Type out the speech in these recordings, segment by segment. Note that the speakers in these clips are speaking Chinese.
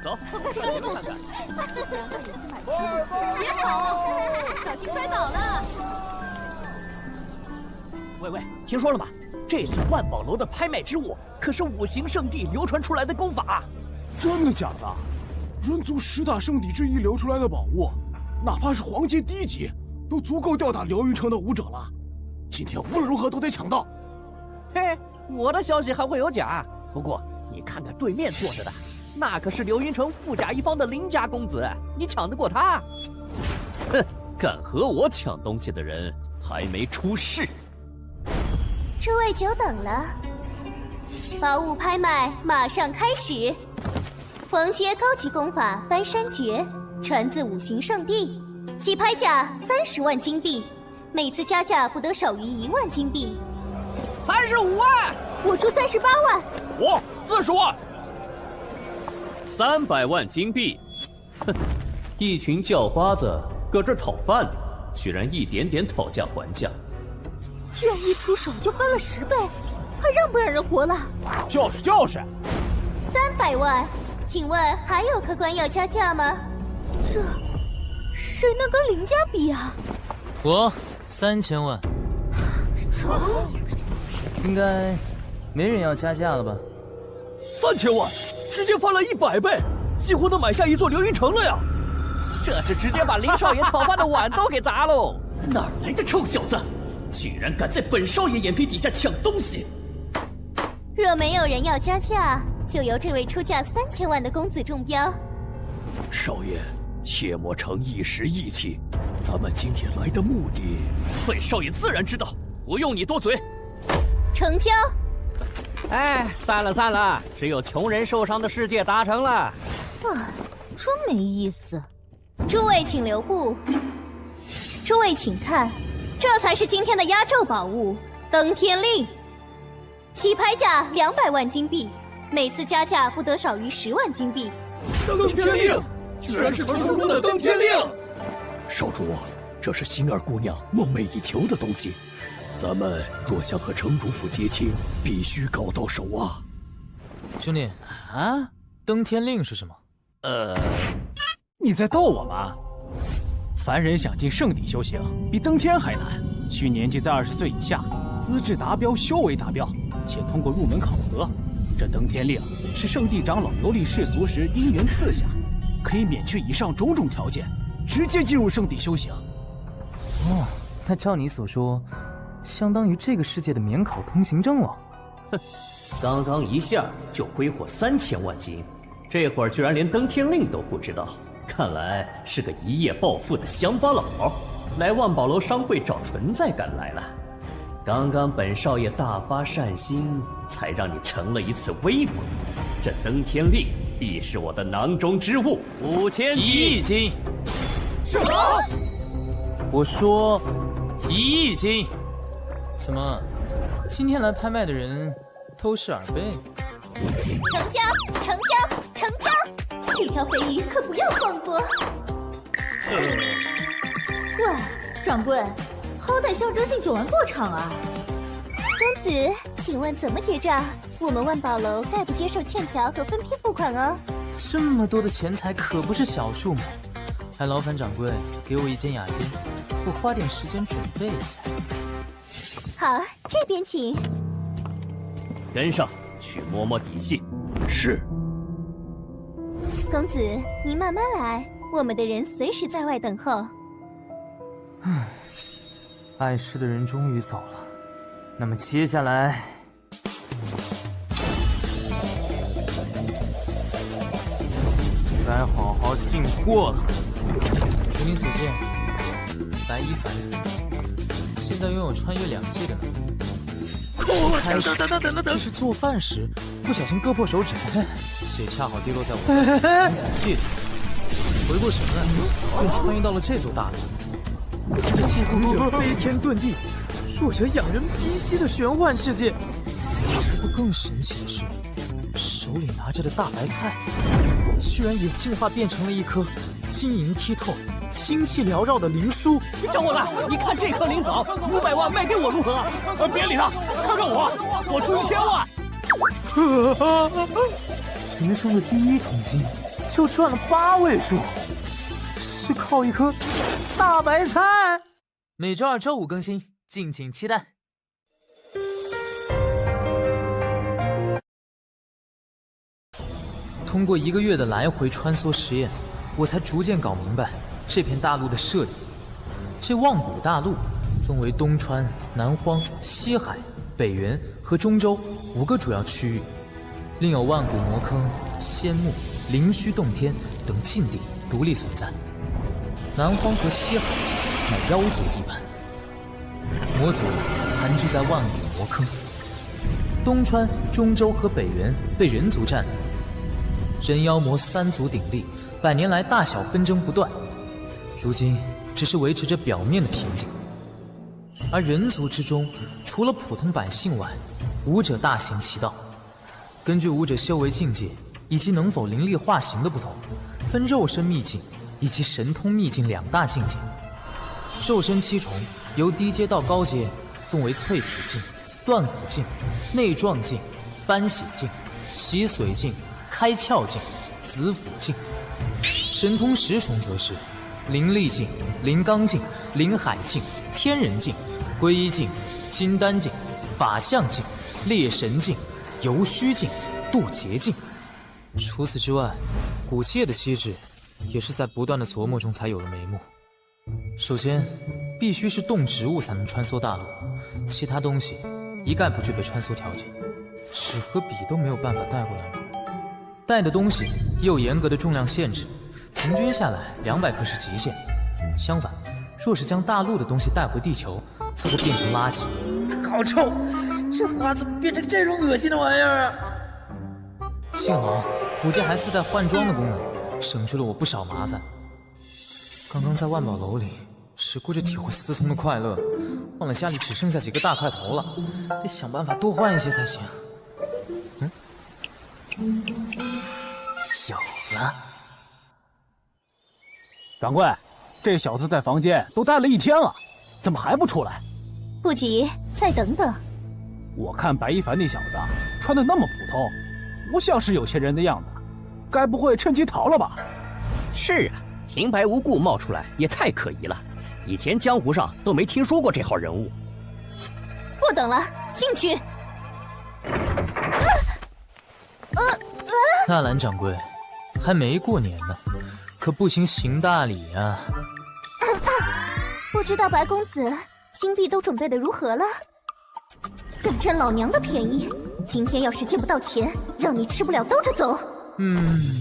走，这带你们看看。别跑，小心摔倒了。喂，听说了吗？这次万宝楼的拍卖之物可是五行圣地流传出来的功法。真的假的？人族10大圣地之一流出来的宝物，哪怕是黄阶低级，都足够吊打辽云城的武者了。今天无论如何都得抢到。嘿，我的消息还会有假。不过你看看对面坐着的，那可是流云城富甲一方的林家公子，你抢得过他？哼，敢和我抢东西的人还没出世。诸位久等了，宝物拍卖马上开始。黄阶高级功法翻山诀，传自五行圣地，起拍价30万金币，每次加价不得少于1万金币。35万，我出38万，我40万，300万金币。哼，一群叫花子搁这讨饭呢，居然一点点讨价还价。居然一出手就翻了10倍，还让不让人活了？就是300万，请问还有客官要加价吗？这谁能跟林家比啊？我3000万，应该没人要加价了吧？3000万，直接翻了100倍，几乎能买下一座流云城了呀！这是直接把林少爷讨饭的碗都给砸喽！哪儿来的臭小子，居然敢在本少爷眼皮底下抢东西！若没有人要加价，就由这位出价3000万的公子中标。少爷，切莫逞一时义气，咱们今天来的目的，本少爷自然知道，不用你多嘴。成交。哎，散了，只有穷人受伤的世界达成了。啊，真没意思。诸位请留步，诸位请看，这才是今天的压轴宝物——登天令。起拍价200万金币，每次加价不得少于10万金币。登天令，居然是传说中的登天令！少主，这是心儿姑娘梦寐以求的东西，咱们若想和城主府结亲，必须搞到手啊！兄弟啊，登天令是什么？你在逗我吗？凡人想进圣地修行，比登天还难，需年纪在20岁以下，资质达标，修为达标，且通过入门考核。这登天令是圣地长老游历世俗时因缘赐下，可以免去以上种种条件，直接进入圣地修行。哦，那照你所说，相当于这个世界的免考通行证了。哼，刚刚一下就挥霍3000万金，这会儿居然连登天令都不知道，看来是个一夜暴富的乡巴佬，来万宝楼商会找存在感来了。刚刚本少爷大发善心，才让你成了一次威风。这登天令必是我的囊中之物，5000金。1亿金。什么？我说1亿金。怎么，今天来拍卖的人都是耳背？成交，成交，成交！这条肥鱼可不要放过。喂，掌柜，好歹象征性酒完过场啊！公子，请问怎么结账？我们万宝楼概不接受欠条和分批付款哦。这么多的钱财可不是小数目，还劳烦掌柜给我一间雅间，我花点时间准备一下。好，这边请。跟上去摸摸底细。是。公子，您慢慢来，我们的人随时在外等候。碍事的人终于走了，那么接下来，该好好进货了。如你所见，白衣凡人，现在拥有穿越2界的能力。开始只是做饭时不小心割破手指，血恰好滴落在我的戒指。回过神来，便穿越到了这座大楼。这气功者飞天遁地，弱者养人鼻息的玄幻世界。不过更神奇的是，手里拿着的大白菜，居然也进化变成了一颗晶莹剔透、清气缭绕的灵蔬。小伙子，你看这颗灵草，500万卖给我如何？别理他，看看我出1000万。人生的第1桶金就赚了8位数，是靠一颗大白菜。每周2、周5更新，敬请期待。通过1个月的来回穿梭实验，我才逐渐搞明白这片大陆的设定。这望古大陆分为东川、南荒、西海、北原和中州5个主要区域，另有万古魔坑、仙墓、灵虚洞天等禁地独立存在。南荒和西海乃妖族地盘，魔族盘踞在万古魔坑。东川、中州和北原被人族占领。人妖魔3族鼎立，100年来大小纷争不断，如今只是维持着表面的平静。而人族之中，除了普通百姓外，武者大行其道。根据武者修为境界以及能否灵力化形的不同，分肉身秘境以及神通秘境2大境界。肉身7重，由低阶到高阶分为淬体境、断骨境、内壮境、斑血境、洗髓境、开窍境、子府境。神通10重则是灵力境、灵罡境、灵海境、天人境、归一境、金丹境、法相境、猎神境、游虚境、渡劫境。除此之外，古界的机制也是在不断的琢磨中才有了眉目。首先，必须是动植物才能穿梭大陆，其他东西一概不具备穿梭条件。纸和笔都没有办法带过来吗？带的东西也有严格的重量限制，平均下来200克是极限。相反，若是将大陆的东西带回地球，则会变成垃圾。好臭！这花怎么变成这种恶心的玩意儿啊！幸好古剑还自带换装的功能，省去了我不少麻烦。刚刚在万宝楼里只顾着体会思聪的快乐，忘了家里只剩下几个大块头了，得想办法多换一些才行。有了！掌柜，这小子在房间都待了1天了，怎么还不出来？不急，再等等。我看白一凡那小子穿得那么普通，不像是有钱人的样子，该不会趁机逃了吧？是啊，平白无故冒出来也太可疑了，以前江湖上都没听说过这号人物。不等了，进去。纳兰掌柜，还没过年呢，可不行行大礼啊！不知道白公子金币都准备的如何了？敢占老娘的便宜，今天要是见不到钱，让你吃不了兜着走。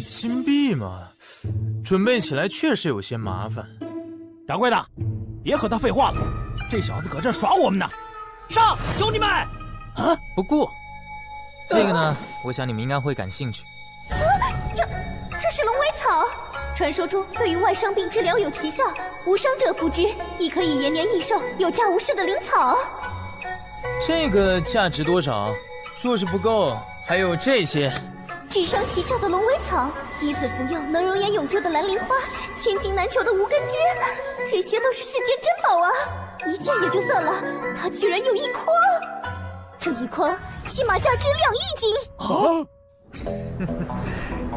金币嘛，准备起来确实有些麻烦。掌柜的，别和他废话了，这小子搁这耍我们呢！上，兄弟们！啊，不过这个呢，我想你们应该会感兴趣。这是龙尾草，传说中对于外伤病治疗有奇效，无伤者服之，亦可以延年益寿，有价无市的灵草。这个价值多少？若是不够，还有这些。治伤奇效的龙尾草，以此服用能容颜永驻的蓝莲花，千金难求的无根枝，这些都是世间珍宝啊！一件也就算了，它居然有1筐，这1筐起码价值2亿斤。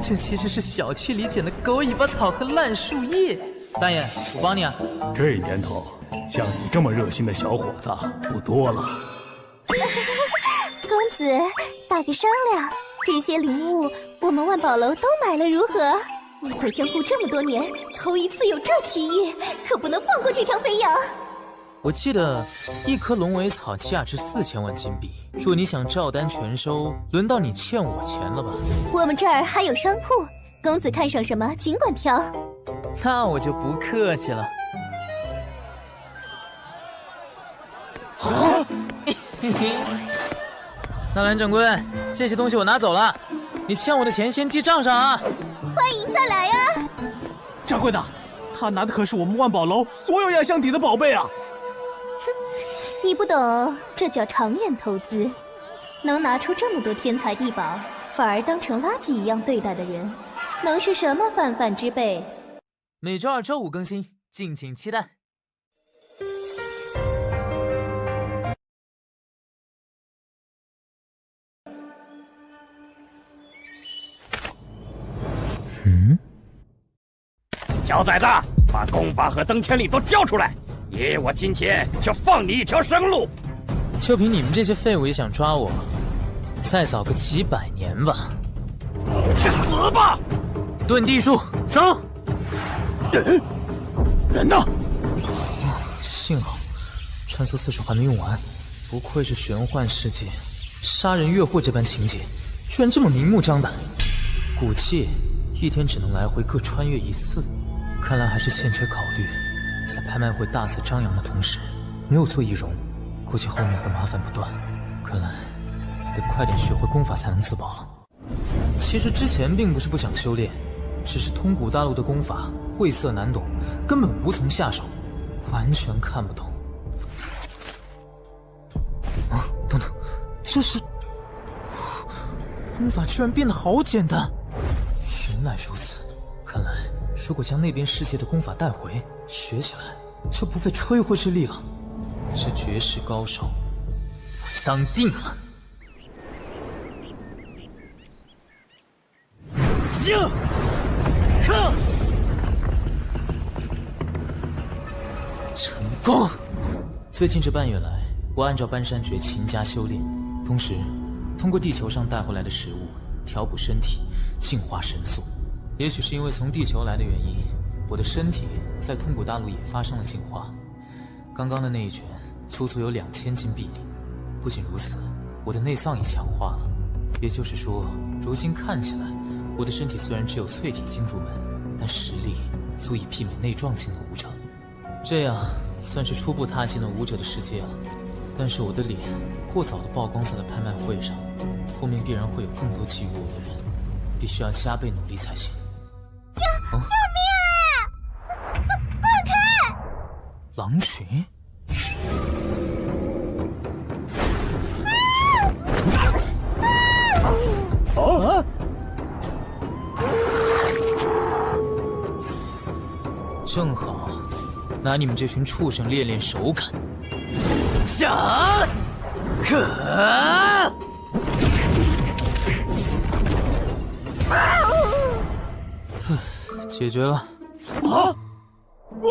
这其实是小区里捡的狗尾巴草和烂树叶。大爷，我帮你啊。这年头，像你这么热心的小伙子不多了。公子，打个商量，这些灵物我们万宝楼都买了，如何？我走江湖这么多年，头一次有这奇遇，可不能放过这条肥羊。我记得1颗龙尾草价值4000万金币，若你想照单全收，轮到你欠我钱了吧？我们这儿还有商铺，公子看上什么尽管挑。那我就不客气了。纳兰掌柜，这些东西我拿走了，你欠我的钱先记账上啊！欢迎再来啊！掌柜的，他拿的可是我们万宝楼所有压箱底的宝贝啊！你不懂，这叫长远投资。能拿出这么多天才地宝，反而当成垃圾一样对待的人，能是什么泛泛之辈？每周2、周5更新，敬请期待。小崽子，把功法和登天令都交出来，爷我今天就放你一条生路。就凭你们这些废物也想抓我，再早个几百年吧。去死吧！遁地术，走。人呢？幸好穿梭次数还没用完，不愧是玄幻世界，杀人越货这般情节，居然这么明目张胆。古界一天只能来回各穿越一次，看来还是欠缺考虑。在拍卖会大肆张扬的同时，没有做易容，估计后面会麻烦不断。看来得快点学会功法才能自保了。其实之前并不是不想修炼，只是通古大陆的功法晦涩难懂，根本无从下手，完全看不懂。啊，等等，这是功法居然变得好简单！原来如此，看来如果将那边世界的功法带回学起来，就不费吹灰之力了。这绝世高手，当定了。行，看，成功！最近这半月来，我按照搬山诀勤加修炼，同时通过地球上带回来的食物调补身体，净化神速。也许是因为从地球来的原因，我的身体在通古大陆也发生了进化。刚刚的那一拳，足足有2000斤臂力。不仅如此，我的内脏也强化了。也就是说，如今看起来，我的身体虽然只有淬体境入门，但实力足以媲美内壮境的武者。这样算是初步踏进了武者的世界了。但是我的脸过早的曝光在了拍卖会上，后面必然会有更多觊觎我的人，必须要加倍努力才行。救命啊！放开！狼群？哦，正好拿你们这群畜生练练手感。下，可，解决了。啊！哇！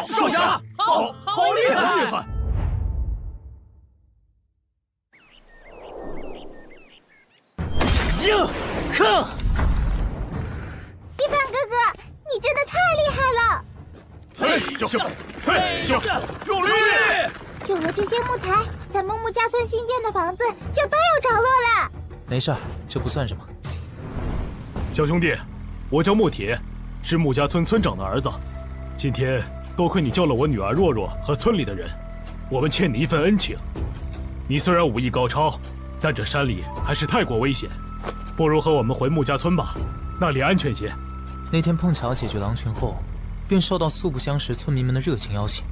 少侠，好厉害！行，看。一凡哥哥，你真的太厉害了！退下，用力！有了这些木材，咱们木家村新建的房子就都有着落了。没事儿，这不算什么。小兄弟，我叫穆铁，是穆家村村长的儿子。今天多亏你救了我女儿若若和村里的人，我们欠你一份恩情。你虽然武艺高超，但这山里还是太过危险，不如和我们回穆家村吧，那里安全些。那天碰巧解决狼群后，便受到素不相识村民们的热情邀请。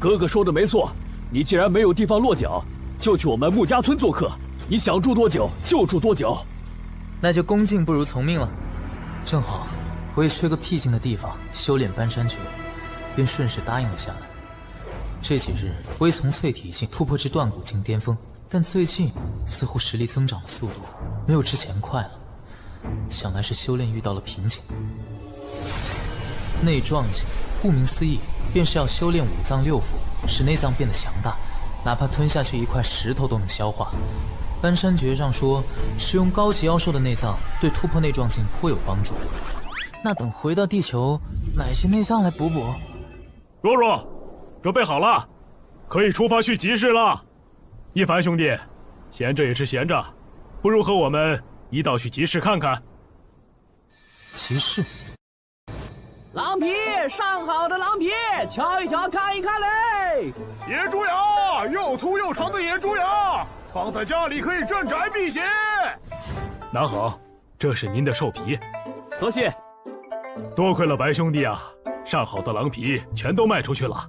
哥哥说的没错，你既然没有地方落脚，就去我们穆家村做客，你想住多久就住多久。那就恭敬不如从命了。正好我也缺个僻静的地方修炼搬山诀，便顺势答应了下来。这几日我也从淬体境突破至断骨境巅峰，但最近似乎实力增长的速度没有之前快了，想来是修炼遇到了瓶颈。内壮境顾名思义便是要修炼五脏六腑，使内脏变得强大，哪怕吞下去一块石头都能消化。搬山诀上说，使用高级妖兽的内脏对突破内壮境颇有帮助。那等回到地球，买些内脏来补补。若若，准备好了，可以出发去集市了。一凡兄弟，闲着也是闲着，不如和我们一道去集市看看。集市？狼皮，上好的狼皮，瞧一瞧，看一看嘞！野猪牙，又粗又长的野猪牙，放在家里可以镇宅辟邪。拿好，这是您的兽皮。多谢。多亏了白兄弟啊，上好的狼皮全都卖出去了。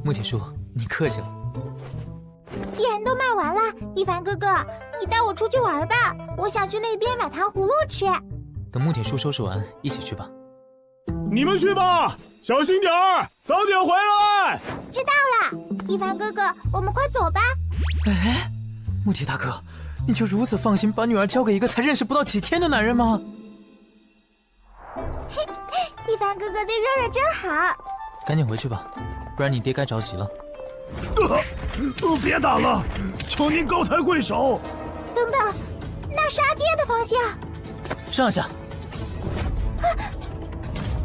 穆铁叔，你客气了。既然都卖完了，一凡哥哥，你带我出去玩吧，我想去那边买糖葫芦吃。等穆铁叔收拾完，一起去吧。你们去吧，小心点儿，早点回来。知道了，一凡哥哥，我们快走吧。哎，穆铁大哥，你就如此放心把女儿交给一个才认识不到几天的男人吗？一凡哥哥对若若真好。赶紧回去吧，不然你爹该着急了。别打了，求您高抬贵手。等等，那是阿爹的方向。上下。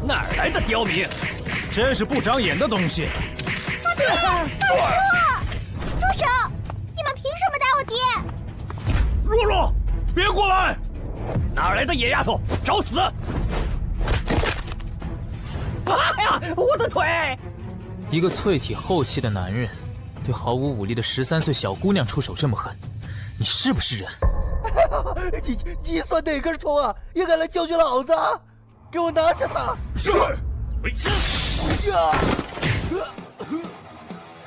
哪儿来的刁民？真是不长眼的东西！阿爹，放手！住手！你们凭什么打我爹？若若，别过来！哪儿来的野丫头，找死！哎呀，我的腿！一个淬体后期的男人，对毫无武力的13岁小姑娘出手这么狠，你是不是人？你算哪根葱啊？也敢来教训老子？给我拿下他！是。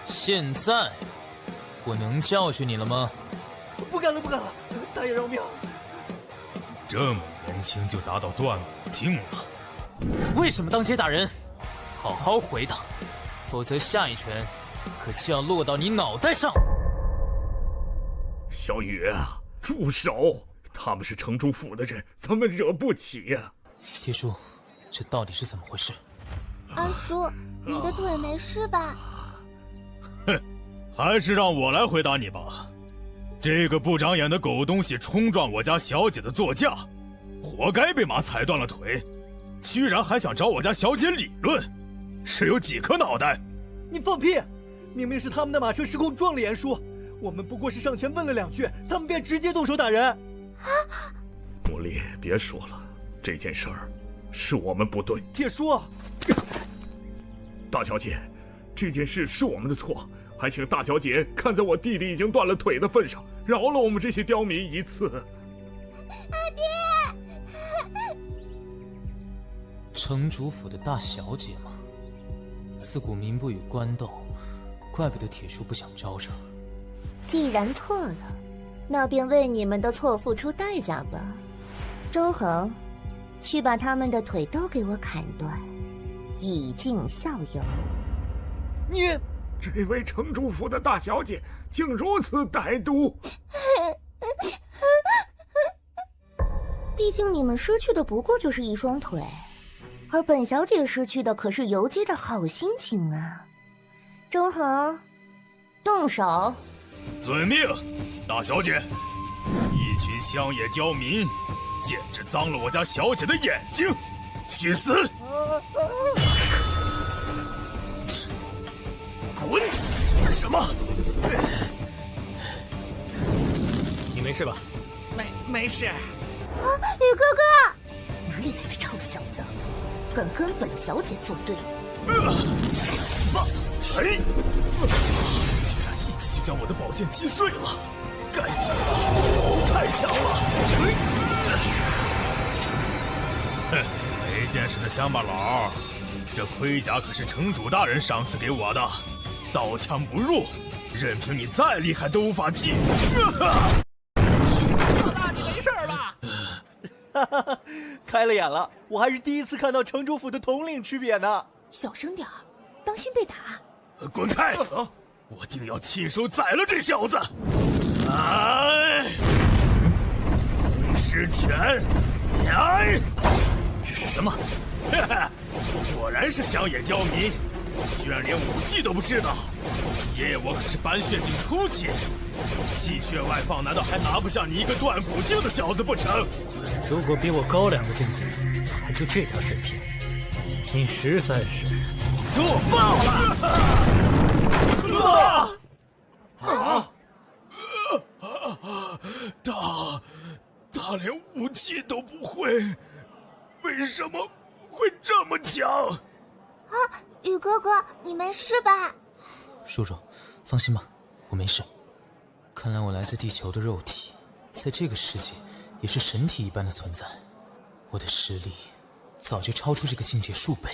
现在我能教训你了吗？不敢了，大爷饶命！这么年轻就达到断骨境了，为什么当街打人？好好回答，否则下一拳可就要落到你脑袋上。小雨啊，住手！他们是城主府的人，咱们惹不起呀。铁叔，这到底是怎么回事？安叔，你的腿没事吧？哼，还是让我来回答你吧。这个不长眼的狗东西冲撞我家小姐的座驾，活该被马踩断了腿，居然还想找我家小姐理论，是有几颗脑袋？你放屁！明明是他们的马车失控撞了严叔，我们不过是上前问了2句，他们便直接动手打人。茉莉，别说了，这件事儿是我们不对。铁叔，大小姐，这件事是我们的错，还请大小姐看在我弟弟已经断了腿的份上，饶了我们这些刁民一次。阿爹，城主府的大小姐嘛，自古民不与官斗，怪不得铁叔不想招惹。既然错了，那便为你们的错付出代价吧。周恒，去把他们的腿都给我砍断，以儆效尤。你这位城主府的大小姐竟如此歹毒！毕竟你们失去的不过就是一双腿，而本小姐失去的可是游街的好心情啊！周恒，动手！遵命，大小姐。一群乡野刁民，简直脏了我家小姐的眼睛，去死！滚！什么？你没事吧？没事。啊，雨哥哥，哪里来的臭小子，敢跟本小姐作对？谁？居然一击就将我的宝剑击碎了！该死了，太强了！哼，没见识的乡巴佬，这盔甲可是城主大人上次给我的，刀枪不入，任凭你再厉害都无法击。那你没事吧？哈哈，开了眼了，我还是第一次看到城主府的统领吃瘪呢。小声点儿，当心被打。滚开！我定要亲手宰了这小子！哎，龙狮拳，哎，这是什么？哈哈，果然是乡野刁民，居然连武技都不知道。爷爷我可是搬血境初期，气血外放，难道还拿不下你一个断骨境的小子不成？如果比我高2个境界，还就这点水平，你实在是弱爆了！他连武技都不会，为什么会这么强？啊，雨哥哥，你没事吧？叔叔，放心吧，我没事。看来我来自地球的肉体，在这个世界也是神体一般的存在。我的实力早就超出这个境界数倍。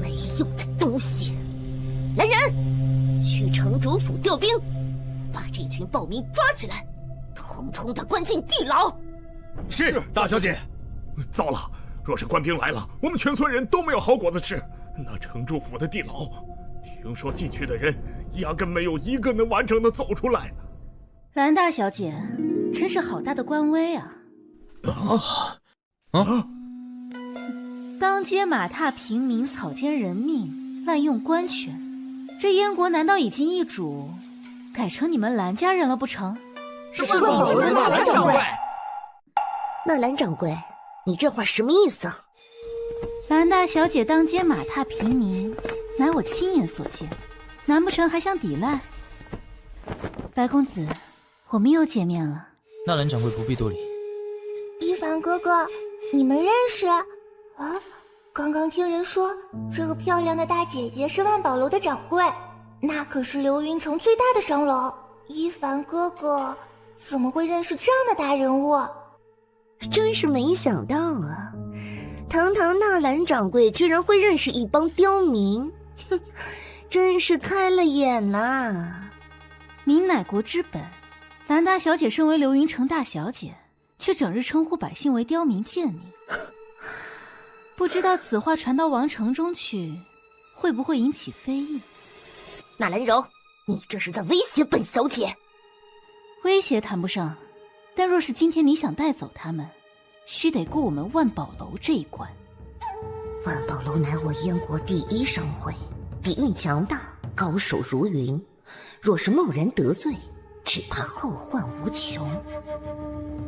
没用的东西！来人，去城主府调兵，把这群暴民抓起来，统统的关进地牢。是，大小姐。糟了，若是官兵来了，我们全村人都没有好果子吃。那城主府的地牢，听说进去的人压根没有一个能完整的走出来。蓝大小姐，真是好大的官威啊！当街马踏平民，草菅人命，滥用官权，这燕国难道已经易主，改成你们兰家人了不成？是万宝楼的纳兰掌柜。纳兰掌柜，你这话什么意思啊？兰大小姐当街马踏平民，乃我亲眼所见，难不成还想抵赖？白公子，我们又见面了。纳兰掌柜不必多礼。一凡哥哥，你们认识？啊，刚刚听人说，这个漂亮的大姐姐是万宝楼的掌柜，那可是流云城最大的商楼。一凡哥哥怎么会认识这样的大人物？真是没想到啊！堂堂纳兰掌柜居然会认识一帮刁民，哼，真是开了眼啦！民乃国之本，兰大小姐身为流云城大小姐，却整日称呼百姓为刁民贱民，不知道此话传到王城中去，会不会引起非议？纳兰柔，你这是在威胁本小姐。威胁谈不上，但若是今天你想带走他们，须得过我们万宝楼这一关。万宝楼乃我燕国第一商会，底蕴强大，高手如云。若是贸然得罪，只怕后患无穷。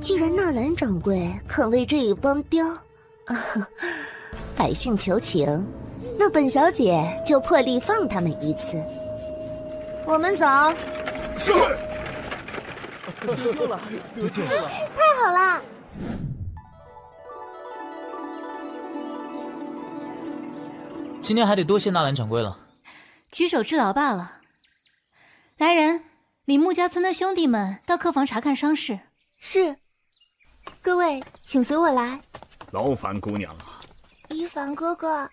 既然纳兰掌柜肯为这一帮百姓求情，那本小姐就破例放他们一次。我们走。是。得救了，得救了！太好了！今天还得多谢纳兰掌柜了。举手之劳罢了。来人，领穆家村的兄弟们到客房查看伤势。是。各位，请随我来。劳烦姑娘了。一凡哥哥，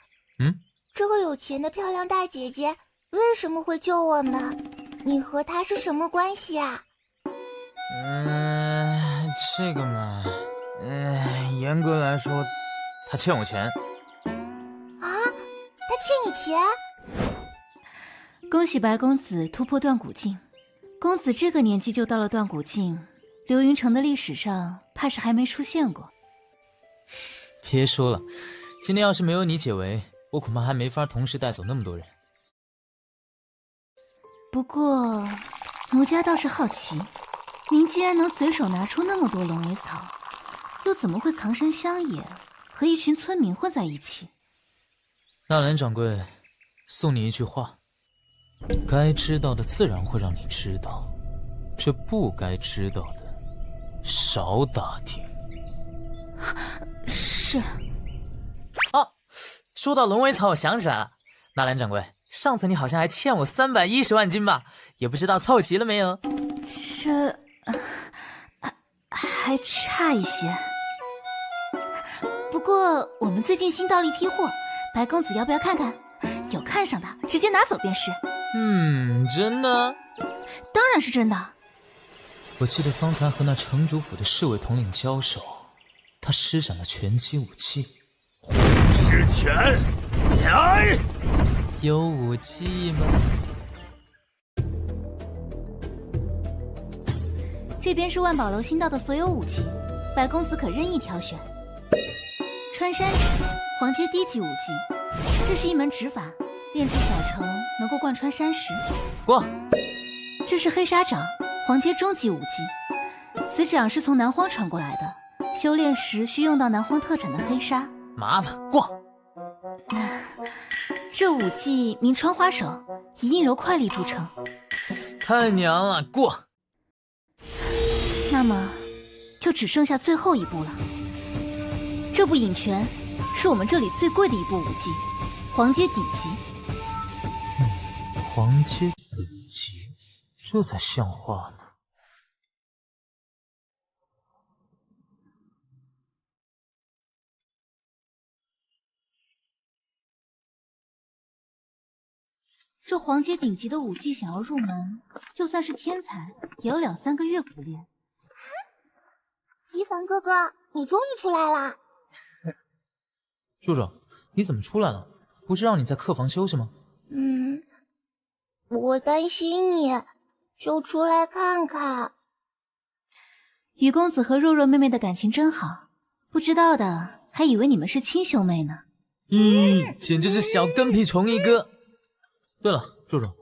这个有钱的漂亮大姐姐为什么会救我们？你和她是什么关系啊？这个嘛，严格来说，他欠我钱。啊，他欠你钱？恭喜白公子突破断骨境，公子这个年纪就到了断骨境，流云城的历史上怕是还没出现过。别说了，今天要是没有你解围，我恐怕还没法同时带走那么多人。不过，奴家倒是好奇，您既然能随手拿出那么多龙尾草，又怎么会藏身乡野，和一群村民混在一起？纳兰掌柜，送你一句话：该知道的自然会让你知道，这不该知道的，少打听。是。啊，说到龙尾草，我想起来了，纳兰掌柜，上次你好像还欠我310万金吧？也不知道凑齐了没有？这还差一些。不过我们最近新到了一批货，白公子要不要看看？有看上的直接拿走便是。真的？当然是真的。我记得方才和那城主府的侍卫统领交手，他施展了拳击武器。狮拳，来！有武器吗？这边是万宝楼新到的所有武器，白公子可任意挑选。穿山石，黄阶低级武技，这是一门指法，练出小成能够贯穿山石。过。这是黑沙掌，黄阶中级武技，此掌是从南荒传过来的，修炼时需用到南荒特产的黑沙。麻烦，过。这武技名穿花手，以阴柔快力著称。太娘了，过。那么，就只剩下最后一步了。这部隐拳是我们这里最贵的一部武技，黄阶顶级。黄阶顶级，这才像话呢。这黄阶顶级的武技想要入门，就算是天才，也要2-3个月苦练。一凡哥哥，你终于出来啦！若若，你怎么出来了？不是让你在客房休息吗？我担心你，就出来看看。雨公子和若若妹妹的感情真好，不知道的还以为你们是亲兄妹呢。咦，简直是小跟屁虫一个。对了，若若，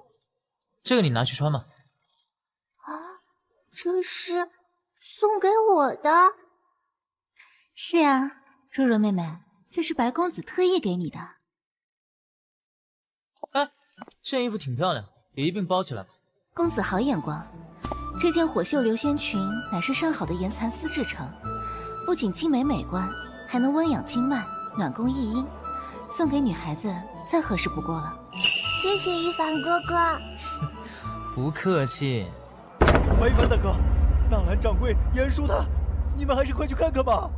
这个你拿去穿吧。啊，这是送给我的。是呀，若若妹妹，这是白公子特意给你的。哎，这件衣服挺漂亮，也一并包起来吧。公子好眼光，这件火绣流仙裙乃是上好的岩蚕丝制成，不仅精美美观，还能温养经脉，暖宫益阴，送给女孩子再合适不过了。谢谢一凡哥哥。不客气。白一凡大哥，纳兰掌柜、严叔他，你们还是快去看看吧。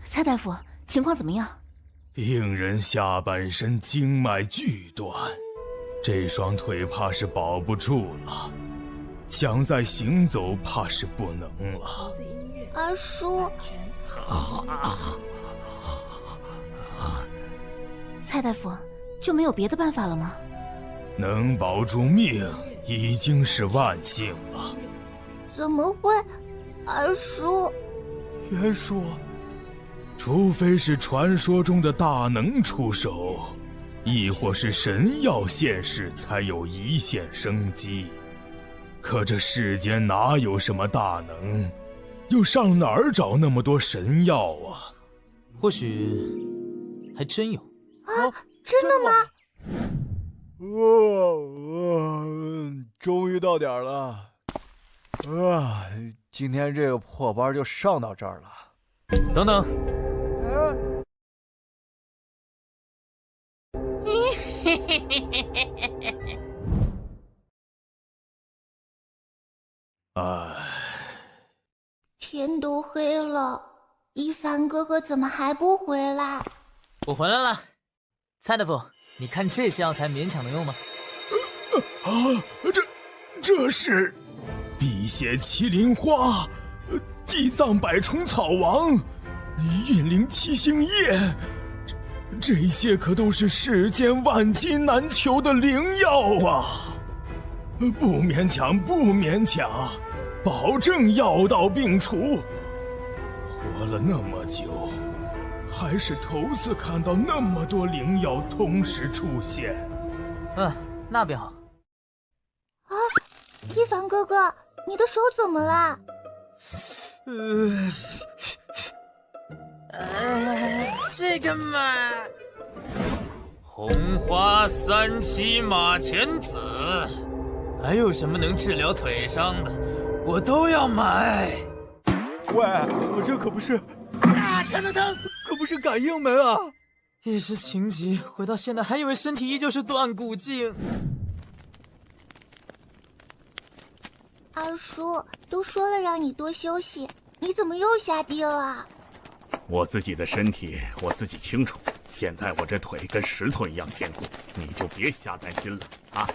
蔡大夫，情况怎么样？病人下半身经脉俱断，这双腿怕是保不住了，想再行走怕是不能了。阿叔，蔡大夫，就没有别的办法了吗？能保住命已经是万幸了。怎么会？二叔，严叔，除非是传说中的大能出手，亦或是神药现世，才有一线生机。可这世间哪有什么大能？又上哪儿找那么多神药啊？或许还真有。啊，真的吗？终于到点了。今天这个破班就上到这儿了。等等。天都黑了，一凡哥哥怎么还不回来？我回来了，蔡大夫，你看这些药材勉强能用吗？这是辟邪麒麟花、地藏百虫草王、运灵七星叶，这些可都是世间万金难求的灵药啊！不勉强，不勉强，保证药到病除。活了那么久，还是头次看到那么多灵药同时出现。那便好。啊，一凡哥哥，你的手怎么了？这个嘛，红花三七马钱子，还有什么能治疗腿伤的，我都要买。喂，我这可不是，疼，可不是感应门啊！一时情急，回到现在还以为身体依旧是断骨境。二叔，都说了让你多休息，你怎么又下地了？我自己的身体我自己清楚，现在我这腿跟石头一样坚固，你就别瞎担心了啊！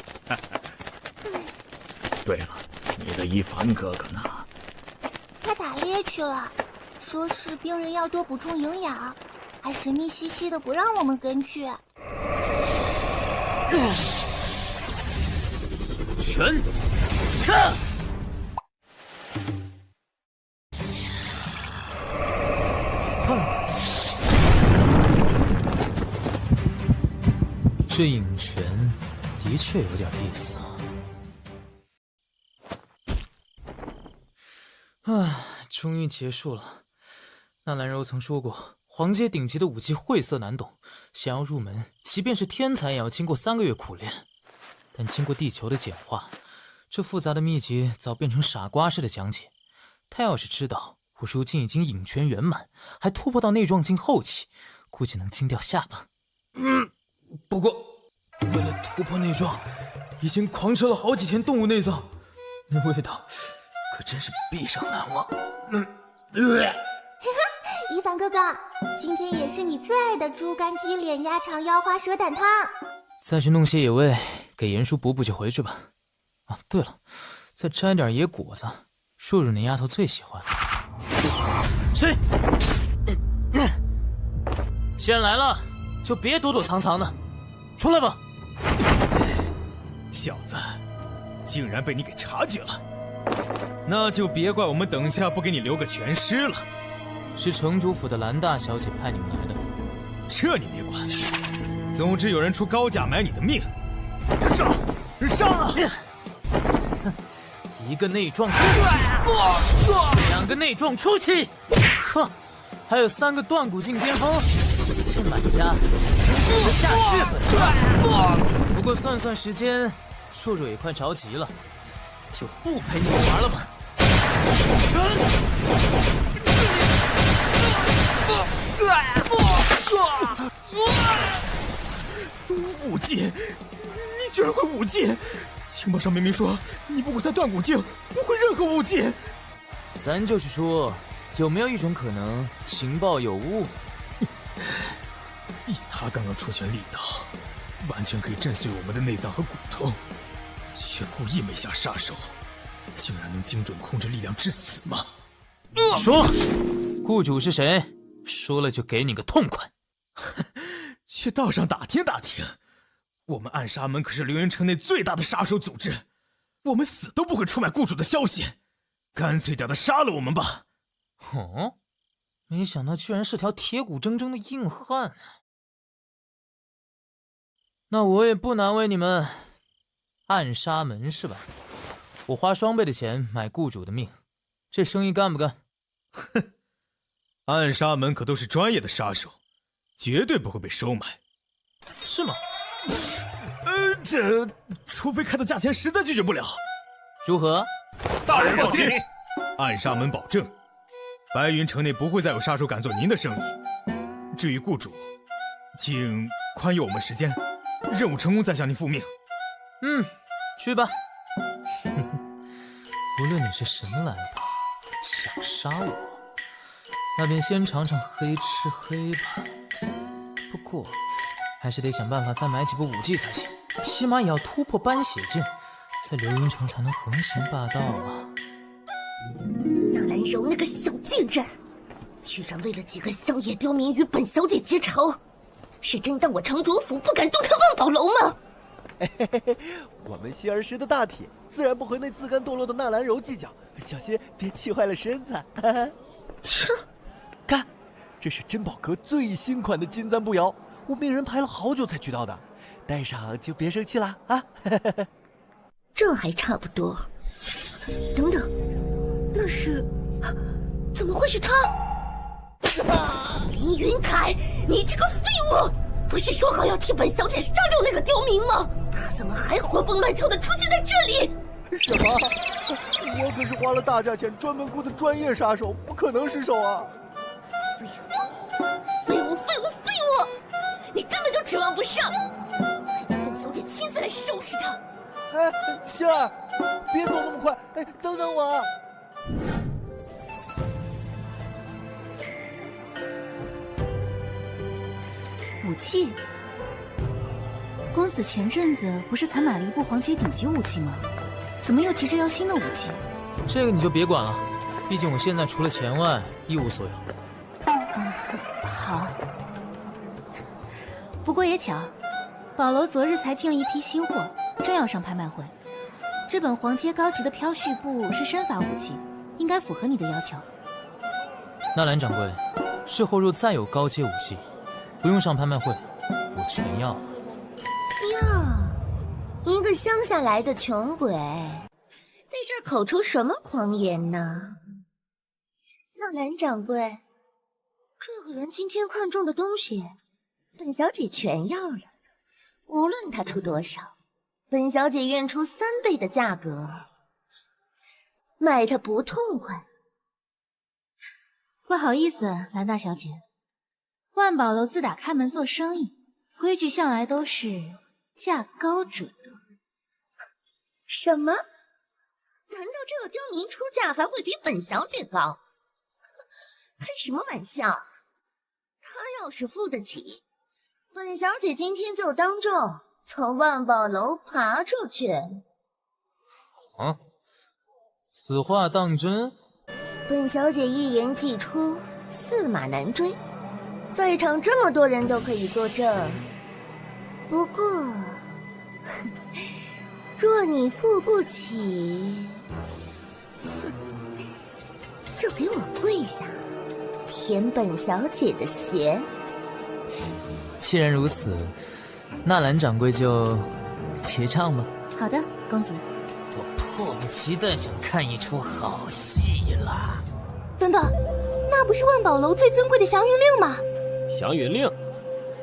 对了，你的一凡哥哥呢？他打猎去了，说是病人要多补充营养，还神秘兮兮的不让我们跟去。拳撤！这影拳的确有点意思啊！终于结束了。纳兰柔曾说过，皇阶顶级的武器晦涩难懂，想要入门，即便是天才也要经过3个月苦练。但经过地球的简化，这复杂的秘籍早变成傻瓜式的讲解。他要是知道我如今已经影拳圆满，还突破到内壮境后期，估计能惊掉下巴。不过为了突破内壮，已经狂吃了好几天动物内脏，那味道可真是毕生难忘。一凡哥哥，今天也是你最爱的猪肝鸡脸鸭肠腰花蛇胆汤。再去弄些野味给严叔补补就回去吧。啊，对了，再摘点野果子，若若那丫头最喜欢。是。既然来了，就别躲躲藏藏的，出来吧。小子，竟然被你给察觉了，那就别怪我们等下不给你留个全尸了。是城主府的蓝大小姐派你们来的。这你别管，总之有人出高价买你的命。上！上！一个内撞出气，2个内撞出气，哼，还有3个断骨境巅峰，这买家真的下血本。不过算算时间，硕硕也快着急了，就不陪你们玩了吧。武技，你居然会武技！情报上明明说你不过在断骨境，不会任何武技。咱就是说，有没有一种可能，情报有误？以他刚刚出拳力道，完全可以震碎我们的内脏和骨头，却故意没下杀手，竟然能精准控制力量至此吗？说，雇主是谁？说了就给你个痛快。去道上打听打听，我们暗杀门可是流云城内最大的杀手组织，我们死都不会出卖雇主的消息，干脆点的杀了我们吧。哦，没想到居然是条铁骨铮铮的硬汉。那我也不难为你们，暗杀门是吧？我花双倍的钱买雇主的命，这生意干不干？哼，暗杀门可都是专业的杀手，绝对不会被收买。是吗？这除非开的价钱实在拒绝不了。如何？大人放心，暗杀门保证，白云城内不会再有杀手敢做您的生意。至于雇主，请宽宥我们时间，任务成功再向您复命。去吧。无论你是什么来头，想杀我，那便先尝尝黑吃黑吧。不过，还是得想办法再买几部武技才行，起码也要突破斑血境，在流云城才能横行霸道啊！纳兰柔那个小贱人，居然为了几个乡野刁民与本小姐结仇，是真当我城主府不敢动他万宝楼吗？我们希儿石的大铁，自然不和那自甘堕落的纳兰柔计较，小心别气坏了身子。看，这是珍宝阁最新款的金簪步摇，我命人排了好久才取到的，戴上就别生气了啊！这还差不多。等等，那是，怎么会是他？林云凯，你这个废物！不是说好要替本小姐杀掉那个刁民吗？他怎么还活蹦乱跳的出现在这里？什么？我可是花了大价钱专门雇的专业杀手，不可能失手啊！废物！你根本就指望不上！本小姐亲自来收拾他。星儿，别走那么快！等等我。武器？公子前阵子不是才买了一部皇阶顶级武器吗？怎么又急着要新的武器？这个你就别管了，毕竟我现在除了钱外一无所有。好。不过也巧，宝楼昨日才进了一批新货，正要上拍卖会。这本皇阶高级的飘絮部是身法武器，应该符合你的要求。纳兰掌柜，事后若再有高阶武器，不用上拍卖会，我全要。哟，一个乡下来的穷鬼，在这儿口出什么狂言呢？纳兰掌柜，这个人今天看中的东西，本小姐全要了，无论他出多少，本小姐愿出3倍的价格，卖他不痛快。不好意思，兰大小姐，万宝楼自打开门做生意，规矩向来都是价高者得。什么？难道这个刁民出价还会比本小姐高？开什么玩笑！他要是付得起，本小姐今天就当众从万宝楼爬出去。啊，此话当真？本小姐一言既出，驷马难追，在场这么多人都可以作证。不过，若你付不起，就给我跪下，舔本小姐的鞋。既然如此，纳兰掌柜就结账吧。好的，公子。我迫不及待想看一出好戏了。等等，那不是万宝楼最尊贵的祥云令吗？祥云令，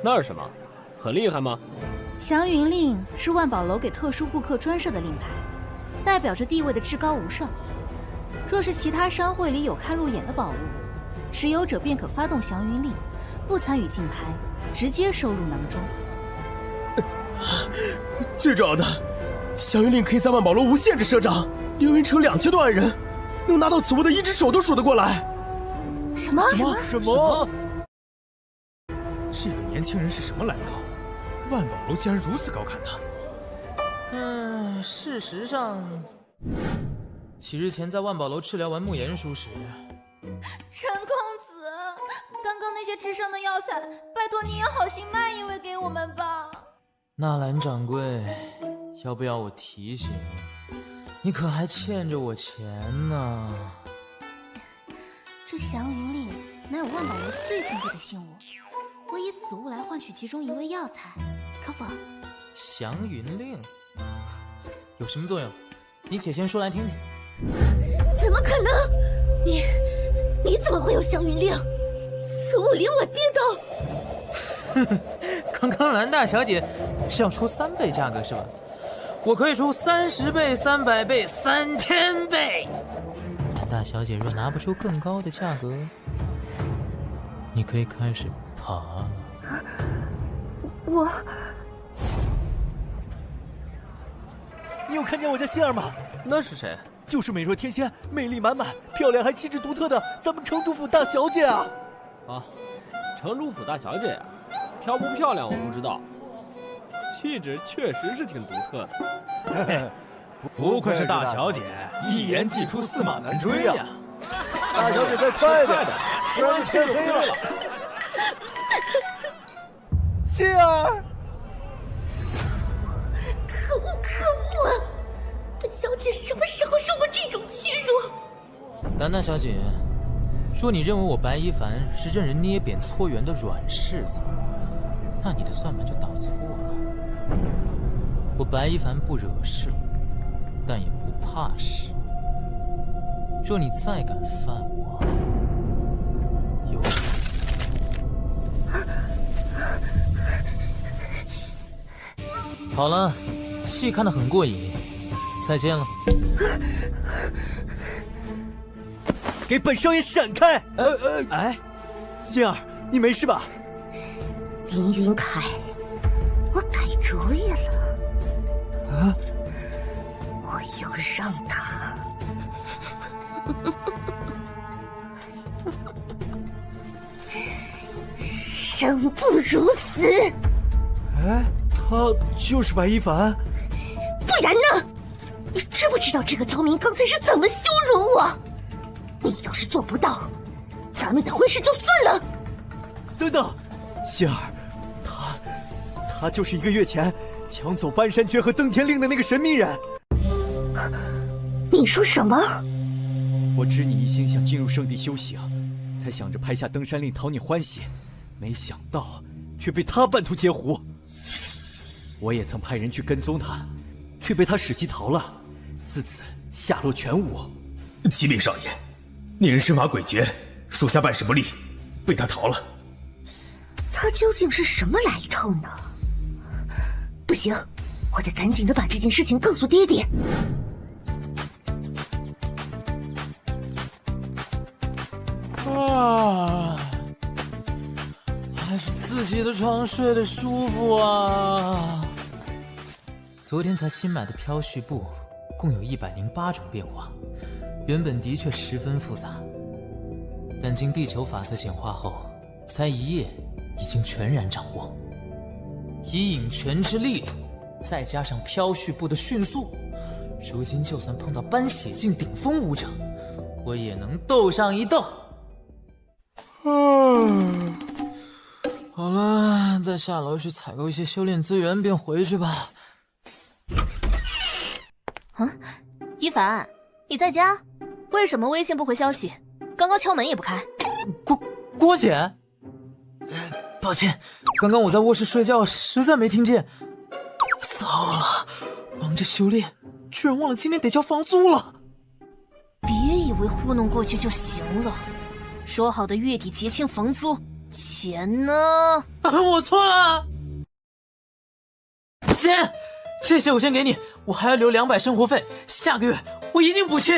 那是什么？很厉害吗？祥云令是万宝楼给特殊顾客专设的令牌，代表着地位的至高无上。若是其他商会里有看入眼的宝物，持有者便可发动祥云令，不参与竞拍，直接收入囊中。最重要的，祥云令可以在万宝楼无限制赊账，凌云城2000多万人，能拿到此物的一只手都数得过来。什么？这个年轻人是什么来头？万宝楼竟然如此高看他。事实上，几日前在万宝楼治疗完慕言术时，陈公子，刚刚那些治伤的药材，拜托你也好心卖一位给我们吧。纳兰掌柜，要不要我提醒你？你可还欠着我钱呢。这祥云令乃有万宝楼最尊贵的信物，我以此物来换取其中一味药材，可否？祥云令有什么作用？你且先说来听听。怎么可能？你怎么会有祥云令？此物连我爹都……刚刚兰大小姐是要出3倍价格是吧？我可以出30倍、300倍、3000倍。兰大小姐若拿不出更高的价格，你可以开始爬了。你有看见我家希儿吗？那是谁？就是美若天仙、魅力满满、漂亮还气质独特的咱们城主府大小姐啊！啊，城主府大小姐呀，漂不漂亮我不知道，气质确实是挺独特的。不愧是大小姐，一言既出驷马难追呀！大小姐再快点，不然就天黑了。希儿，可恶啊！本小姐什么时候受过这种屈辱？兰大小姐，若你认为我白一凡是任人捏扁搓圆的软柿子，那你的算盘就打错了。我白一凡不惹事，但也不怕事。若你再敢犯我，有一次。好了，戏看得很过瘾，再见了。给本少爷闪开！希儿，你没事吧？林云凯，我改主意了。我要让他生不如死。他就是白一凡？不然呢？你知不知道这个刁民刚才是怎么羞辱我？你要是做不到，咱们的婚事就算了。等等，希儿，他就是1个月前抢走搬山诀和登天令的那个神秘人。你说什么？我知你一心想进入圣地修行，才想着拍下登山令讨你欢喜，没想到却被他半途截胡。我也曾派人去跟踪他，却被他使计逃了，自此下落全无。启禀少爷，那人身法诡谲，属下办事不力，被他逃了。他究竟是什么来头呢？不行，我得赶紧的把这件事情告诉爹爹。还是自己的床睡得舒服啊。昨天才新买的飘絮布，共有108种变化，原本的确十分复杂，但经地球法则简化后，才1夜已经全然掌握。以引泉之力度，再加上飘絮布的迅速，如今就算碰到搬血境顶峰武者，我也能斗上一斗。好了，再下楼去采购一些修炼资源，便回去吧。一凡，你在家？为什么微信不回消息？刚刚敲门也不开。郭姐，抱歉，刚刚我在卧室睡觉，实在没听见。糟了，忙着修炼，居然忘了今天得交房租了。别以为糊弄过去就行了，说好的月底结清房租，钱呢？我错了，姐，这些我先给你，我还要留200生活费，下个月我一定补齐。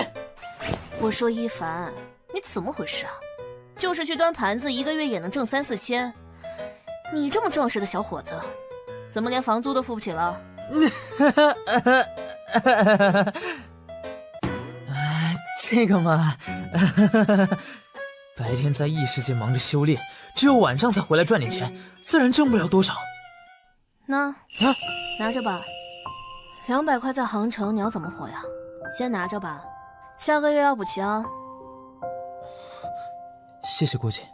我说一凡，你怎么回事啊？就是去端盘子，一个月也能挣3、4千。你这么壮实的小伙子，怎么连房租都付不起了？这个嘛，白天在异世界忙着修炼，只有晚上才回来赚点钱，自然挣不了多少。那拿着吧，200块在杭城，你要怎么活呀？先拿着吧，下个月要补齐啊。谢谢郭姐。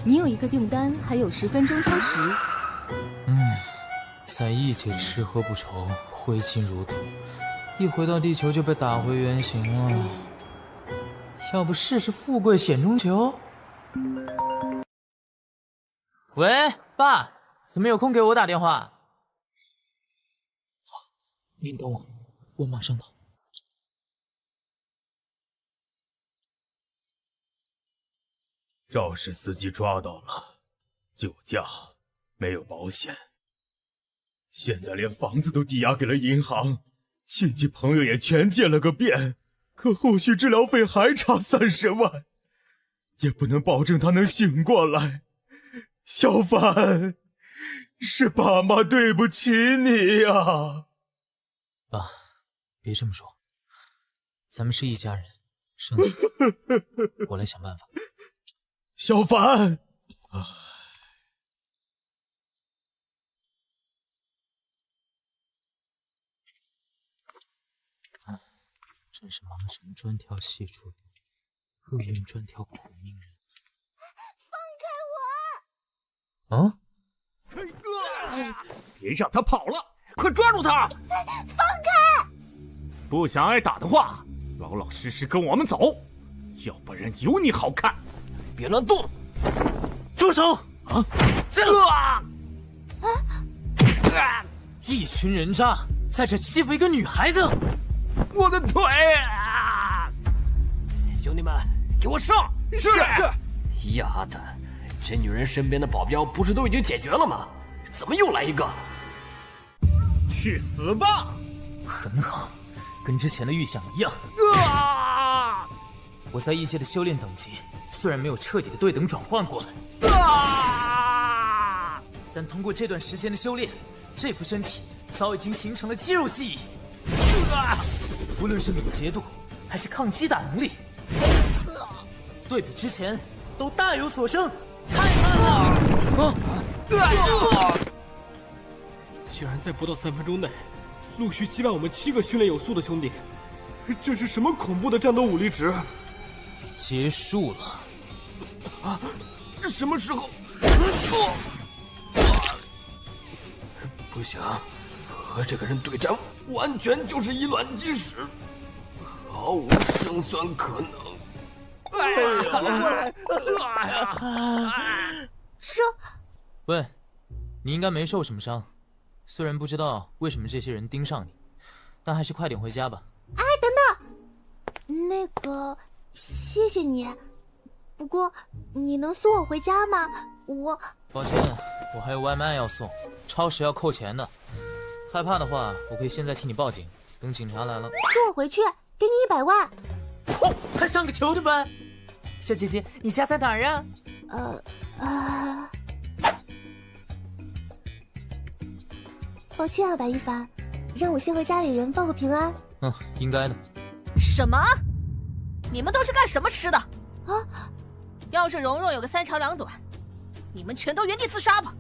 你有一个订单，还有10分钟超时。在异界吃喝不愁，挥金如土，一回到地球就被打回原形了。要不试试富贵险中求？喂，爸，怎么有空给我打电话？好，您等我，我马上到。肇事司机抓到了，酒驾，没有保险，现在连房子都抵押给了银行，亲戚朋友也全见了个遍，可后续治疗费还差30万，也不能保证他能醒过来。小凡，是爸妈对不起你呀！爸，别这么说，咱们是一家人，生气，我来想办法。小凡，真是忙成专挑细处毒，厄运专挑苦命人。放开我！别让他跑了，快抓住他！放开！不想挨打的话，老老实实跟我们走，要不然有你好看！别乱动！住手！啊！一群人渣在这欺负一个女孩子！我的腿啊！兄弟们，给我上！是。丫的，这女人身边的保镖不是都已经解决了吗？怎么又来一个？去死吧！很好，跟之前的预想一样。我在异界的修炼等级虽然没有彻底的对等转换过来，但通过这段时间的修炼，这副身体早已经形成了肌肉记忆。无论是敏捷度还是抗击打能力，对比之前都大有所升。太慢了！竟然在不到3分钟内，陆续击败我们7个训练有素的兄弟，这是什么恐怖的战斗武力值？结束了。什么时候？不行，和这个人对战完全就是以卵击石，毫无胜算可能。喂，你应该没受什么伤，虽然不知道为什么这些人盯上你，但还是快点回家吧。哎，等等，那个，谢谢你，不过你能送我回家吗？抱歉，我还有外卖要送，超时要扣钱的。害怕的话，我可以现在替你报警，等警察来了送我回去，给你100万。嚯，还上个求的班！小姐姐，你家在哪儿啊？抱歉啊，白一凡，让我先和家里人报个平安。应该的。什么？你们都是干什么吃的？啊！要是蓉蓉有个3长2短，你们全都原地自杀吧！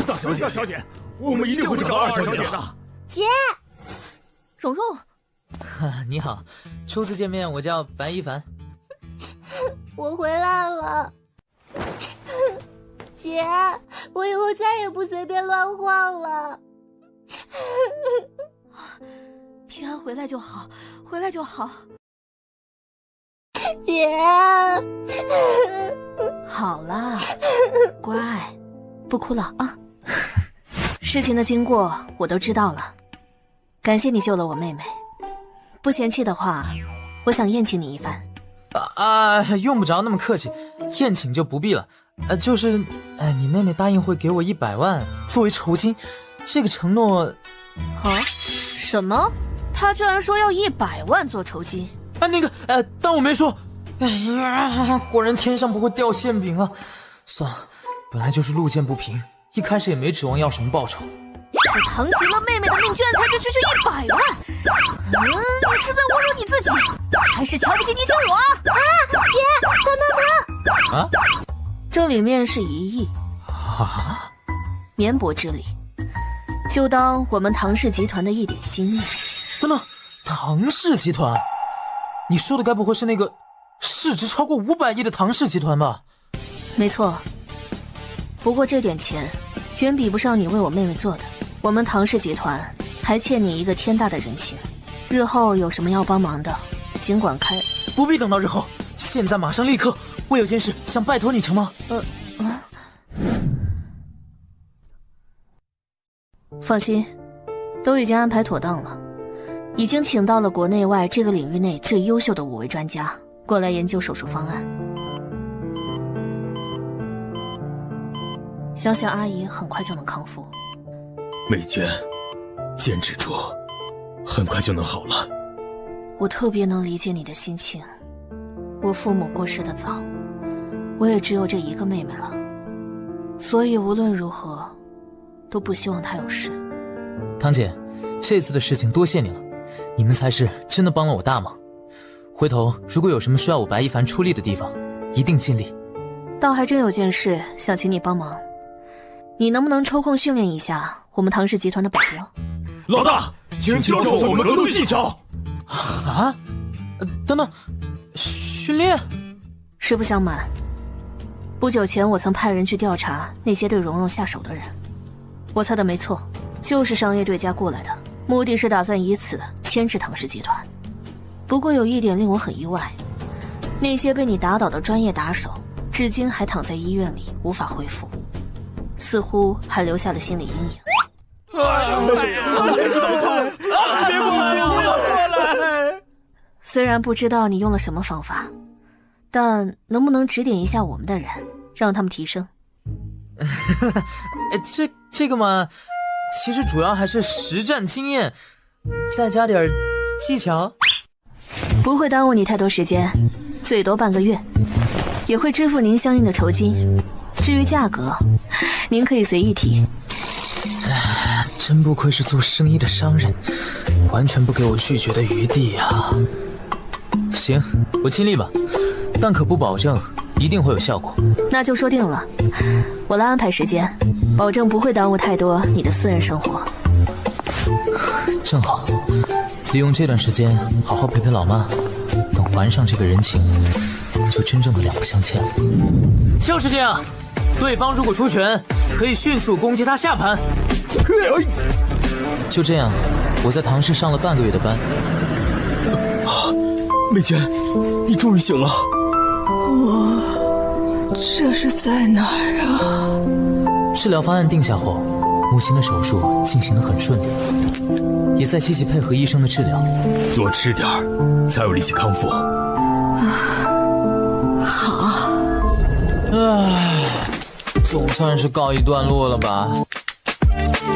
大小姐，大小姐，我们一定会找到2小姐的。姐，蓉蓉，你好，初次见面，我叫白一凡。我回来了。姐，我以后再也不随便乱晃了。平安回来就好，回来就好。姐。好了，乖，不哭了啊。事情的经过我都知道了，感谢你救了我妹妹。不嫌弃的话，我想宴请你一番。用不着那么客气，宴请就不必了。你妹妹答应会给我100万作为酬金，这个承诺。啊？什么？她居然说要100万做酬金？当我没说。哎呀，果然天上不会掉馅饼啊！算了，本来就是路见不平，一开始也没指望要什么报酬。我堂媳妇妹妹的命居然才区区100万！你是在侮辱你自己，还是瞧不起你姐我？姐，等！啊？这里面是1亿啊！绵薄之礼，就当我们唐氏集团的一点心意。等等，唐氏集团？你说的该不会是那个市值超过500亿的唐氏集团吧？没错，不过这点钱远比不上你为我妹妹做的。我们唐氏集团还欠你一个天大的人情，日后有什么要帮忙的，尽管开。不必等到日后，现在马上立刻，我有件事想拜托你成吗？放心，都已经安排妥当了，已经请到了国内外这个领域内最优秀的5位专家过来研究手术方案。相信阿姨很快就能康复。美娟，坚持住，很快就能好了。我特别能理解你的心情。我父母过世的早，我也只有这一个妹妹了，所以无论如何都不希望她有事。堂姐，这次的事情多谢你了，你们才是真的帮了我大忙。回头如果有什么需要我白一凡出力的地方，一定尽力。倒还真有件事想请你帮忙，你能不能抽空训练一下我们唐氏集团的保镖？老大，请教授我们格斗技巧。啊？等等，训练？实不相瞒，不久前我曾派人去调查那些对蓉蓉下手的人，我猜的没错，就是商业对家过来的，目的是打算以此牵制唐氏集团。不过有一点令我很意外，那些被你打倒的专业打手，至今还躺在医院里无法恢复，似乎还留下了心理阴影。别过来呀！不要过来！虽然不知道你用了什么方法，但能不能指点一下我们的人，让他们提升？这个嘛，其实主要还是实战经验，再加点技巧。不会耽误你太多时间，最多半个月，也会支付您相应的酬金。至于价格，您可以随意提。真不愧是做生意的商人，完全不给我拒绝的余地啊！行，我尽力吧，但可不保证一定会有效果。那就说定了，我来安排时间，保证不会耽误太多你的私人生活。正好，利用这段时间好好陪陪老妈，等还上这个人情，就真正的两不相欠了。就是这样，对方如果出拳，可以迅速攻击他下盘。就这样，我在唐氏上了半个月的班。美娟，你终于醒了。我这是在哪儿啊？治疗方案定下后，母亲的手术进行得很顺利，也在积极配合医生的治疗。多吃点儿，才有力气康复。好。总算是告一段落了吧？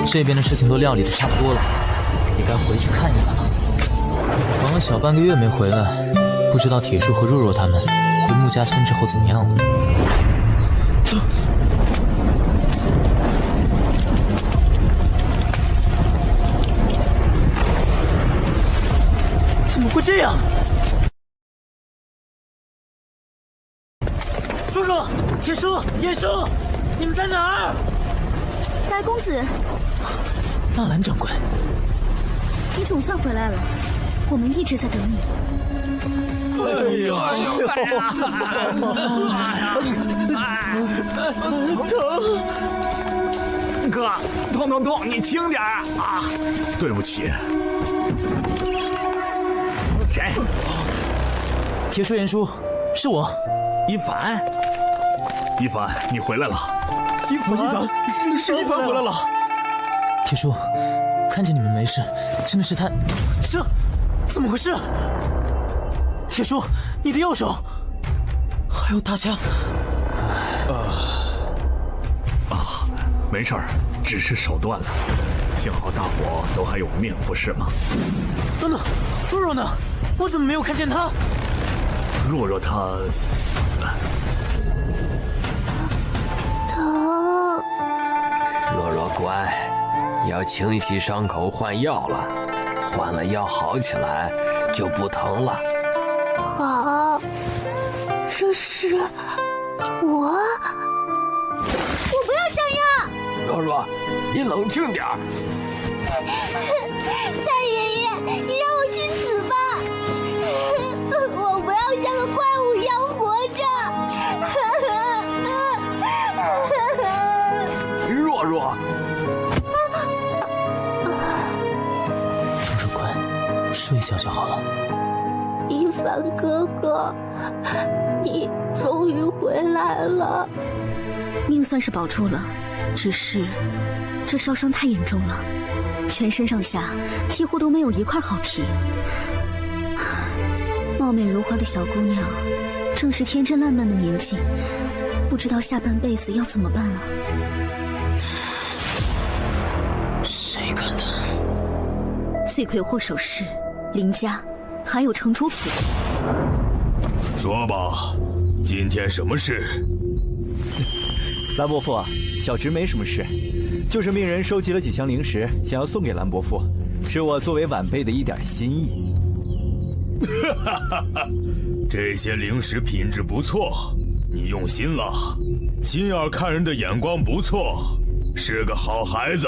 这边的事情都料理得差不多了，也该回去看一看了。忙了小半个月没回来，不知道铁树和若若他们回穆家村之后怎么样了。走。怎么会这样？叔叔、铁叔、叶叔，你们在哪儿？大公子，纳兰掌柜，你总算回来了，我们一直在等你。哥，痛，你轻点啊！对不起。谁？铁树、严叔，是我，一凡，一凡，你回来了。一凡，是一凡回来了。铁叔，看见你们没事，真的是太……这怎么回事？铁叔，你的右手还有大枪。没事儿，只是手断了。幸好大伙都还有命，不是吗？等等，若若呢？我怎么没有看见她？若若她……疼。若若乖，要清洗伤口，换药了。换了药好起来就不疼了。好，这是我不要上药。若若，你冷静点儿。太爷爷，你让我去死吧！我不要像个怪物一样活着。若若，若若乖，睡一觉就好了。一凡哥哥，你终于回来了。命算是保住了，只是这烧伤太严重了，全身上下几乎都没有一块好皮。貌美如花的小姑娘，正是天真烂漫的年纪，不知道下半辈子要怎么办啊！谁干的？罪魁祸首是林家，还有程主府。说吧，今天什么事？兰伯父，小侄没什么事，就是命人收集了几箱零食，想要送给兰伯父，是我作为晚辈的一点心意。这些零食品质不错，你用心了。金儿看人的眼光不错，是个好孩子。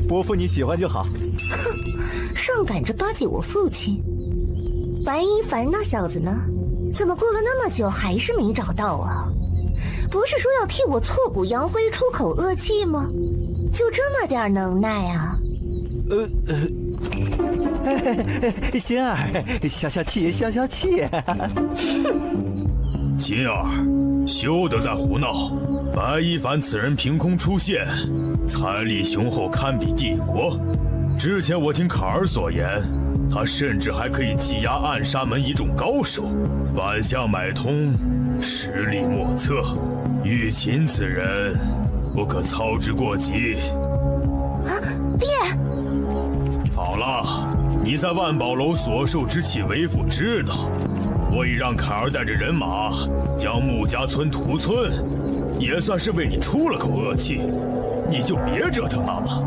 伯父你喜欢就好。哼，上赶着巴结我父亲。白一凡那小子呢？怎么过了那么久还是没找到啊？不是说要替我挫骨扬灰出口恶气吗？就这么点能耐啊？心儿，消消气，消消气。金儿，休得再胡闹！白一凡此人凭空出现，财力雄厚，堪比帝国。之前我听卡尔所言，他甚至还可以技压暗杀门一众高手，反向买通，实力莫测。玉琴此人，不可操之过急。啊，爹！好了，你在万宝楼所受之气，为父知道。我已让凯儿带着人马将穆家村屠村，也算是为你出了口恶气。你就别折腾妈妈。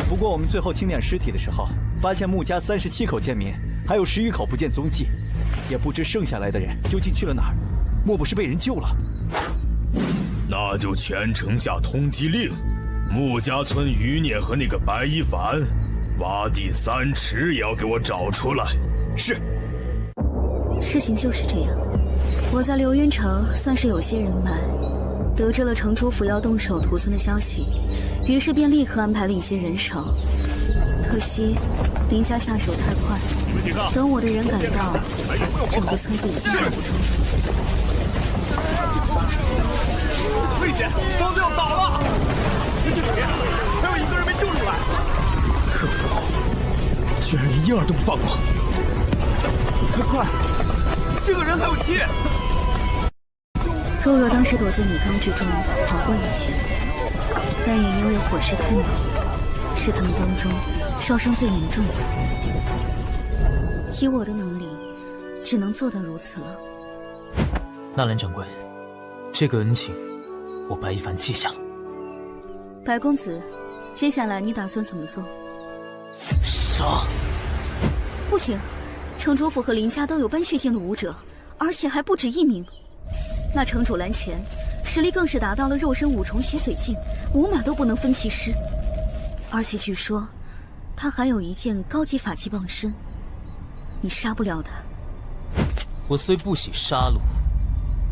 不过我们最后清点尸体的时候，发现穆家37口贱民，还有10余口不见踪迹，也不知剩下来的人究竟去了哪儿，莫不是被人救了？那就全城下通缉令，穆家村余孽和那个白一凡，挖地3尺也要给我找出来。是。事情就是这样，我在流云城算是有些人脉，得知了城主府要动手屠村的消息，于是便立刻安排了一些人手。可惜林家下手太快，等我的人赶到，整个村子已经守不住。危险！房子要倒了！这里面还有一个人没救出来。可恶！居然连婴儿都不放过！快！这个人还有气！若若当时躲在女缸之中逃过一劫，但也因为火势太猛，是他们当中烧伤最严重的。以我的能力，只能做到如此了。纳兰掌柜，这个恩情，我白一凡记下了。白公子，接下来你打算怎么做？杀！不行，城主府和林家都有搬血境的武者，而且还不止1名。那城主蓝钱实力更是达到了肉身5重洗髓境，5马都不能分其尸。而且据说，他还有一件高级法器傍身，你杀不了他。我虽不喜杀戮，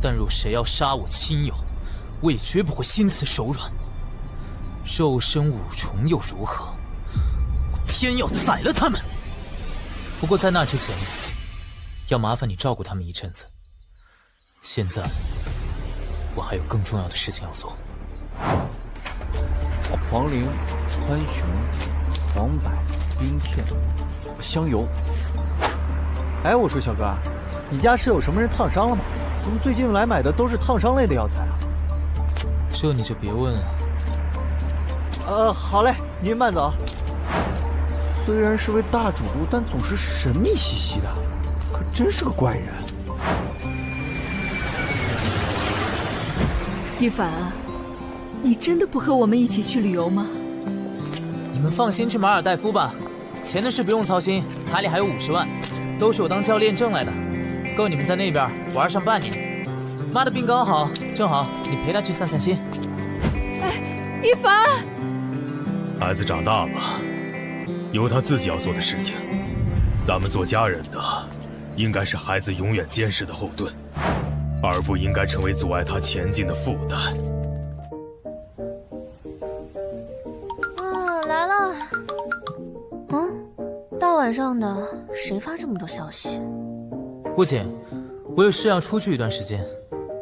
但若谁要杀我亲友，我也绝不会心慈手软。肉身5重又如何？我偏要宰了他们。不过在那之前，要麻烦你照顾他们一阵子。现在，我还有更重要的事情要做。黄陵、川芎、黄柏、冰片、香油。哎，我说小哥，你家是有什么人烫伤了吗？怎么最近来买的都是烫伤类的药材啊？这你就别问了。好嘞，您慢走。虽然是位大主顾，但总是神秘兮兮的，可真是个怪人。一凡啊，你真的不和我们一起去旅游吗？你们放心去马尔代夫吧，钱的事不用操心，卡里还有50万，都是我当教练挣来的，够你们在那边玩上半年。妈的病刚好，正好你陪她去散散心。哎，一凡，孩子长大了，有他自己要做的事情。咱们做家人的，应该是孩子永远坚实的后盾，而不应该成为阻碍他前进的负担。来了。大晚上的，谁发这么多消息？郭姐，我有事要出去一段时间，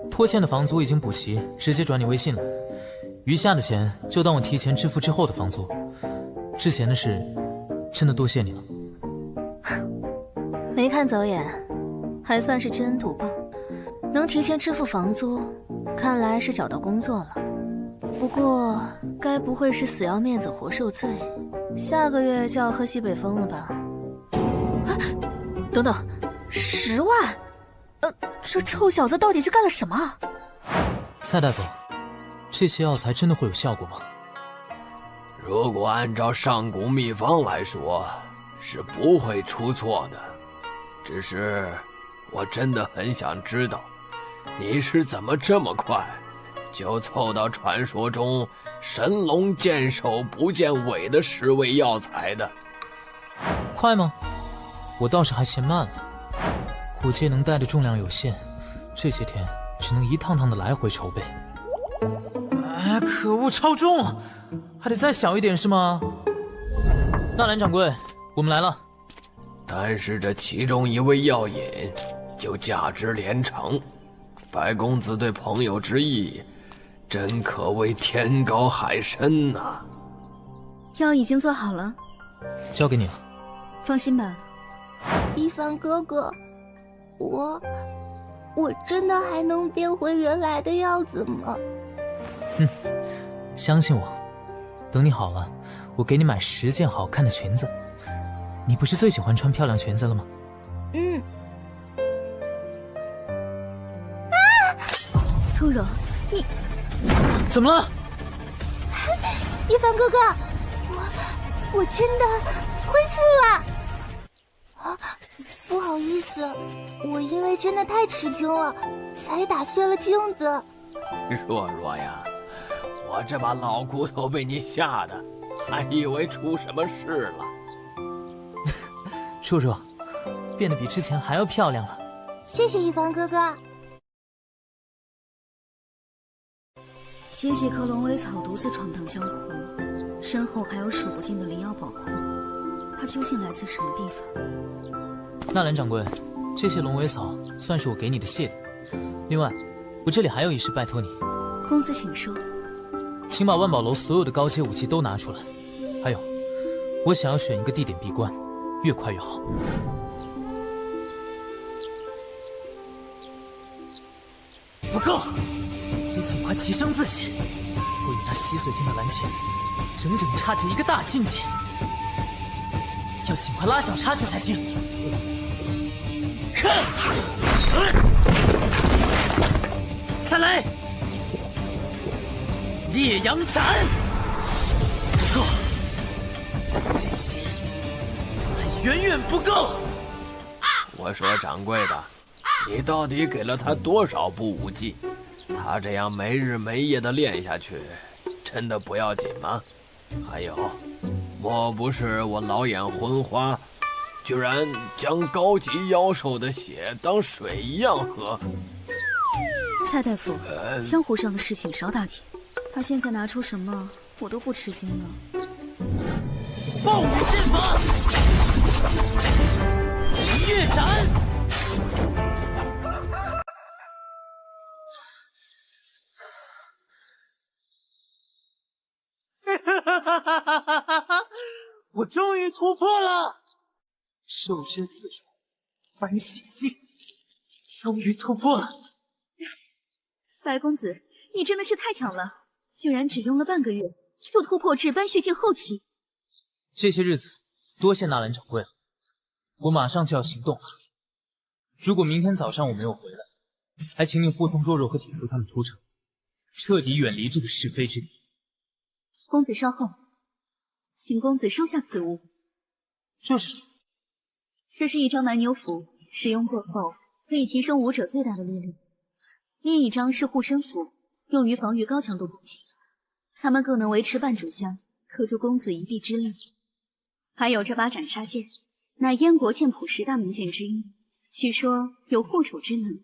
拖欠的房租已经补齐，直接转你微信了。余下的钱就当我提前支付之后的房租。之前的事，真的多谢你了。没看走眼，还算是知恩图报。能提前支付房租，看来是找到工作了。不过，该不会是死要面子活受罪，下个月就要喝西北风了吧？等等，10万？这臭小子到底去干了什么？蔡大夫，这些药材真的会有效果吗？如果按照上古秘方来说，是不会出错的。只是，我真的很想知道，你是怎么这么快，就凑到传说中神龙见首不见尾的10味药材的？快吗？我倒是还嫌慢了。古界能带的重量有限，这些天只能一趟趟的来回筹备。哎，可恶，超重，还得再小一点是吗？纳兰掌柜，我们来了。但是这其中一味药引就价值连城，白公子对朋友之意，真可谓天高海深呐。药已经做好了，交给你了。放心吧。一凡哥哥，我真的还能变回原来的样子吗？相信我，等你好了，我给你买10件好看的裙子。你不是最喜欢穿漂亮裙子了吗？若若，你怎么了？一凡哥哥，我真的恢复了。不好意思，我因为真的太吃惊了，才打碎了镜子。若若呀，我这把老骨头被你吓的，还以为出什么事了。若若，变得比之前还要漂亮了。谢谢一凡哥哥。谢谢克隆威草独自闯荡江湖，身后还有数不尽的灵药宝库，它究竟来自什么地方？纳兰掌柜，这些龙尾草算是我给你的谢礼。另外，我这里还有一事拜托你。公子请说。请把万宝楼所有的高阶武器都拿出来。还有，我想要选一个地点闭关，越快越好。不够，得尽快提升自己。我与那洗髓境的蓝钱，整整差着一个大境界，要尽快拉小差距才行。再来！烈阳斩！不够，这些还远远不够。我说掌柜的，你到底给了他多少部武技？他这样没日没夜的练下去，真的不要紧吗？还有，莫不是我老眼昏花，居然将高级妖兽的血当水一样喝？蔡大夫，江湖上的事情少打听，他现在拿出什么，我都不吃惊了。暴雨剑法，红月斩。我终于突破了！兽身四重，反血镜，终于突破了！白公子，你真的是太强了，居然只用了半个月就突破至斑血境后期。这些日子多谢纳兰掌柜了，我马上就要行动了。如果明天早上我没有回来，还请你护送若若和铁叔他们出城，彻底远离这个是非之地。公子稍后，请公子收下此物。这是什么？这是一张蛮牛符，使用过后可以提升武者最大的力量。另一张是护身符，用于防御高强度攻击，它们更能维持半炷香，可助公子一臂之力。还有这把斩杀剑，乃燕国剑谱10大名剑之一，据说有护主之能。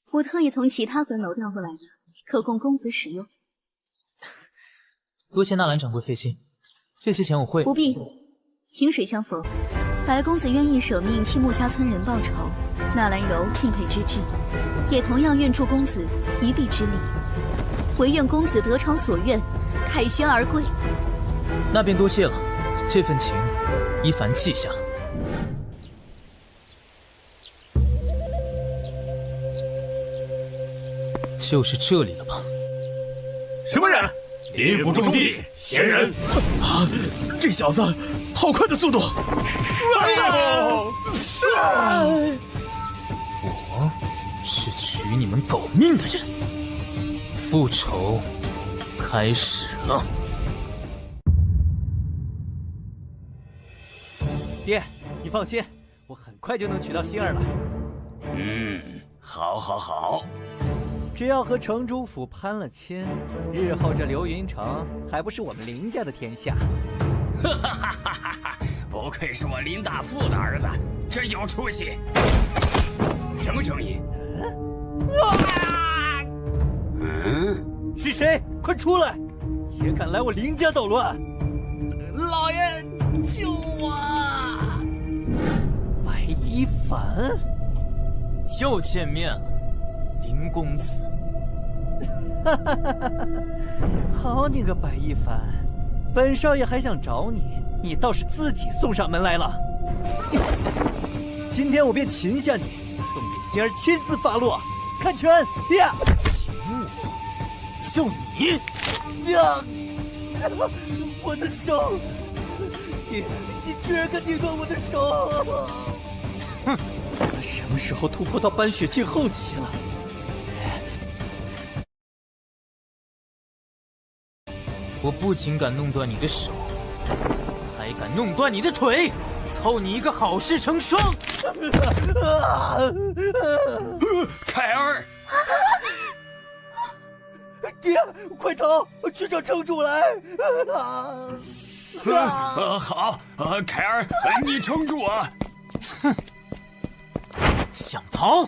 我特意从其他坟楼调过来的，可供公子使用。多谢纳兰掌柜费心，这些钱我会。不必，萍水相逢。白公子愿意舍命替木家村人报仇，纳兰柔敬佩之至，也同样愿助公子一臂之力。唯愿公子得偿所愿，凯旋而归。那便多谢了，这份情依凡记下。就是这里了吧？什么人？林府重地，闲人！啊，这小子好快的速度！我是取你们狗命的人，复仇开始了。爹，你放心，我很快就能娶到心儿了。好，好，好。只要和城主府攀了亲，日后这流云城还不是我们林家的天下？哈哈哈哈哈！不愧是我林大富的儿子，真有出息。什么声音？是谁？快出来！也敢来我林家捣乱！老爷，救我！白一凡，又见面了。林公子，好你个白一凡，本少爷还想找你，你倒是自己送上门来了。今天我便擒下你，送给心儿亲自发落。看拳呀！擒我？就你？呀！我的手！你居然敢拧断我的手！哼！什么时候突破到斑血境后期了？我不仅敢弄断你的手，还敢弄断你的腿，凑你一个好事成双！凯儿，爹，快逃，去找城主来！好，凯儿，你撑住啊！哼，想逃？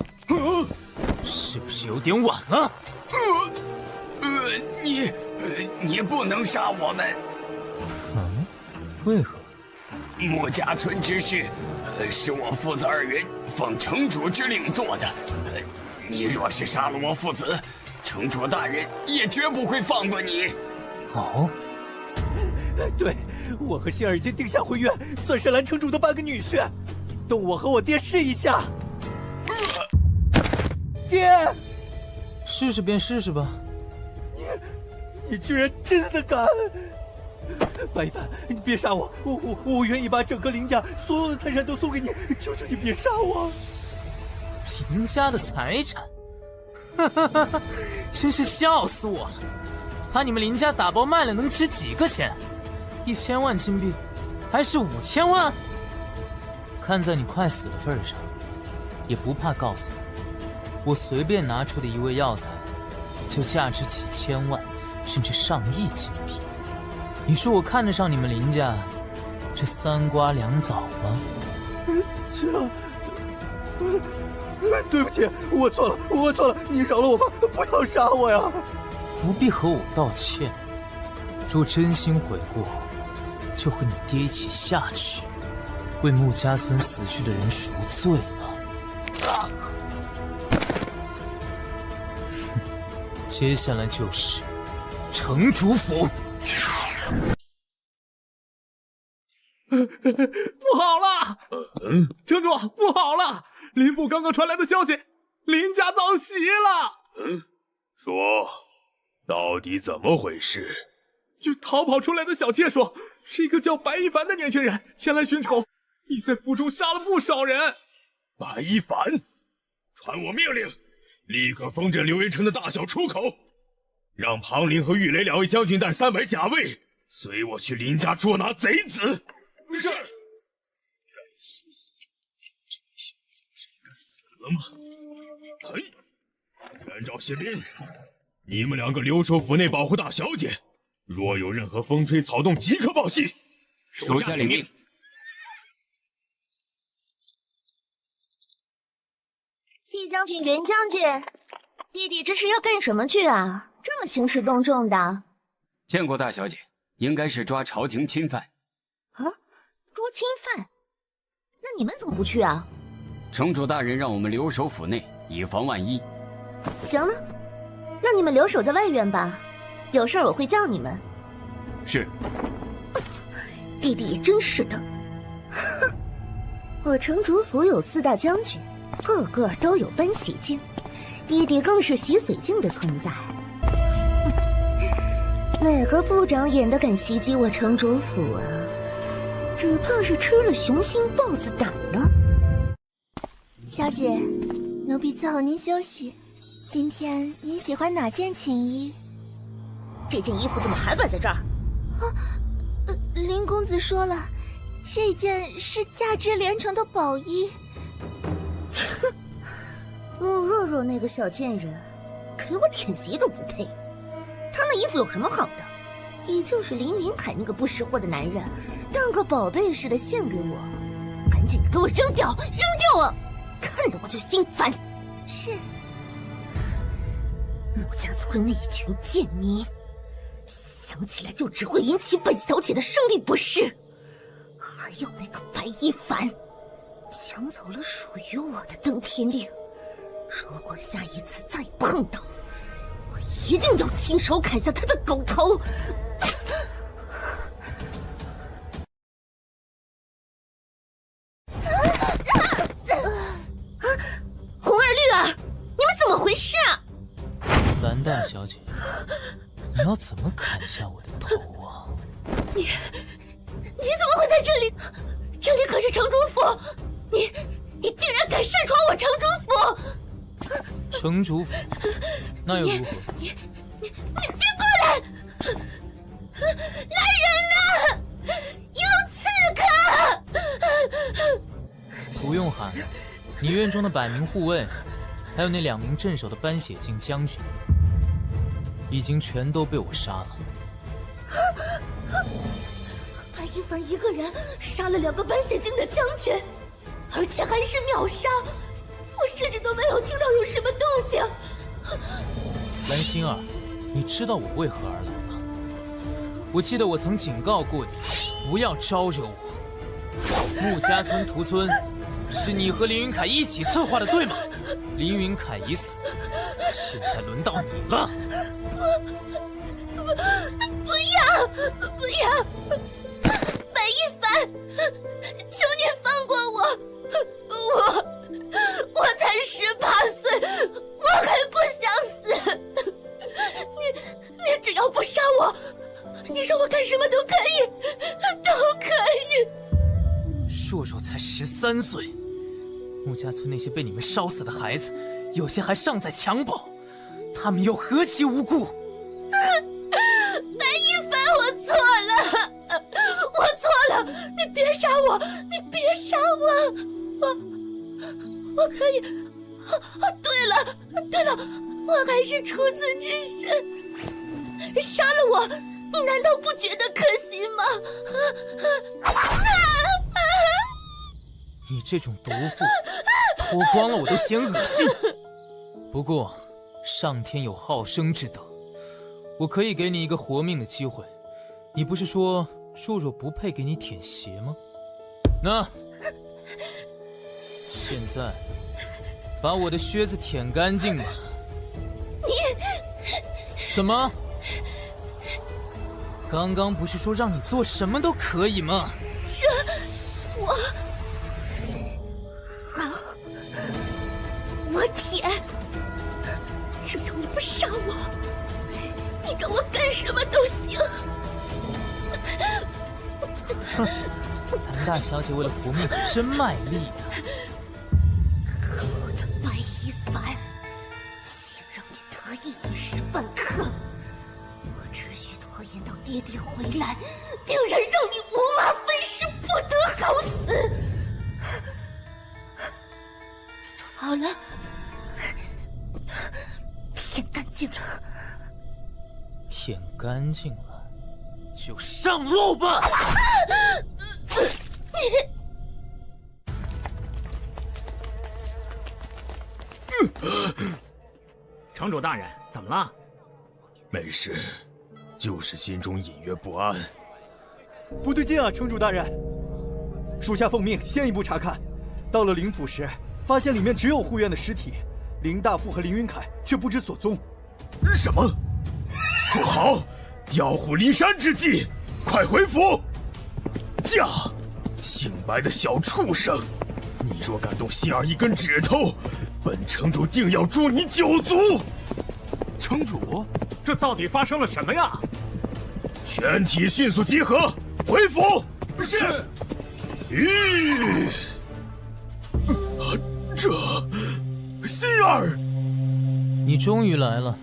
是不是有点晚了？你不能杀我们。为何？穆家村之事，是我父子二人奉城主之令做的。你若是杀了我父子，城主大人也绝不会放过你。哦，对，我和希儿已经定下婚约，算是蓝城主的半个女婿。动我和我爹试一下。爹，试试便试试吧。你居然真的敢！白一凡，你别杀我！我愿意把整个林家所有的财产都送给你，求求你别杀我！林家的财产？哈哈哈哈！真是笑死我了！把你们林家打包卖了，能值几个钱？1000万金币，还是5000万？看在你快死的份上，也不怕告诉你，我随便拿出的一味药材，就价值几千万。甚至上亿金币，你说我看得上你们林家这3瓜2枣吗？对不起，我错了，你饶了我吧，不要杀我呀！不必和我道歉，若真心悔过，就和你爹一起下去，为穆家村死去的人赎罪了。接下来就是城主府。不好了！城主，不好了！林府刚刚传来的消息，林家遭袭了。说，到底怎么回事？据逃跑出来的小妾说，是一个叫白一凡的年轻人前来寻仇，已在府中杀了不少人。白一凡，传我命令，立刻封镇流云城的大小出口，让庞林和玉雷两位将军带300甲卫随我去林家捉拿贼子。是。该死，这小子不是应该死了吗？嘿，元昭宪兵，你们2个留守府内保护大小姐，若有任何风吹草动，即刻报信。属下领命。谢将军、袁将军，弟弟这是要干什么去啊？这么兴师动众的。见过大小姐，应该是抓朝廷钦犯。啊，捉钦犯？那你们怎么不去啊？城主大人让我们留守府内，以防万一。行了，那你们留守在外院吧，有事儿我会叫你们。是。弟弟也真是的，哼！我城主府有4大将军，个个都有搬血镜，弟弟更是洗髓镜的存在。哪个部长演的敢袭击我城主府啊？只怕是吃了雄心豹子胆了。小姐，奴婢伺候您休息。今天您喜欢哪件寝衣？这件衣服怎么还摆在这儿？林公子说了，这件是价值连城的宝衣。哼，穆若若那个小贱人，给我舔鞋都不配。她那衣服有什么好的？也就是林云凯那个不识货的男人，当个宝贝似的献给我。赶紧的给我扔掉，扔掉啊！看着我就心烦。是。穆家村那一群贱民，想起来就只会引起本小姐的生理不适。还有那个白一凡，抢走了属于我的登天令。如果下一次再碰到，我一定要亲手砍下他的狗头。红儿绿儿，你们怎么回事啊？蓝大小姐，你要怎么砍下我的头啊？你怎么会在这里？这里可是城主府，你竟然敢擅闯我城主府！城主府，那又如何？你别过来！来人呐！有刺客！不用喊了，你院中的100名护卫，还有那2名镇守的搬血镜将军，已经全都被我杀了。白一凡一个人杀了2个搬血镜的将军，而且还是秒杀，我甚至都没有听到有什么动静。蓝心儿，你知道我为何而来吗？我记得我曾警告过你，不要招惹我。穆家村屠村，是你和林云凯一起策划的，对吗？林云凯已死，现在轮到你了。不要！白一凡，求你放过我！我才18岁，我还不想死。你只要不杀我，你让我干什么都可以，都可以。若若才13岁，穆家村那些被你们烧死的孩子，有些还尚在襁褓，他们又何其无辜！白一凡，我错了，我错了，你别杀我，你别杀我，我可以。对了，我还是处子之身，杀了我，你难道不觉得可惜吗？你这种毒妇，脱光了我都嫌恶心。不过，上天有好生之德，我可以给你一个活命的机会。你不是说若若不配给你舔鞋吗？那，现在把我的靴子舔干净吧。你怎么？刚刚不是说让你做什么都可以吗？我好，我舔。只要你不杀我，你让我干什么都行。哼，谭大小姐为了活命可真卖力啊！可恶的白一凡，竟让你得意一时半刻。我只需拖延到爹爹回来，定然让你五马分尸，不得好死。好了，舔干净了。舔干净了，就上路吧。城主大人，怎么了？没事，就是心中隐约不安。不对劲啊，城主大人！属下奉命先一步查看，到了灵府时，发现里面只有护院的尸体，林大富和凌云凯却不知所踪。什么？不好！调虎离山之计，快回府！驾！姓白的小畜生，你若敢动心儿一根指头，本城主定要诛你9族！城主，这到底发生了什么呀？全体迅速集合，回府！是。这心儿，你终于来了。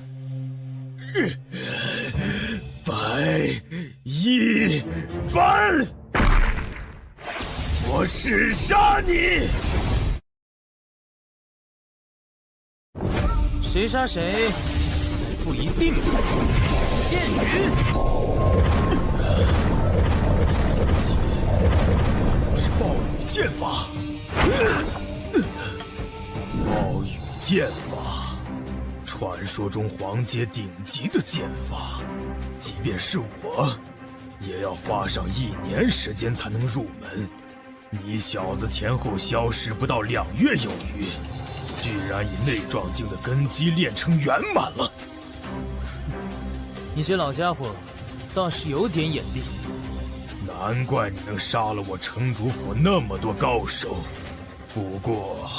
白一凡，我誓杀你！谁杀谁不一定。剑雨，这剑气不是暴雨剑法。暴雨剑法，传说中皇阶顶级的剑法，即便是我，也要花上1年时间才能入门。你小子前后消失不到2月有余，居然以内壮境的根基练成圆满了。你这老家伙倒是有点眼力，难怪你能杀了我城主府那么多高手。不过，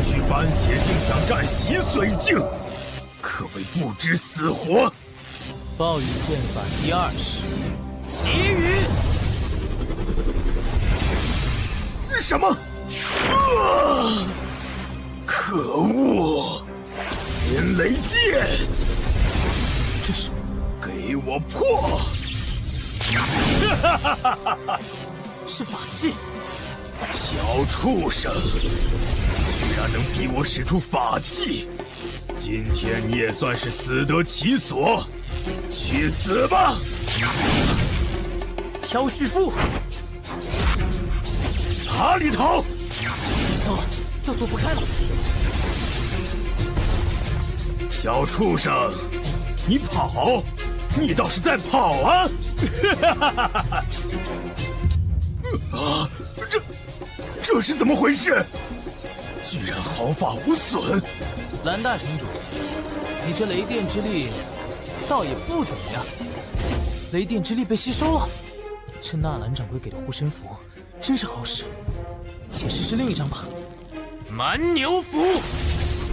区斑血镜想战洗髓镜，可谓不知死活。暴雨剑法第2式，急雨。什么？可恶！天雷剑，这是给我破！是法器。小畜生，居然能逼我使出法器！今天你也算是死得其所，去死吧！挑续步，哪里逃？糟了，要躲不开了！小畜生，你跑？你倒是在跑啊！啊，这是怎么回事？居然毫发无损！蓝大城主，你这雷电之力倒也不怎么样。雷电之力被吸收了，这纳兰掌柜给的护身符真是好使。且试试另一张吧。蛮牛符，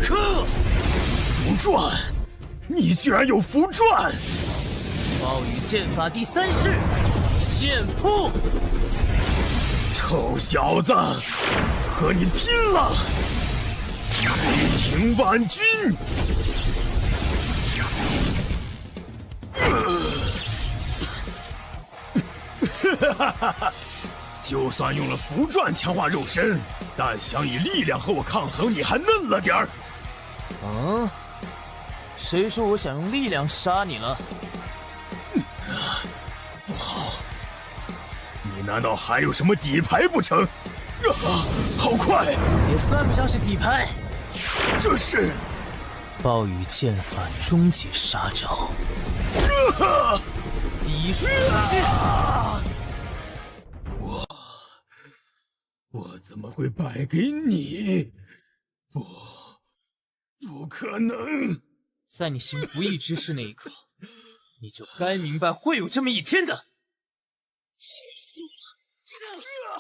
克符传，你居然有符传！暴雨剑法第3式，剑瀑。臭小子，和你拼了！雷霆万钧！就算用了符传强化肉身，但想以力量和我抗衡，你还嫩了点儿。嗯，谁说我想用力量杀你了？不好，你难道还有什么底牌不成？好快！也算不上是底牌，这是暴雨剑法终结杀招。第一数。我怎么会败给你？不可能！在你行不义之事那一刻，你就该明白会有这么一天的。结束了。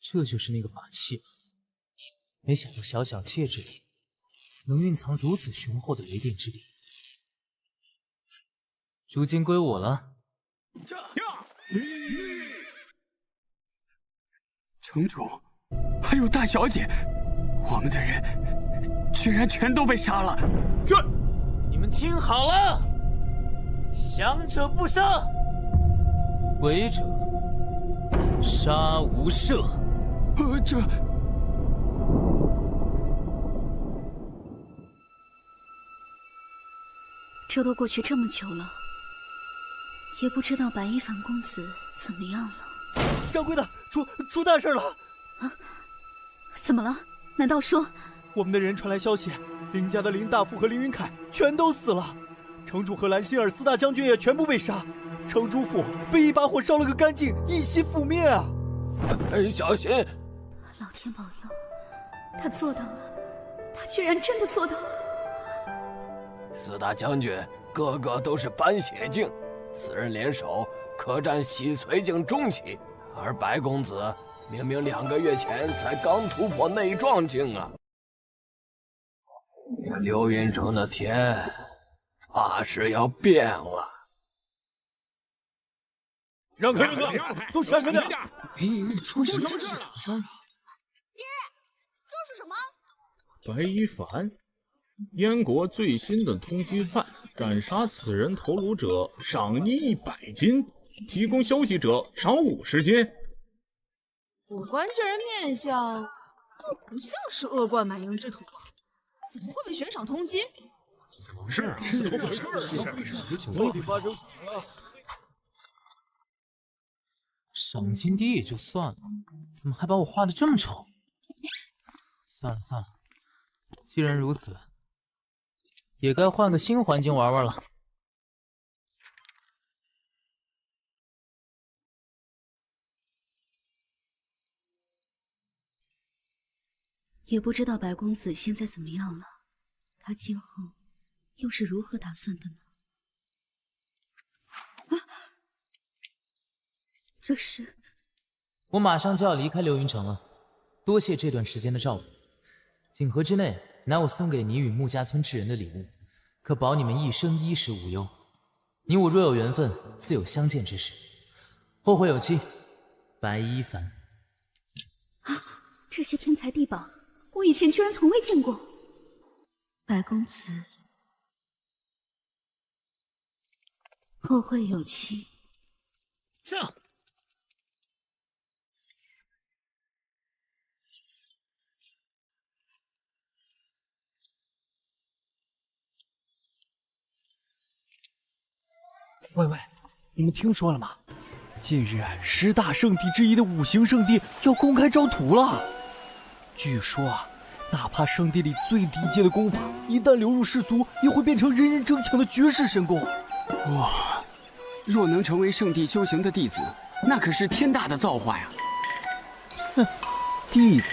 这就是那个法器。没想到小小戒指里能蕴藏如此雄厚的雷电之力。如今归我了。城主，还有大小姐，我们的人居然全都被杀了！你们听好了，降者不杀，违者杀无赦。这都过去这么久了，也不知道白一凡公子怎么样了。掌柜的，出大事了！啊，怎么了？难道说我们的人传来消息，林家的林大富和林云凯全都死了，城主和兰心儿4大将军也全部被杀，城主府被一把火烧了个干净，一夕覆灭啊！小心！老天保佑，他做到了，他居然真的做到了。4大将军个个都是斑血境，4人联手可战洗髓境中期，而白公子明明2个月前才刚突破内壮境啊！这刘云城的天，怕是要变了。让开，都闪开点！出什么事了？这是什么？白一凡，燕国最新的通缉犯，斩杀此人头颅者赏100金，提供消息者赏50金。五官这人面相，不像是恶贯满盈之徒啊，怎么会被悬赏通缉？怎么回事？怎么回事？到底发生什么了？赏金低也就算了，怎么还把我画得这么丑？算了，既然如此，也该换个新环境玩玩了。也不知道白公子现在怎么样了，他今后又是如何打算的呢？这是……我马上就要离开流云城了，多谢这段时间的照顾。锦盒之内乃我送给你与穆家村之人的礼物，可保你们一生衣食无忧。你我若有缘分，自有相见之时。后会有期，白一凡。啊，这些天才地宝，我以前居然从未见过。白公子，后会有期。上。喂，你们听说了吗？近日10大圣地之一的五行圣地要公开招徒了。据说啊，哪怕圣地里最低阶的功法，一旦流入世俗，也会变成人人争抢的绝世神功。哇！若能成为圣地修行的弟子，那可是天大的造化呀！哼，弟子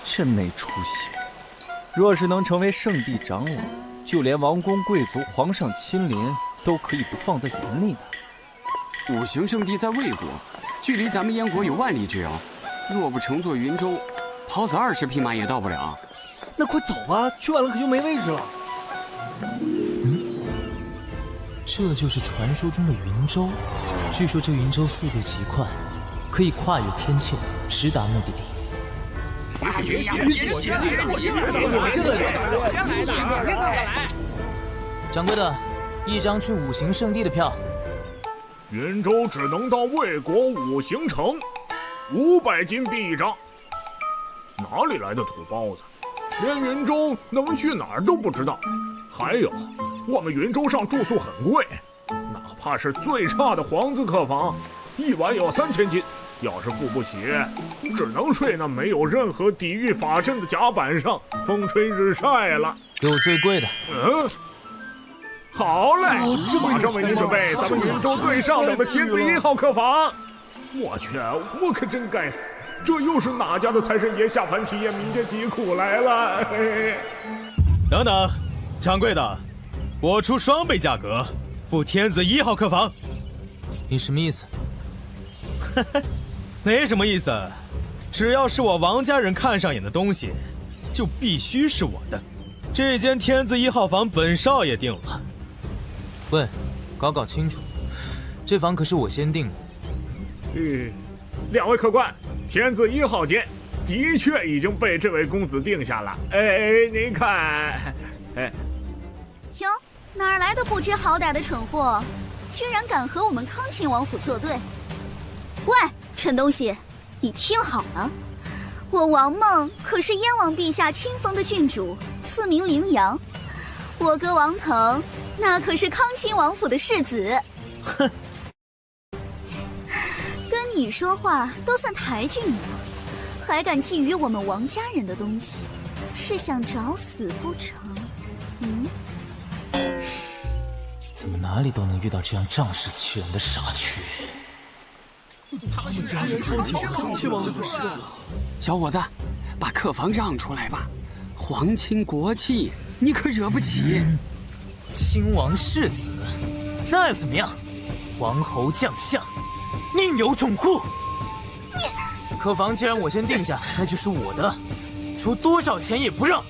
真没出息。若是能成为圣地长老，就连王公贵族、皇上亲临都可以不放在眼里呢。五行圣地在魏国，距离咱们燕国有万里之遥，若不乘坐云舟，跑死20匹马也到不了。那快走吧，去晚了可就没位置了。这就是传说中的云舟。据说这云舟速度极快，可以跨越天堑，直达目的地。掌柜的，1张去五行圣地的票。云舟只能到魏国五行城，500金币1张。哪里来的土包子？连云舟能去哪儿都不知道。还有，我们云舟上住宿很贵，哪怕是最差的皇子客房，1晚也要3000金。要是付不起，只能睡那没有任何抵御法阵的甲板上，风吹日晒了。给我最贵的。好嘞，马上为您准备咱们云州最上等的天子1号客房。我去，我可真该死，这又是哪家的财神爷下凡体验民间疾苦来了？嘿嘿。等等，掌柜的，我出双倍价格付天子1号客房。你什么意思？没什么意思，只要是我王家人看上眼的东西，就必须是我的。这间天子1号房本少爷定了。喂，搞清楚，这房可是我先定的。两位客官，天子1号间的确已经被这位公子定下了。您看，哟，哪儿来的不知好歹的蠢货，居然敢和我们康亲王府作对！喂，蠢东西，你听好了，我王梦可是燕王陛下亲封的郡主，赐名羚羊。我哥王腾那可是康亲王府的世子。哼，跟你说话都算抬举你了，还敢觊觎我们王家人的东西，是想找死不成？怎么哪里都能遇到这样仗势欺人的傻缺？他们居然是康亲王的世子！小伙子，把客房让出来吧，皇亲国戚，你可惹不起。亲王世子，那又怎么样？王侯将相，宁有种乎？客房既然我先定下，那就是我的，出多少钱也不让。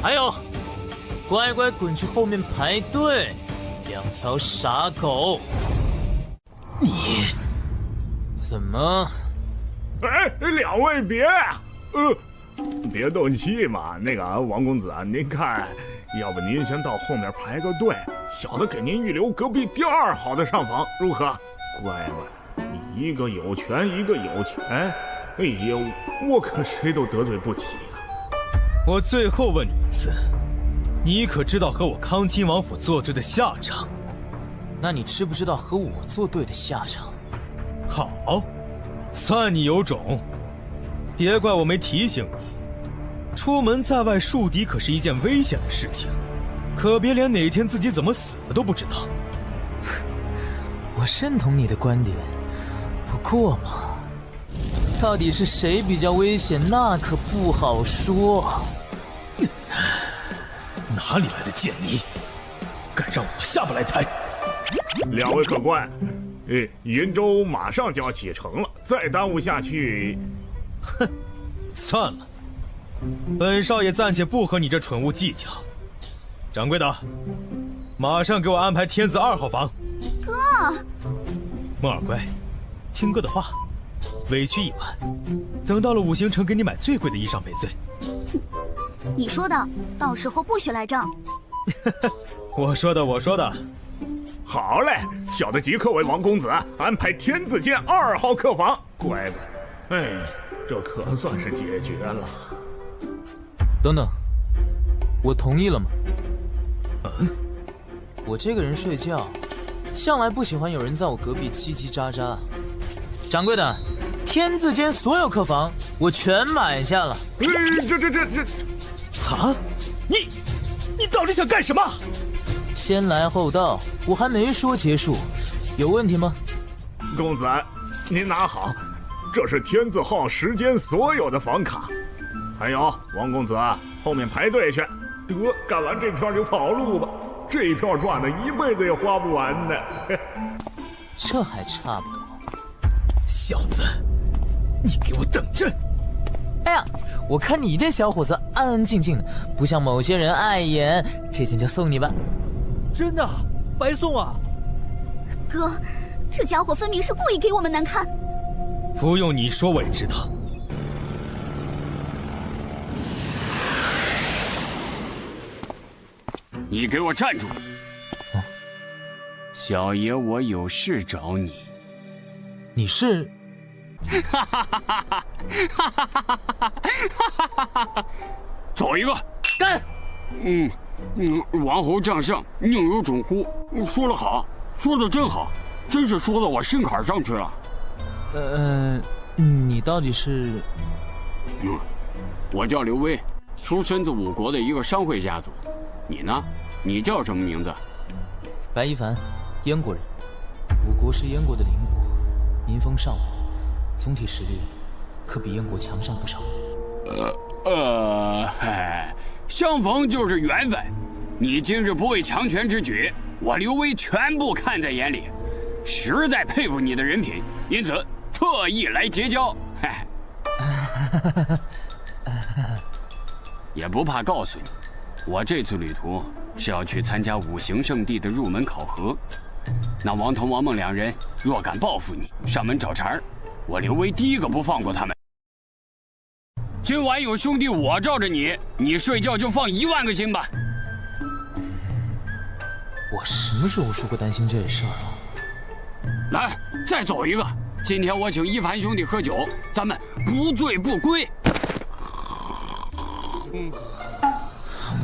还有，乖乖滚去后面排队，两条傻狗！你怎么？两位别动气嘛。那个王公子啊，您看，要不您先到后面排个队，小的给您预留隔壁第2好的上房，如何？乖乖，你一个有权，一个有钱，哎呀，我可谁都得罪不起啊。我最后问你一次，你可知道和我康亲王府作对的下场？那你知不知道和我作对的下场？好，算你有种。别怪我没提醒你，出门在外树敌可是一件危险的事情，可别连哪天自己怎么死的都不知道。我认同你的观点，不过嘛，到底是谁比较危险，那可不好说。哪里来的贱民，敢让我下不来台？两位客官，云州马上就要启程了，再耽误下去，哼，算了，本少爷暂且不和你这蠢物计较。掌柜的，马上给我安排天子2号房。哥，梦儿乖，听哥的话，委屈一晚，等到了5行城给你买最贵的衣裳赔罪。你说的，到时候不许赖账。我说的。好嘞，小的即刻为王公子安排天子间2号客房，乖乖。这可算是解决了。等等，我同意了吗？我这个人睡觉，向来不喜欢有人在我隔壁叽叽喳喳。掌柜的，天字间所有客房我全买下了。啊！你到底想干什么？先来后到，我还没说结束，有问题吗？公子，您拿好，这是天字号时间所有的房卡。还有王公子，后面排队去，得干完这票就跑路吧，这票赚的一辈子也花不完呢。这还差不多。小子，你给我等着！哎呀，我看你这小伙子安安静静的，不像某些人碍眼，这件就送你吧。真的？白送啊？哥，这家伙分明是故意给我们难看。不用你说我也知道。你给我站住！小爷我有事找你。你是？走一个！干！王侯将相，宁有种乎？说得好，说得真好，真是说到我心坎上去了。你到底是？我叫刘威，出身自5国的一个商会家族。你呢？你叫什么名字？白一凡，燕国人，我国是燕国的邻国，民风尚武，总体实力可比燕国强上不少。相逢就是缘分。你今日不畏强权之举，我刘威全部看在眼里，实在佩服你的人品，因此特意来结交。也不怕告诉你，我这次旅途是要去参加五行圣地的入门考核。那王腾、王梦两人若敢报复你，上门找茬儿，我刘威第一个不放过他们。今晚有兄弟我罩着你，你睡觉就放1万个心吧。我什么时候说过担心这事儿了？来，再走一个。今天我请一凡兄弟喝酒，咱们不醉不归。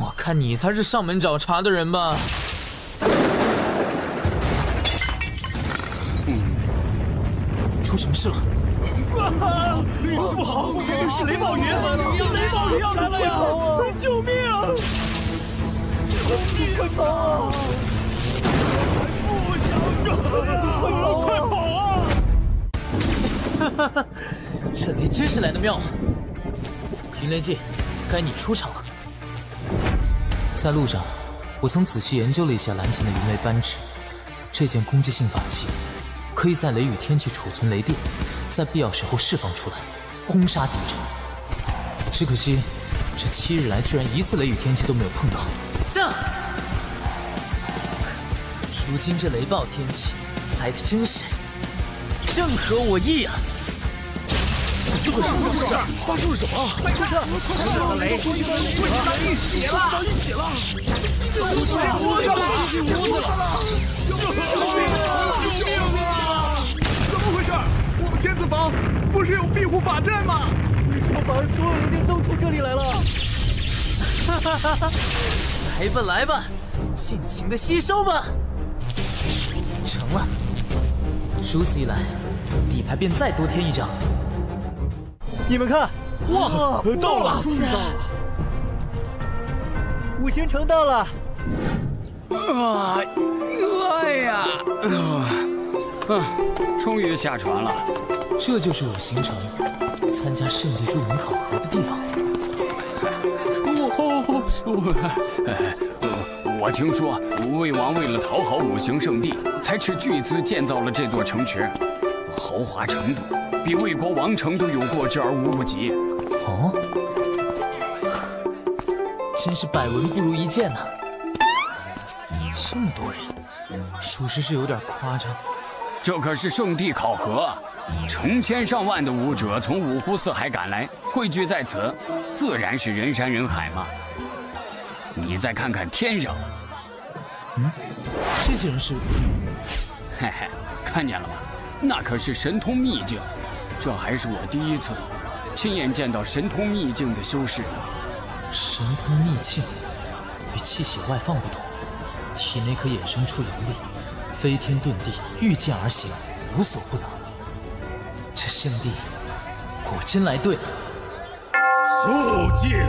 我看你才是上门找茬的人吧。出什么事了？师傅好，是雷暴雨，雷暴雨要来了呀！救命啊！救命啊！不想走呀！快跑啊！哈哈，这雷真是来得妙。云雷镜，该你出场了。在路上，我曾仔细研究了一下蓝琴的云雷扳指，这件攻击性法器可以在雷雨天气储存雷电，在必要时候释放出来，轰杀敌人。只可惜，这7日来居然一次雷雨天气都没有碰到。这，如今这雷暴天气来得真是正合我意啊！这个什么回事？发生了什么？快看，看到雷，混到一起了！屋子了！救命啊！怎么回事？我们天子坊不是有庇护法阵吗？为什么把所有雷电都从这里来了？哈哈哈哈！来吧来吧，尽情的吸收吧！成了，如此一来，底牌便再多添一张。你们看，哇，到了！五行城到了！哎呀，终于下船了。这就是五行城参加圣地入门考核的地方。我听说魏王为了讨好五行圣地，才斥巨资建造了这座城池，豪华程度比魏国王城都有过之而无不及。哦，真是百闻不如一见呐！这么多人，属实是有点夸张。这可是圣地考核，成千上万的武者从五湖四海赶来，汇聚在此，自然是人山人海嘛。你再看看天上，这些人是……嘿嘿，看见了吗？那可是神通秘境，这还是我第一次亲眼见到神通秘境的修士呢。神通秘境与气血外放不同，体内可衍生出灵力，飞天遁地，御剑而行，无所不能。这圣地果真来对了。肃静！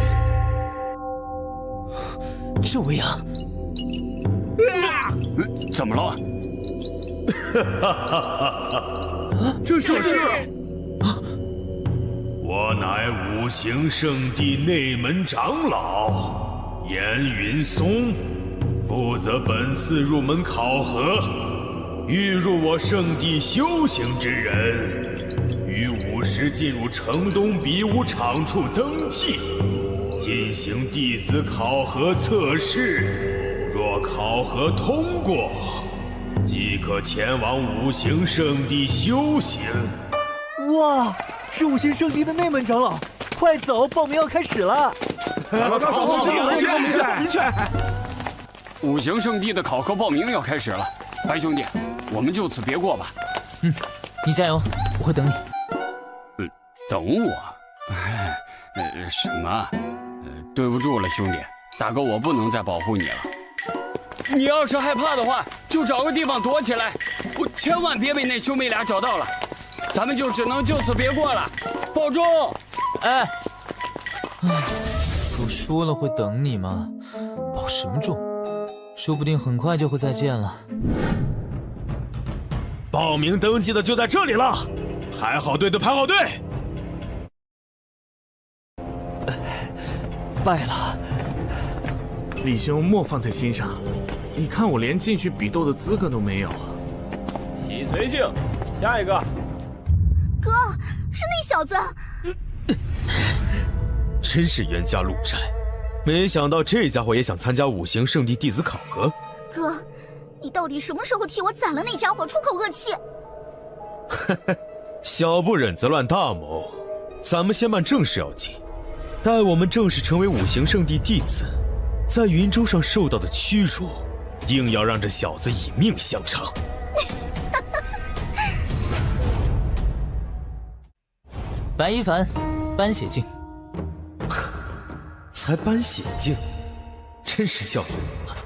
这维扬，怎么了？这是我乃五行圣地内门长老严云松，负责本次入门考核。欲入我圣地修行之人，于午时进入城东比武场处登记，进行弟子考核测试。若考核通过，即可前往五行圣地修行。哇，是五行圣地的内门长老，快走，报名要开始了！走！去！五行圣地的考核报名要开始了，白兄弟，我们就此别过吧。你加油，我会等你。等我？什么？对不住了，兄弟，大哥，我不能再保护你了。你要是害怕的话，就找个地方躲起来，我千万别被那兄妹俩找到了，咱们就只能就此别过了，保重。哎，不说了会等你吗？保什么重？说不定很快就会再见了。报名登记的就在这里了，排好队的排好队。败了，李兄莫放在心上，你看我连进去比斗的资格都没有。洗髓镜，下一个。哥，是那小子。真是冤家路窄，没想到这家伙也想参加五行圣地弟子考核。哥，你到底什么时候替我宰了那家伙，出口恶气？小不忍则乱大谋，咱们先办正事要紧。待我们正式成为五行圣地弟子，在云州上受到的屈辱，定要让这小子以命相偿。白一凡，搬血镜。才搬血镜，真是笑死我了。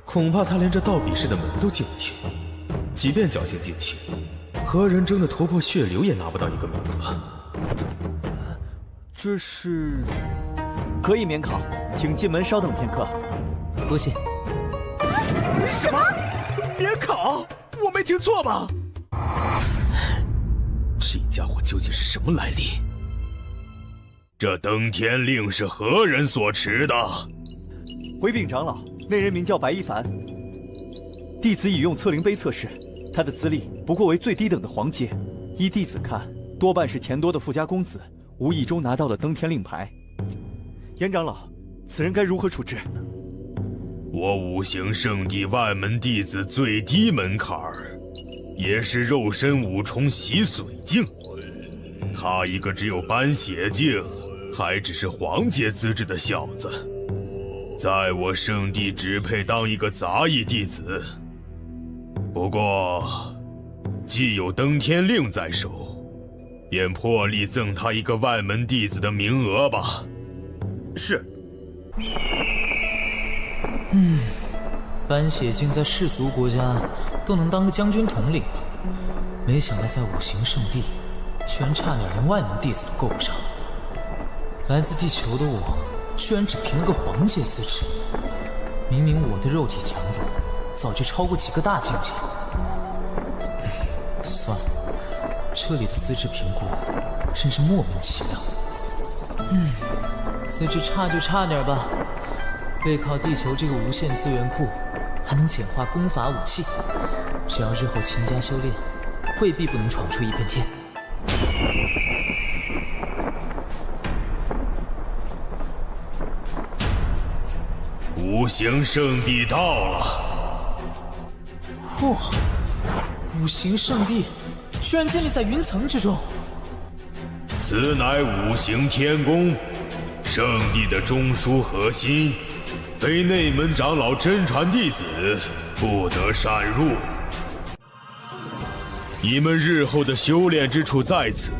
恐怕他连这道比试的门都进不去，即便侥幸进去，和人争得头破血流也拿不到一个名额。这是可以免考，请进门稍等片刻。多谢。什么？免考？我没听错吧？这家伙究竟是什么来历？这登天令是何人所持的？回禀长老，那人名叫白一凡，弟子已用测灵碑测试，他的资历不过为最低等的皇阶。依弟子看，多半是钱多的富家公子，无意中拿到了登天令牌。严长老，此人该如何处置？我五行圣地外门弟子最低门槛也是肉身五重洗髓境，他一个只有搬血境，还只是皇阶资质的小子，在我圣地只配当一个杂役弟子。不过，既有登天令在手，便破例赠他一个外门弟子的名额吧。是。搬血镜在世俗国家都能当个将军统领了，没想到在五行圣地，居然差点连外门弟子都够不上。来自地球的我，居然只凭了个皇阶资质，明明我的肉体强度早就超过几个大境界。算了，这里的资质评估真是莫名其妙。资质差就差点吧，背靠地球这个无限资源库，还能简化功法武器，只要日后勤加修炼，未必不能闯出一片天。五行圣地到了。嚯！五行圣地居然建立在云层之中。此乃五行天宫，圣地的中枢核心，非内门长老真传弟子不得擅入。你们日后的修炼之处在此，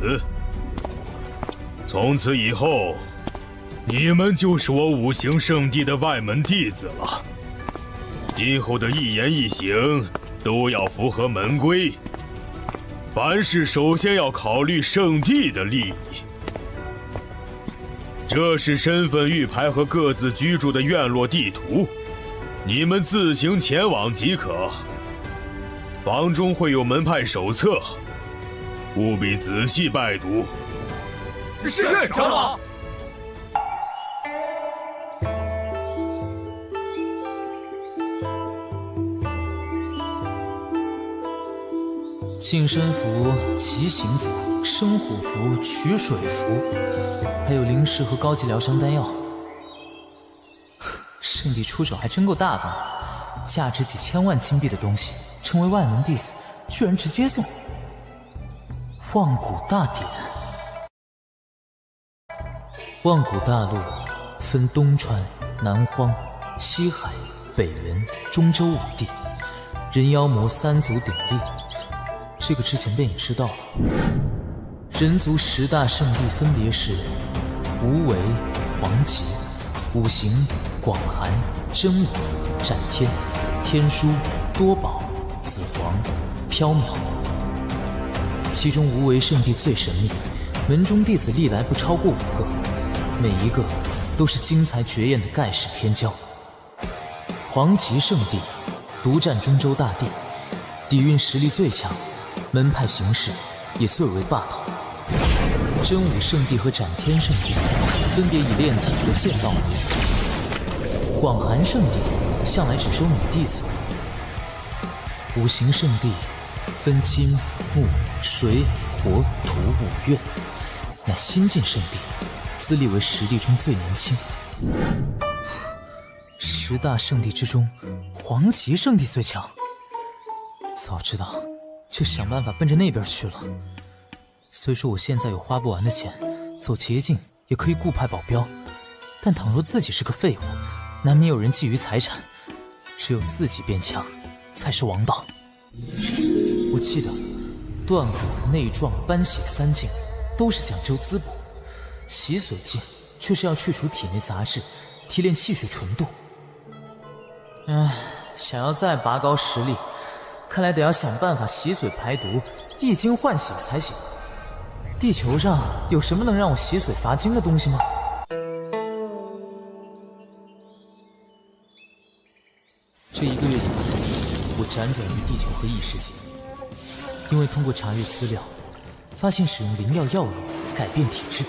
从此以后，你们就是我五行圣地的外门弟子了。今后的一言一行都要符合门规，凡事首先要考虑圣地的利益。这是身份玉牌和各自居住的院落地图，你们自行前往即可。房中会有门派手册，务必仔细拜读。是长老。净身符、奇形符、生火符、取水符，还有灵石和高级疗伤丹药。圣地出手还真够大方的，价值几千万金币的东西，成为外门弟子居然直接送。望古大典。望古大陆分东川、南荒、西海、北原、中州五地，人妖魔三族鼎立。这个之前便已知道了。人族10大圣地分别是无为、黄极、五行、广寒、真武、战天、天书、多宝、紫黄、缥缈。其中无为圣地最神秘，门中弟子历来不超过5个，每一个都是精彩绝艳的盖世天骄。黄极圣地独占中州大地，底蕴实力最强，门派形式也最为霸道。真武圣地和斩天圣地分别以炼体和剑道为主。广寒圣地向来只收女弟子。五行圣地分金、木、水、火、土5院，乃新晋圣地，资历为10地中最年轻。10大圣地之中，黄极圣地最强。早知道就想办法奔着那边去了。虽说我现在有花不完的钱，走捷径也可以雇派保镖，但倘若自己是个废物，难免有人觊觎财产。只有自己变强，才是王道。我记得断骨、内壮、斑血3境都是讲究滋补，洗髓境却是要去除体内杂质，提炼气血纯度。想要再拔高实力，看来得要想办法洗髓排毒，益精换血才行。地球上有什么能让我洗髓伐精的东西吗？这1个月以来，我辗转于地球和异世界，因为通过查阅资料，发现使用灵药药物改变体质，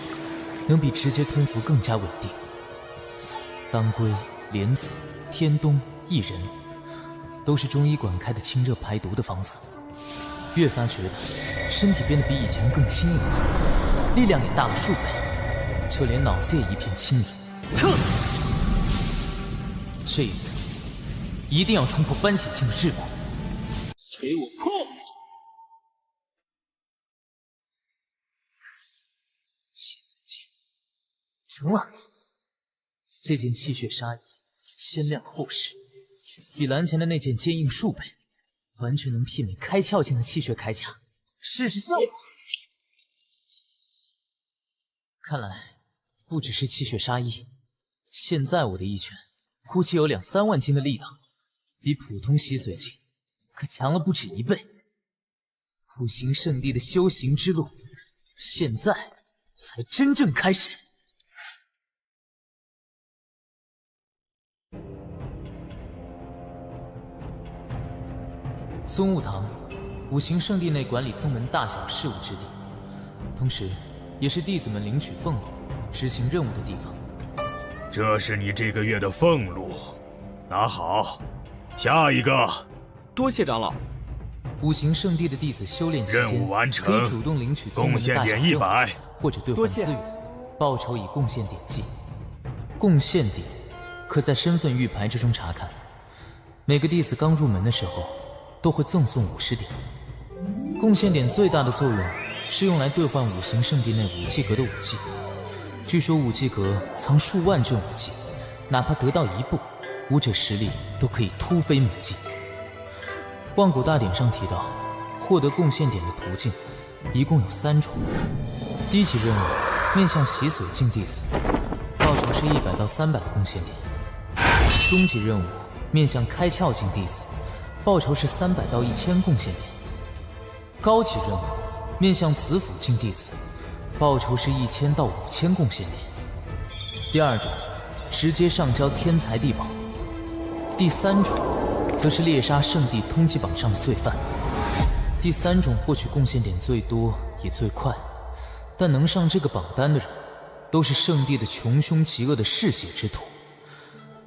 能比直接吞服更加稳定。当归、莲子、天冬、薏仁，都是中医馆开的清热排毒的方子。越发觉得身体变得比以前更轻盈了，力量也大了数倍，就连脑子也一片清明。这一次一定要冲破斑血境的桎梏，给我破！气髓镜，成了。这件气血纱衣鲜亮厚实，比蓝前的那件坚硬数倍，完全能媲美开窍境的气血铠甲。试试效果。看来不只是气血纱衣，现在我的一拳估计有2、3万斤的力道，比普通洗髓镜可强了不止1倍。五行圣地的修行之路，现在才真正开始。宗务堂，五行圣地内管理宗门大小事务之地，同时也是弟子们领取俸禄、执行任务的地方。这是你这个月的俸禄，拿好。下一个。多谢长老。五行圣地的弟子修炼期间，任务完成，可以主动领取宗门的大小任务，或者兑换资源，报酬以贡献点计。贡献点可在身份玉牌之中查看。每个弟子刚入门的时候，都会赠送50点。贡献点最大的作用是用来兑换五行圣地内武技阁的武技。据说武技阁藏数万卷武技，哪怕得到1部，武者实力都可以突飞猛进。万古大典上提到，获得贡献点的途径一共有3种。低级任务面向洗髓境弟子，报酬是100到300的贡献点；中级任务面向开窍境弟子，报酬是300到1000贡献点；高级任务面向子府境弟子，报酬是1000到5000贡献点。第2种直接上交天才地宝。第3种则是猎杀圣地通缉榜上的罪犯。第3种获取贡献点最多也最快，但能上这个榜单的人都是圣地的穷凶极恶的嗜血之徒。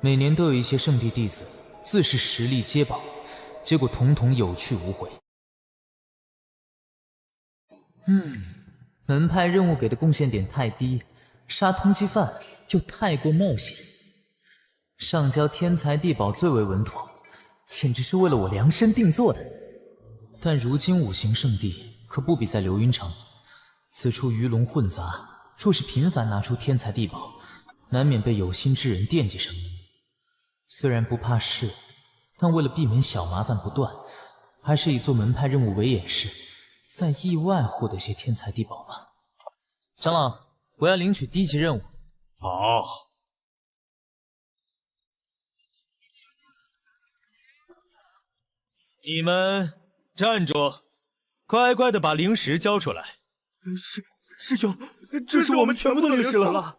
每年都有一些圣地弟子自恃实力接榜，结果统统有去无回。门派任务给的贡献点太低，杀通缉犯又太过冒险，上交天才地宝最为稳妥，简直是为了我量身定做的。但如今五行圣地可不比在流云城，此处鱼龙混杂，若是频繁拿出天才地宝，难免被有心之人惦记上。虽然不怕事，但为了避免小麻烦不断，还是以做门派任务为掩饰，再意外获得些天才地宝吧。长老，我要领取低级任务。好。你们站住，乖乖的把灵石交出来。师兄，这是我们全部的灵石了。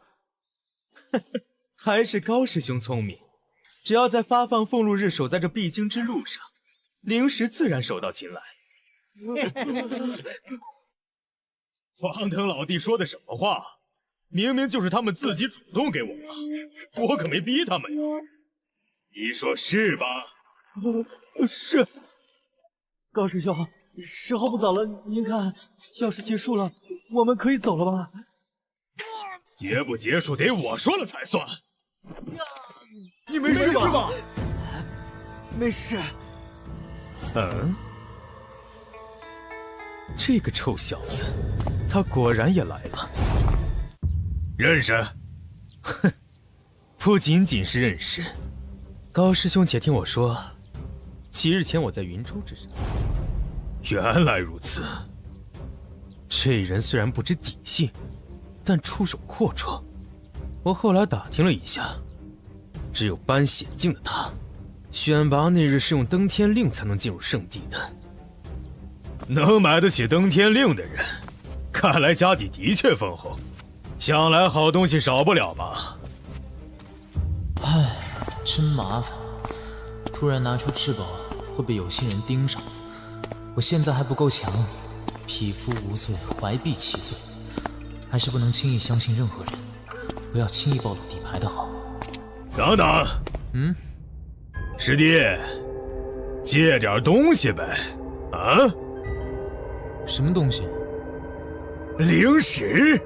还是高师兄聪明。只要在发放俸禄日守在这必经之路上，灵石自然手到擒来。黄腾老弟说的什么话？明明就是他们自己主动给我的，我可没逼他们呀。你说是吧？是。高师兄，时候不早了，您看，要是结束了，我们可以走了吧？结不结束得我说了才算。你没事吧？没事。这个臭小子，他果然也来了。认识？哼，不仅仅是认识。高师兄，且听我说，几日前我在云州之上。原来如此。这人虽然不知底细，但出手阔绰。我后来打听了一下，只有搬险境的他，选拔那日是用登天令才能进入圣地的。能买得起登天令的人，看来家底的确丰厚，想来好东西少不了吧？唉，真麻烦，突然拿出至宝会被有心人盯上。我现在还不够强，匹夫无罪，怀璧其罪，还是不能轻易相信任何人，不要轻易暴露底牌的好。等等，师弟，借点东西呗？啊？什么东西？灵石。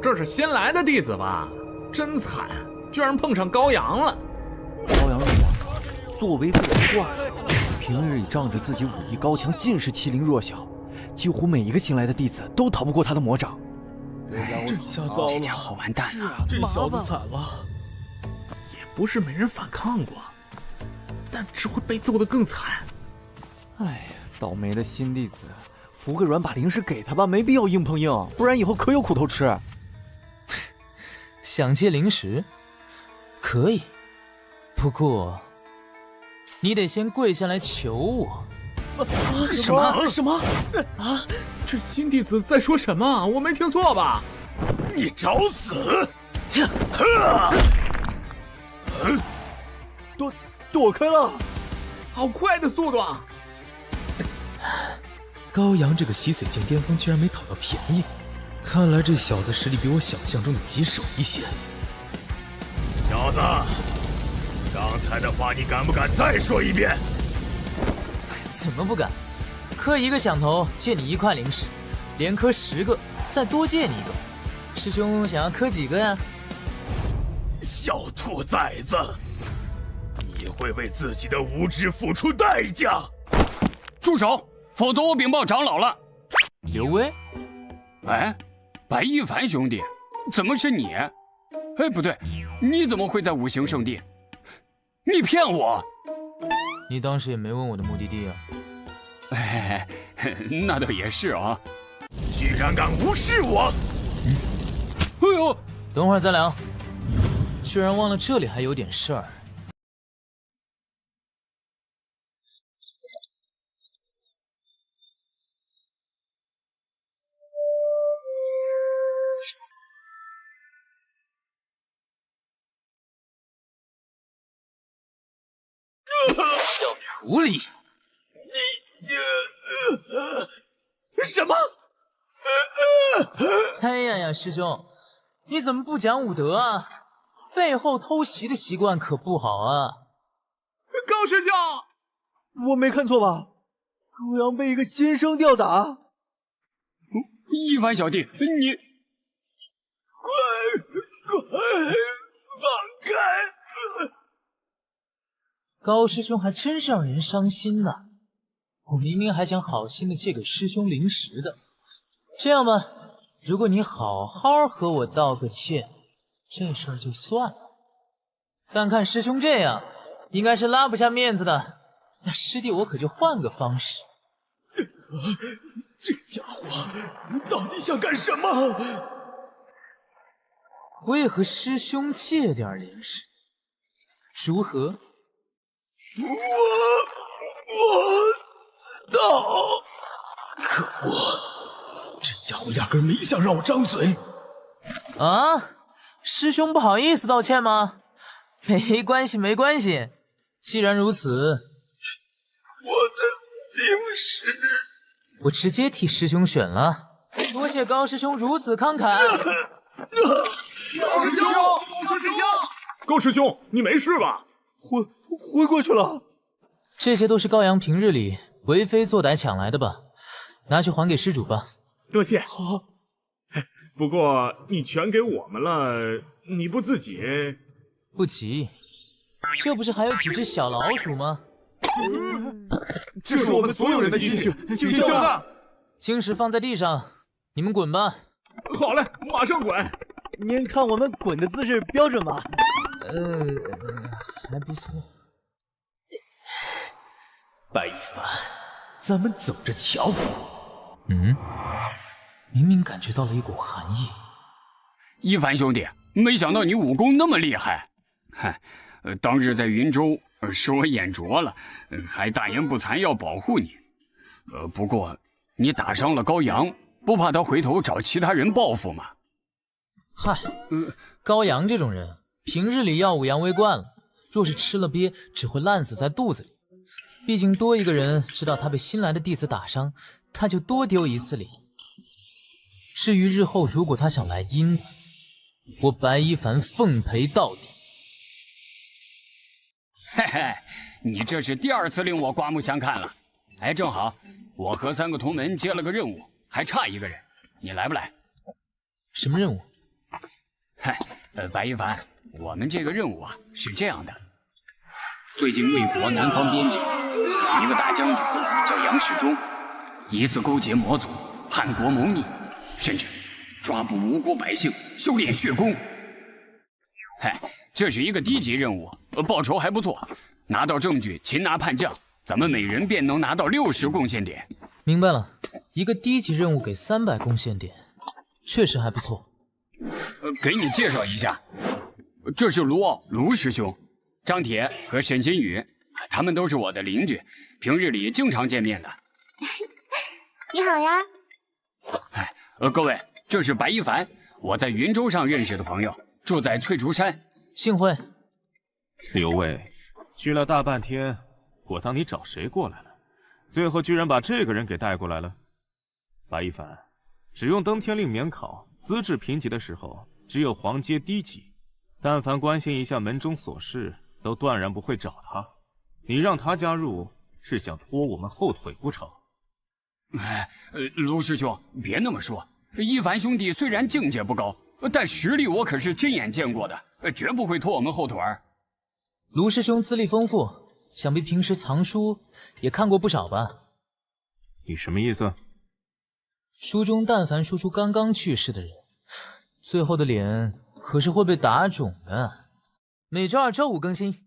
这是新来的弟子吧？真惨，居然碰上高阳了。高阳一郎作为个人怪，平日里仗着自己武艺高强，尽是欺凌弱小，几乎每一个新来的弟子都逃不过他的魔掌。这下糟了，这家伙完蛋了，这小子惨了。也不是没人反抗过，但只会被揍得更惨。哎呀，倒霉的新弟子，服个软把灵石给他吧，没必要硬碰硬，不然以后可有苦头吃。想借灵石？可以，不过你得先跪下来求我。什么？啊！这新弟子在说什么？我没听错吧？你找死！躲开了！好快的速度啊！高阳这个洗髓境巅峰居然没讨到便宜，看来这小子实力比我想象中的棘手一些。小子，刚才的话你敢不敢再说一遍？怎么不敢？磕一个响头，借你1块灵石，连磕10个，再多借你1个。师兄想要磕几个呀？小兔崽子，你会为自己的无知付出代价！住手，否则我禀报长老了。刘威，哎，白一凡兄弟，怎么是你？哎，不对，你怎么会在五行圣地？你骗我！你当时也没问我的目的地啊。哎，那倒也是啊。居然敢无视我！哎呦，等会儿再聊。居然忘了这里还有点事儿。要处理。什么？哎呀，师兄，你怎么不讲武德啊？背后偷袭的习惯可不好啊！高师兄，我没看错吧？高阳被一个新生吊打。一凡小弟，你快放开！高师兄还真是让人伤心呐！我明明还想好心的借给师兄灵石的。这样吧，如果你好好和我道个歉，这事儿就算了。但看师兄这样，应该是拉不下面子的。那师弟我可就换个方式。这家伙到底想干什么？我也和师兄借点灵石，如何？我道，可恶！这家伙压根没想让我张嘴。啊，师兄不好意思道歉吗？没关系，没关系。既然如此，我的灵石，我直接替师兄选了。多谢高师兄如此慷慨。高师兄，高师兄，你没事吧？昏过去了。这些都是高阳平日里为非作歹抢来的吧？拿去还给施主吧。多谢。好。不过你全给我们了，你不自己？不急，这不是还有几只小老鼠吗？这是我们所有人的积蓄，请收纳。青石放在地上，你们滚吧。好嘞，马上滚。您看我们滚的姿势标准吗？还不错。白一凡，咱们走着瞧。明明感觉到了一股寒意。一凡兄弟，没想到你武功那么厉害。嗨，当日在云州是我眼拙了，还大言不惭要保护你。不过你打伤了高阳，不怕他回头找其他人报复吗？嗨，高阳这种人，平日里耀武扬威惯了，若是吃了鳖，只会烂死在肚子里。毕竟多一个人知道他被新来的弟子打伤，他就多丢一次脸。至于日后如果他想来阴的，我白一凡奉陪到底。嘿嘿，你这是第2次令我刮目相看了。哎，正好我和3个同门接了个任务，还差1个人，你来不来？什么任务？嗨，白一凡，我们这个任务啊是这样的：最近魏国南方边境有一个大将军叫杨世忠，疑似勾结魔族，叛国谋逆，甚至抓捕无辜百姓，修炼血功。嗨，这是一个低级任务，报酬还不错，拿到证据擒拿叛将，咱们每人便能拿到60贡献点。明白了，一个低级任务给300贡献点，确实还不错。给你介绍一下，这是卢傲卢师兄，张铁和沈新宇，他们都是我的邻居，平日里经常见面的。你好呀。各位，这是白一凡，我在云州上认识的朋友，住在翠竹山。幸会。刘卫，去了大半天，我当你找谁过来了，最后居然把这个人给带过来了。白一凡，只用登天令免考，资质评级的时候只有黄阶低级，但凡关心一下门中琐事，都断然不会找他。你让他加入，是想拖我们后腿不成？卢师兄，别那么说。一凡兄弟虽然境界不高，但实力我可是亲眼见过的，绝不会拖我们后腿。卢师兄资历丰富，想必平时藏书也看过不少吧？你什么意思？书中但凡说出刚刚去世的人，最后的脸可是会被打肿的。每周2、周5更新。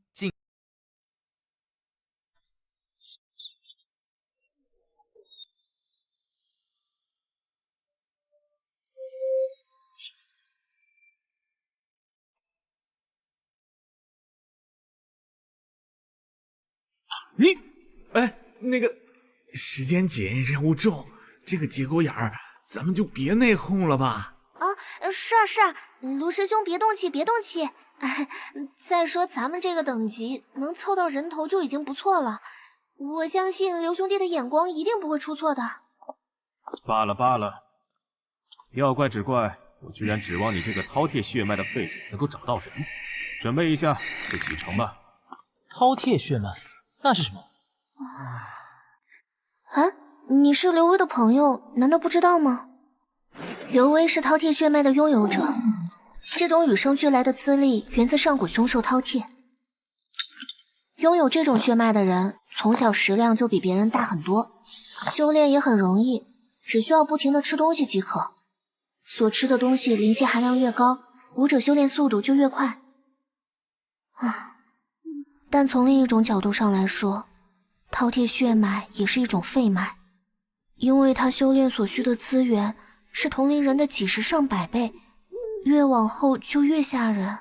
那个时间紧，任务重，这个节骨眼儿，咱们就别内讧了吧？是啊，卢师兄别动气，别动气。再说咱们这个等级能凑到人头就已经不错了，我相信刘兄弟的眼光一定不会出错的。罢了，要怪只怪我居然指望你这个饕餮血脉的废人能够找到人。准备一下，就启程吧。饕餮血脉，那是什么？你是刘威的朋友，难道不知道吗？刘威是饕餮血脉的拥有者，这种与生俱来的资历源自上古凶兽饕餮。拥有这种血脉的人，从小食量就比别人大很多，修炼也很容易，只需要不停地吃东西即可。所吃的东西灵气含量越高，武者修炼速度就越快。但从另一种角度上来说，饕餮血脉也是一种废脉，因为它修炼所需的资源是同龄人的几十上百倍，越往后就越吓人。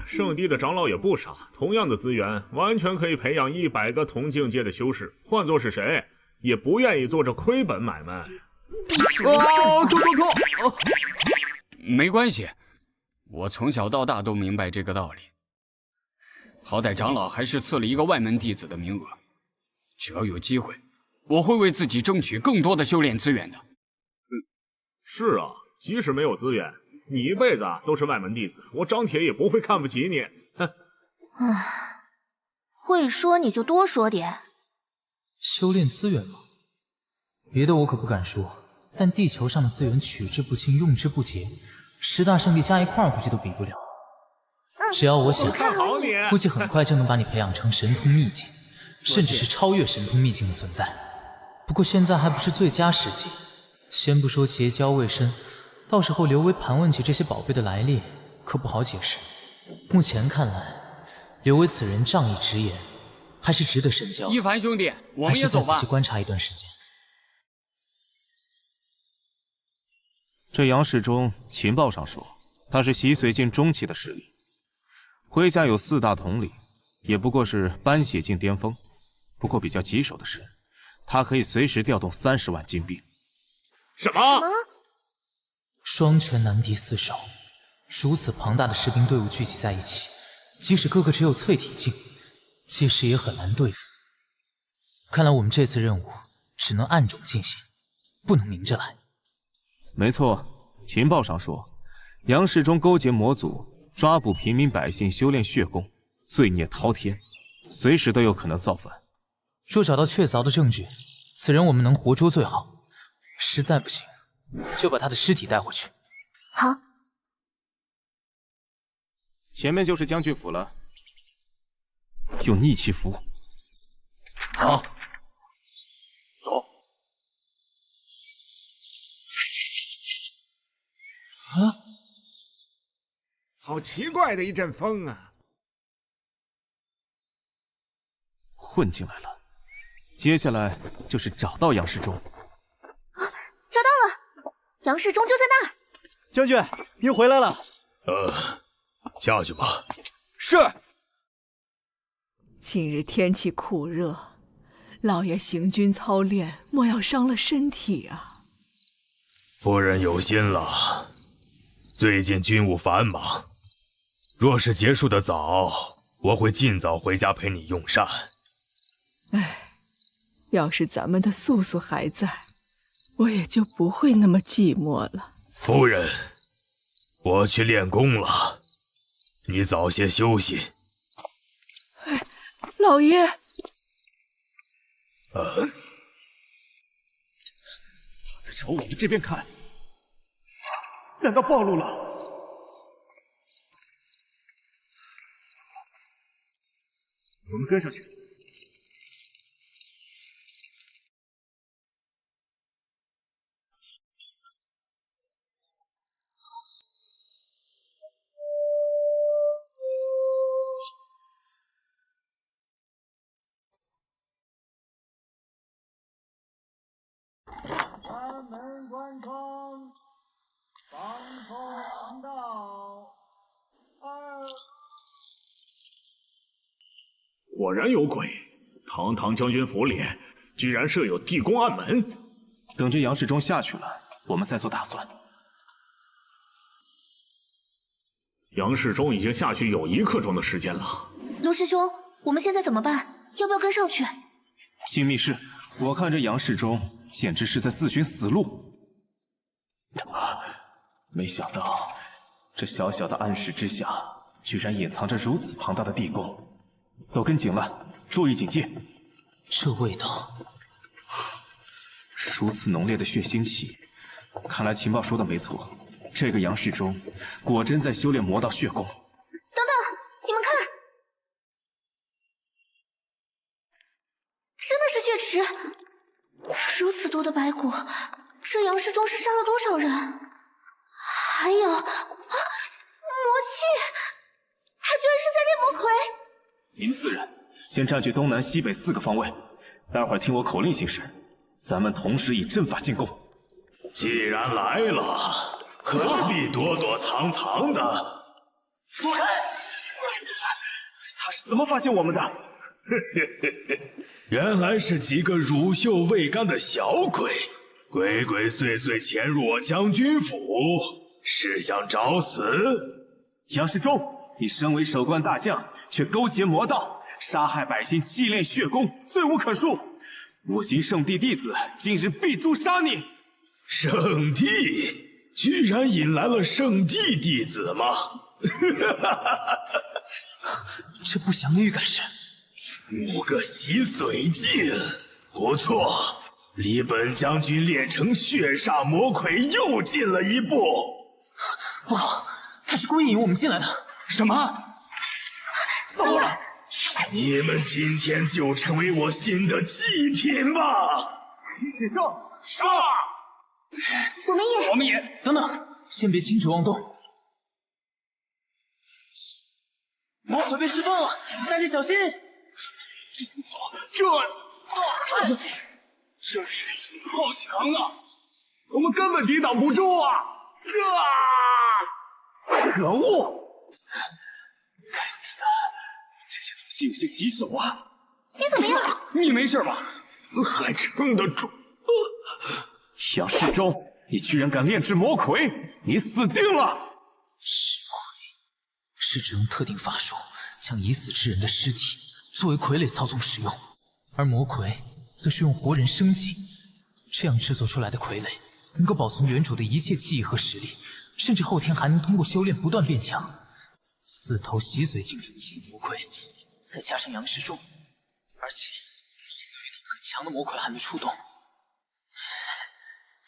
圣地的长老也不傻，同样的资源完全可以培养100个同境界的修士，换作是谁也不愿意做这亏本买卖。没关系，我从小到大都明白这个道理。好歹长老还是赐了一个外门弟子的名额。只要有机会，我会为自己争取更多的修炼资源的。是啊，即使没有资源，你一辈子都是外门弟子，我张铁也不会看不起你。哼。会说你就多说点。修炼资源吗？别的我可不敢说，但地球上的资源取之不尽，用之不竭，10大圣地加一块估计都比不了。只要我想，估计很快就能把你培养成神通秘境，甚至是超越神通秘境的存在。不过现在还不是最佳时机，先不说结交未深，到时候刘威盘问起这些宝贝的来历，可不好解释。目前看来，刘威此人仗义直言，还是值得深交。一凡兄弟，我们也走吧。还是再仔细观察一段时间。这杨世忠情报上说，他是洗髓境中期的实力，麾下有4大统领，也不过是斑血境巅峰。不过比较棘手的是，他可以随时调动30万精兵。什么？双拳难敌4手，如此庞大的士兵队伍聚集在一起，即使个个只有淬体境，届时也很难对付。看来我们这次任务只能暗中进行，不能明着来。没错，情报上说，杨世忠勾结魔族，抓捕平民百姓修炼血功，罪孽滔天，随时都有可能造反。若找到确凿的证据，此人我们能活捉最好，实在不行，就把他的尸体带回去。好。前面就是将军府了，用逆气符。好。走。好奇怪的一阵风啊！混进来了，接下来就是找到杨世忠。找到了，杨世忠就在那儿。将军，您回来了。下去吧。是。近日天气酷热，老爷行军操练，莫要伤了身体啊。夫人有心了，最近军务繁忙，若是结束的早，我会尽早回家陪你用膳。哎，要是咱们的素素还在，我也就不会那么寂寞了。夫人，我去练功了，你早些休息。哎，老爷。他在朝我们这边看，难道暴露了？我们跟上去。关门关窗，防空道。果然有鬼！堂堂将军府里居然设有地宫暗门。等这杨世忠下去了，我们再做打算。杨世忠已经下去有1刻钟的时间了。卢师兄，我们现在怎么办？要不要跟上去？新密室，我看这杨世忠简直是在自寻死路。没想到这小小的暗室之下，居然隐藏着如此庞大的地宫。都跟紧了，注意警戒。这味道，如此浓烈的血腥气，看来情报说的没错，这个杨世忠果真在修炼魔道血功。等等，你们看，真的是血池，如此多的白骨，这杨世忠是杀了多少人？还有魔气，他居然是在练魔魁。你们4人先占据东南西北4个方位，待会儿听我口令行事，咱们同时以阵法进攻。既然来了，何必躲躲藏藏的？躲开！他是怎么发现我们的？原来是几个乳臭未干的小鬼，鬼鬼祟祟潜入我将军府，是想找死？杨世忠，你身为守关大将，却勾结魔道，杀害百姓，祭炼血功，罪无可恕。五行圣地弟子今日必诛杀你！圣地居然引来了圣地弟子吗？这不祥的预感是5个洗髓镜，不错，离本将军练成血煞魔魁又近了一步。不好，他是故意引我们进来的。什么？糟了！你们今天就成为我新的祭品吧！起手！杀！我们也等等，先别轻举妄动。魔鬼被释放了，大家小心！这好强啊！我们根本抵挡不住啊！可恶！该死的，这些东西有些棘手啊！你怎么样？你没事吧？还撑得住。杨世忠，你居然敢炼制魔魁，你死定了！尸魁是指用特定法术将已死之人的尸体作为傀儡操纵使用，而魔魁则是用活人生祭，这样制作出来的傀儡能够保存原主的一切记忆和实力，甚至后天还能通过修炼不断变强。4头洗髓镜中级魔魁，再加上杨世忠，而且貌似遇到很强的魔魁还没出动，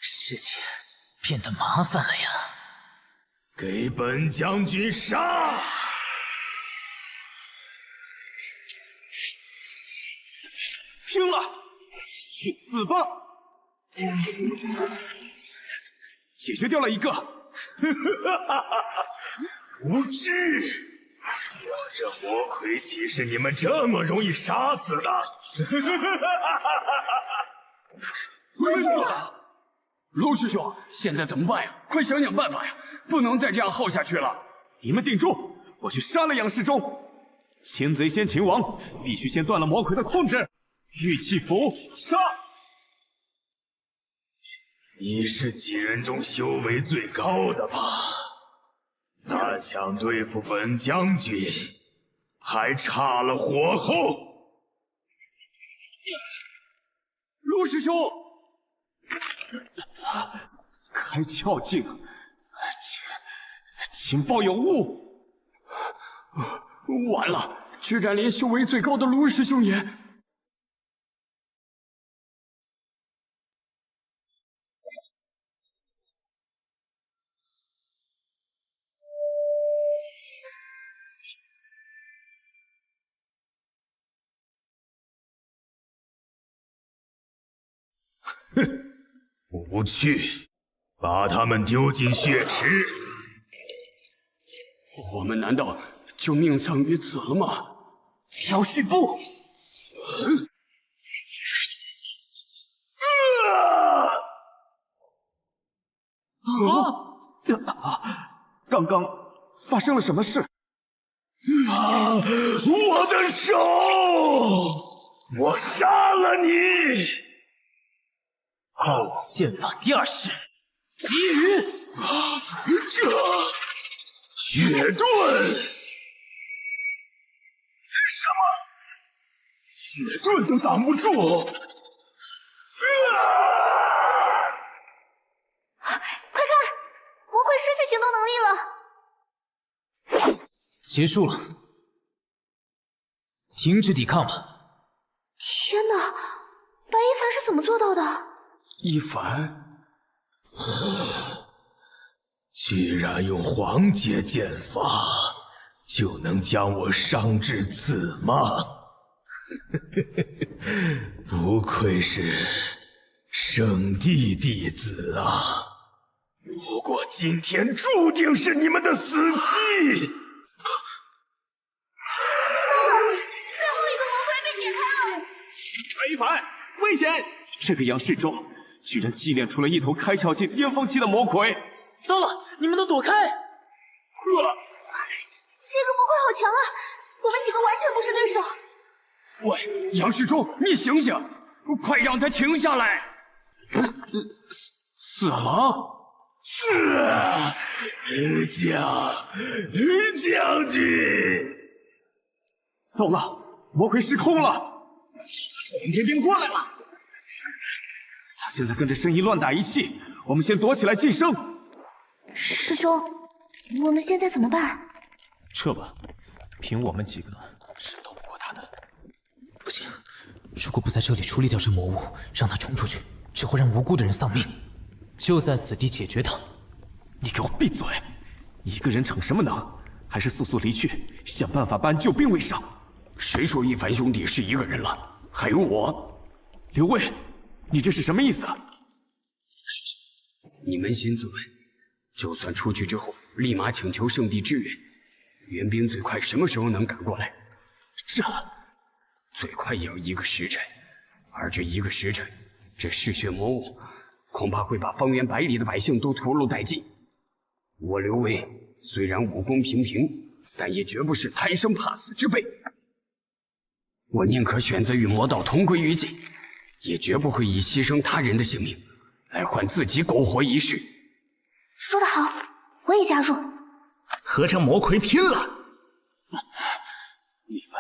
事情变得麻烦了呀！给本将军杀！拼了！去死吧！解决掉了一个。无知！我这魔魁岂是你们这么容易杀死的？恢复了。卢师兄，现在怎么办呀？快想想办法呀！不能再这样耗下去了。你们定住，我去杀了杨世忠。擒贼先擒王，必须先断了魔魁的控制。玉气符杀！你是几人中修为最高的吧？但想对付本将军，还差了火候。卢师兄，开窍镜，情报有误。完了，居然连修为最高的卢师兄也……哼，无趣，把他们丢进血池。我们难道就命丧于此了吗？姚旭不！刚刚发生了什么事？我的手！我杀了你！霸王剑法第2式，急雨！这血盾！什么？血盾都挡不住！快看，魔魁失去行动能力了。结束了，停止抵抗吧。天哪，白一凡是怎么做到的？一凡，居然用黄阶剑法就能将我伤至此吗？不愧是圣地弟子啊！不过今天注定是你们的死期！最后一个魔魁被解开了。白一凡，危险！这个杨世忠居然祭炼出了一头开窍境巅峰期的魔魁！糟了，你们都躲开！这个魔魁好强啊，我们几个完全不是对手。喂，杨世忠，你醒醒，快让他停下来！死了？将军，糟了，魔魁失控了，从这边过来吧。他现在跟着圣衣乱打一气，我们先躲起来晋升。师兄，我们现在怎么办？撤吧，凭我们几个是斗不过他的。不行，如果不在这里处理掉这魔物，让他冲出去，只会让无辜的人丧命。就在此地解决他。你给我闭嘴！你一个人逞什么能？还是速速离去，想办法搬救兵为上。谁说一凡兄弟是一个人了？还有我，刘卫，你这是什么意思？你扪心自问，就算出去之后立马请求圣地支援，援兵最快什么时候能赶过来？这最快也要1个时辰，而这1个时辰，这嗜血魔物恐怕会把方圆100里的百姓都屠戮殆尽。我刘威虽然武功平平，但也绝不是贪生怕死之辈。我宁可选择与魔道同归于尽，也绝不会以牺牲他人的性命来换自己苟活一世。说得好，我也加入。和这魔魁拼了！你们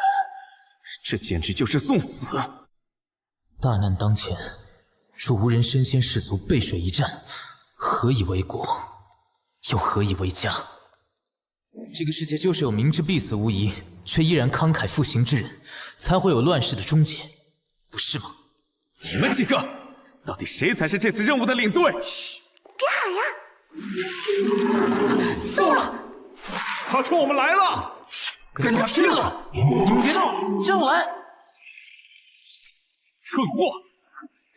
这简直就是送死！大难当前，若无人身先士卒，背水一战，何以为国？又何以为家？这个世界就是有明知必死无疑，却依然慷慨赴行之人，才会有乱世的终结，不是吗？你们几个，到底谁才是这次任务的领队？嘘，别喊呀！糟了，他冲我们来了，跟他拼了！你们别动，让我来！蠢货！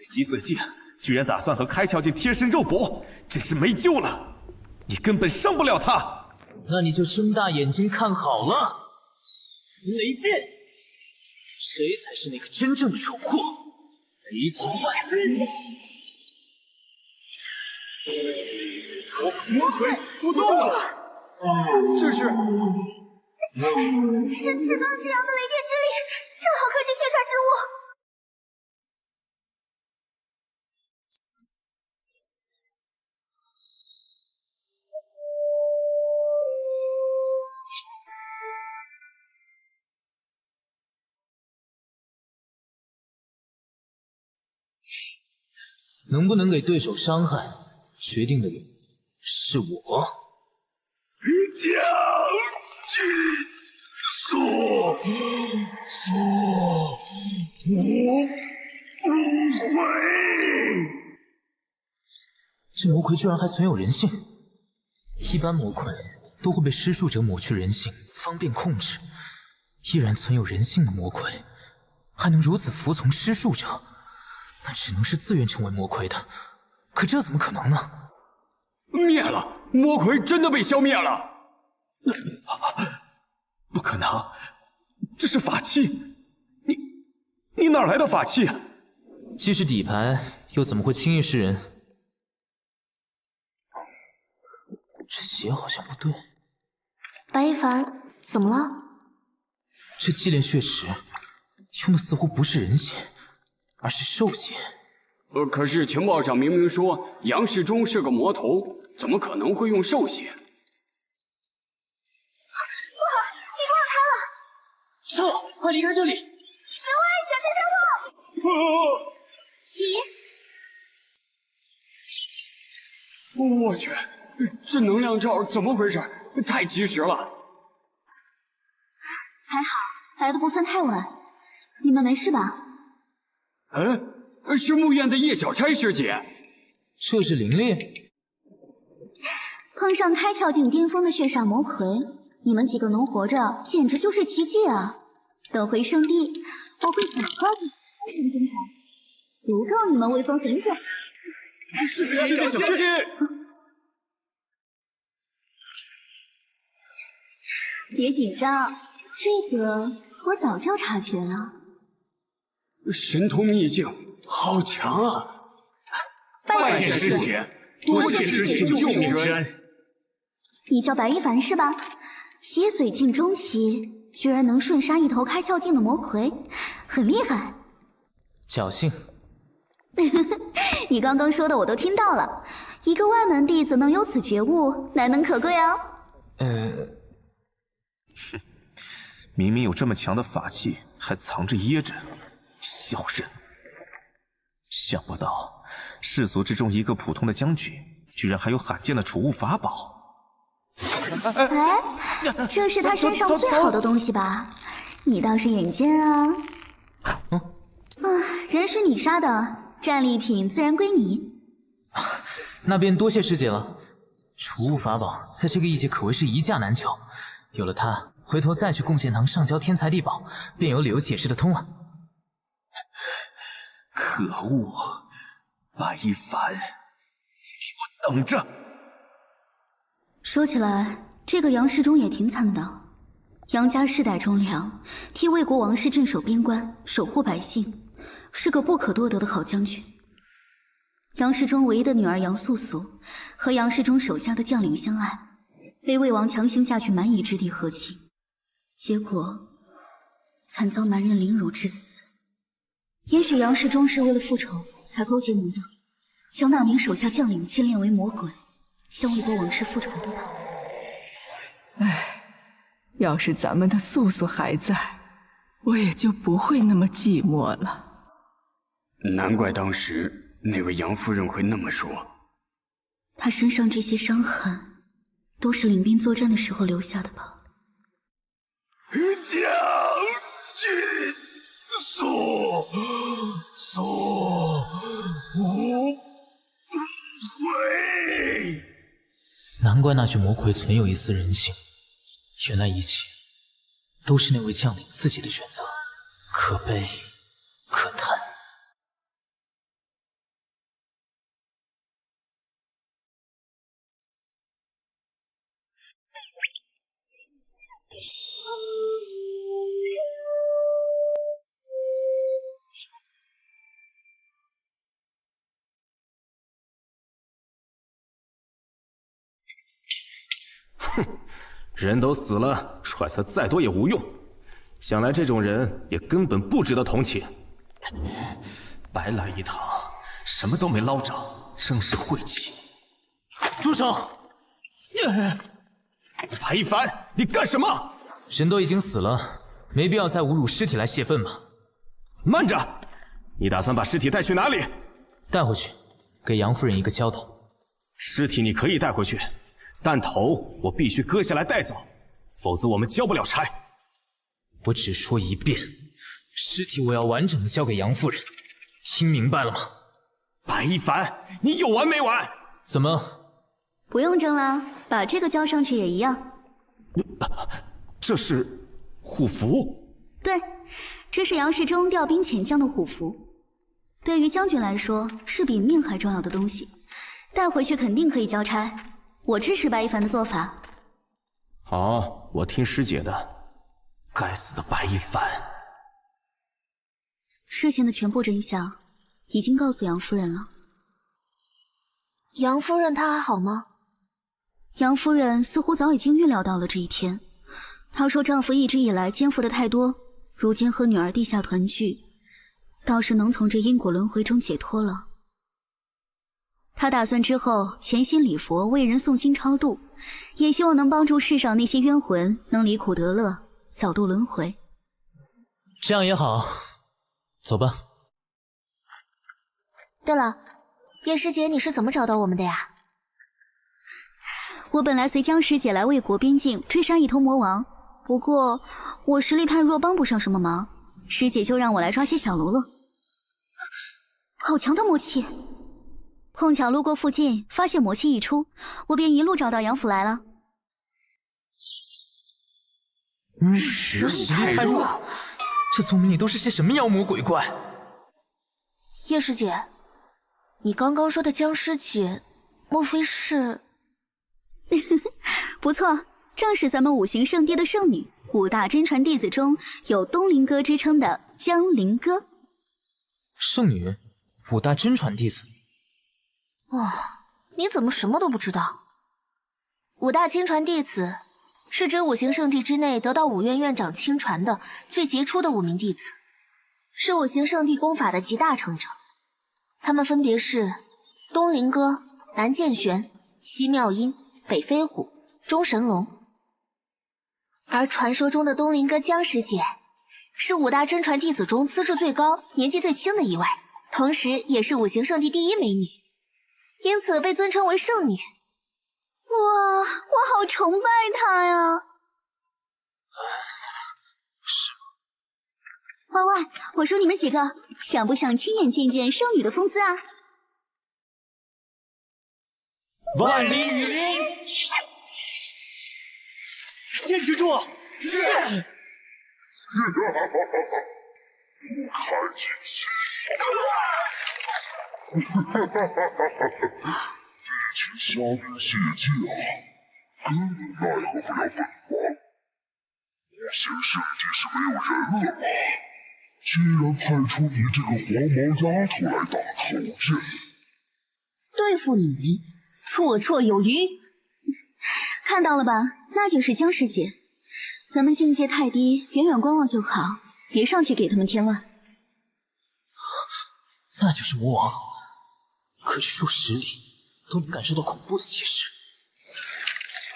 洗髓镜居然打算和开窍镜贴身肉搏，真是没救了！你根本伤不了他。那你就睁大眼睛看好了，雷剑，谁才是那个真正的蠢货？雷霆万钧！魔魁不动了，这是是至刚至阳的雷电之力，正好克制血煞之物。能不能给对手伤害，决定的人是我。将军，所无悔。这魔魁居然还存有人性，一般魔魁都会被施术者抹去人性，方便控制。依然存有人性的魔魁，还能如此服从施术者，那只能是自愿成为魔魁的。可这怎么可能呢？灭了！魔魁真的被消灭了！不可能，这是法器！你哪来的法器？既是底牌，又怎么会轻易示人？这血好像不对。白一凡，怎么了？这祭炼血池用的似乎不是人血，而是兽血。可是情报上明明说杨世忠是个魔头，怎么可能会用兽血？不好，敌人要开了！撤，快离开这里！刘威，小心身后！起！我去，这能量罩怎么回事？太及时了！还好，来的不算太晚。你们没事吧？是木院的叶小钗师姐。这是灵力？碰上开窍境巅峰的血煞魔魁，你们几个能活着，简直就是奇迹啊！等回圣地，我会好好给3成金牌，足够你们威风很久。师姐，小心！别紧张，这个我早就察觉了。神通秘境，好强啊！拜见师姐，多谢师姐救命之恩。你叫白一凡是吧？血髓境中期，居然能瞬杀一头开窍境的魔魁，很厉害。侥幸。你刚刚说的我都听到了，一个外门弟子能有此觉悟，难能可贵啊。明明有这么强的法器，还藏着掖着，小人！想不到世俗之中一个普通的将军，居然还有罕见的储物法宝。哎，这是他身上最好的东西吧？你倒是眼尖啊！人是你杀的，战利品自然归你。那便多谢师姐了。储物法宝在这个异界可谓是一价难求，有了它，回头再去贡献堂上交天才地宝，便有理由解释得通了。可恶，白一凡，你给我等着！说起来，这个杨世忠也挺惨的。杨家世代忠良，替魏国王室镇守边关，守护百姓，是个不可多得的好将军。杨世忠唯一的女儿杨素素和杨世忠手下的将领相爱，被魏王强行嫁去蛮夷之地和亲，结果惨遭蛮人凌辱致死。也许杨世忠是为了复仇才勾结魔道，将那名手下将领精炼为魔鬼，向魏国王室复仇的吧。唉，要是咱们的素素还在，我也就不会那么寂寞了。难怪当时那位杨夫人会那么说。她身上这些伤痕，都是领兵作战的时候留下的吧？将军，素无不悔。难怪那具魔魁存有一丝人性，原来一切都是那位将领自己的选择，可悲可叹。哼，人都死了，揣测再多也无用。想来这种人也根本不值得同情，白来一趟，什么都没捞着，真是晦气。住手！白一凡，你干什么？人都已经死了，没必要再侮辱尸体来泄愤吧？慢着，你打算把尸体带去哪里？带回去，给杨夫人一个交代。尸体你可以带回去，但头我必须割下来带走，否则我们交不了差。我只说一遍，尸体我要完整的交给杨夫人，听明白了吗？白一凡，你有完没完？怎么？不用争了，把这个交上去也一样。这是虎符？对，这是杨世忠调兵遣将的虎符，对于将军来说是比命还重要的东西，带回去肯定可以交差。我支持白一凡的做法。好，我听师姐的。该死的白一凡！事情的全部真相已经告诉杨夫人了。杨夫人她还好吗？杨夫人似乎早已经预料到了这一天。她说丈夫一直以来肩负的太多，如今和女儿地下团聚，倒是能从这因果轮回中解脱了。她打算之后潜心礼佛，为人诵经超度，也希望能帮助世上那些冤魂能离苦得乐，早渡轮回。这样也好，走吧。对了，叶师姐，你是怎么找到我们的呀？我本来随江师姐来魏国边境追杀一头魔王，不过我实力太弱，帮不上什么忙，师姐就让我来抓些小喽啰。好强的魔气！碰巧路过附近，发现魔气一出，我便一路找到杨府来了。实力太弱，这宗门里都是些什么妖魔鬼怪？叶师姐，你刚刚说的江师姐，莫非是？不错，正是咱们五行圣地的圣女，五大真传弟子中有东林哥之称的江林哥。圣女，五大真传弟子。哦，你怎么什么都不知道？五大亲传弟子是指五行圣地之内得到五院院长亲传的最杰出的5名弟子，是五行圣地功法的集大成者。他们分别是东林哥、南剑玄、西妙音、北飞虎、中神龙。而传说中的东林阁江师姐，是5大真传弟子中资质最高、年纪最轻的一位，同时也是五行圣地第1美女，因此被尊称为圣女。哇，我好崇拜她呀！是吗？喂，我说你们几个想不想亲眼见见圣女的风姿啊？万里雨林，坚持住！是。不堪一击！毕竟小兵谢将，根本奈何不了本王。五行圣地是没有人了吗？居然派出你这个黄毛丫头来打头阵，对付你，绰绰有余。看到了吧，那就是江师姐。咱们境界太低，远远观望就好，别上去给他们添乱。那就是魔王，可是数十里都能感受到恐怖的气势。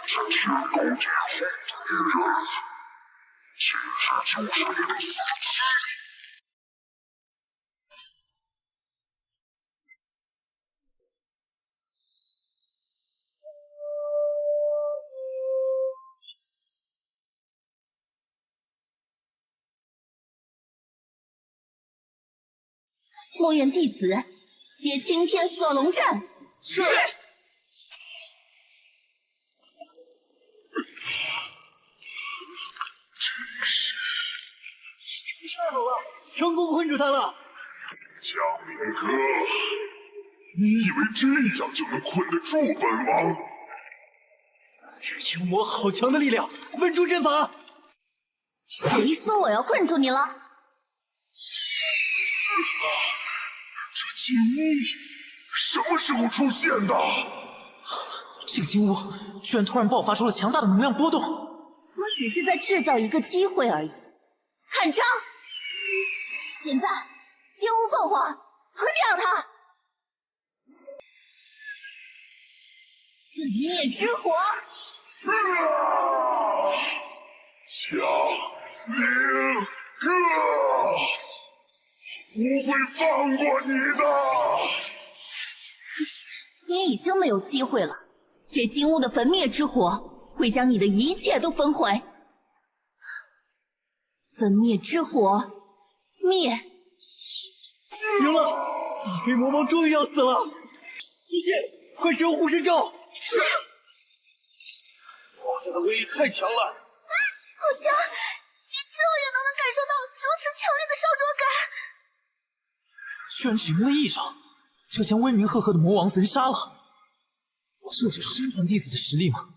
这天高地风土一人，今日就是你的死期。墨院弟子接青天色龙阵。是。成功困住他了。江明哥，你以为这样就能困得住本王？这妖魔好强的力量，稳住阵法。谁说我要困住你了？这金屋什么时候出现的？这个金屋居然突然爆发出了强大的能量波动。我只是在制造一个机会而已。看招！就是现在！金乌凤凰，毁掉它！粉灭之火！江明哥，不会放过你的！你已经没有机会了。这金乌的焚灭之火会将你的一切都焚毁。焚灭之火，灭！赢了！大黑魔王终于要死了！西西，快使用护身咒！是。魔咒的威力太强了！好强！连咒也都能感受到如此强烈的烧灼感。居然只用了1招，就将威名赫赫的魔王焚杀了。这就是真传弟子的实力吗？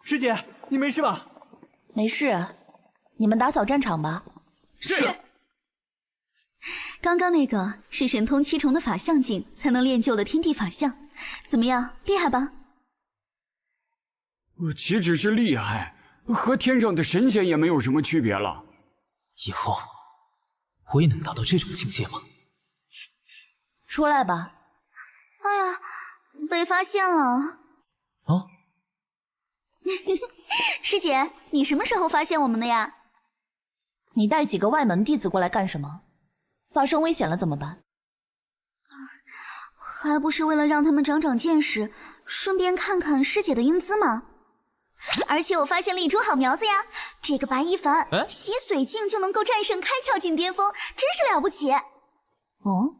师姐，你没事吧？没事，你们打扫战场吧。是。刚刚那个是神通7重的法相境才能练就的天地法相，怎么样，厉害吧？岂止是厉害，和天上的神仙也没有什么区别了。以后我也能达到这种境界吗？出来吧。哎呀，被发现了。啊？师姐，你什么时候发现我们的呀？你带几个外门弟子过来干什么？发生危险了怎么办？还不是为了让他们长长见识，顺便看看师姐的英姿吗？而且我发现了一株好苗子呀，这个白衣凡洗髓境就能够战胜开窍境巅峰，真是了不起。哦，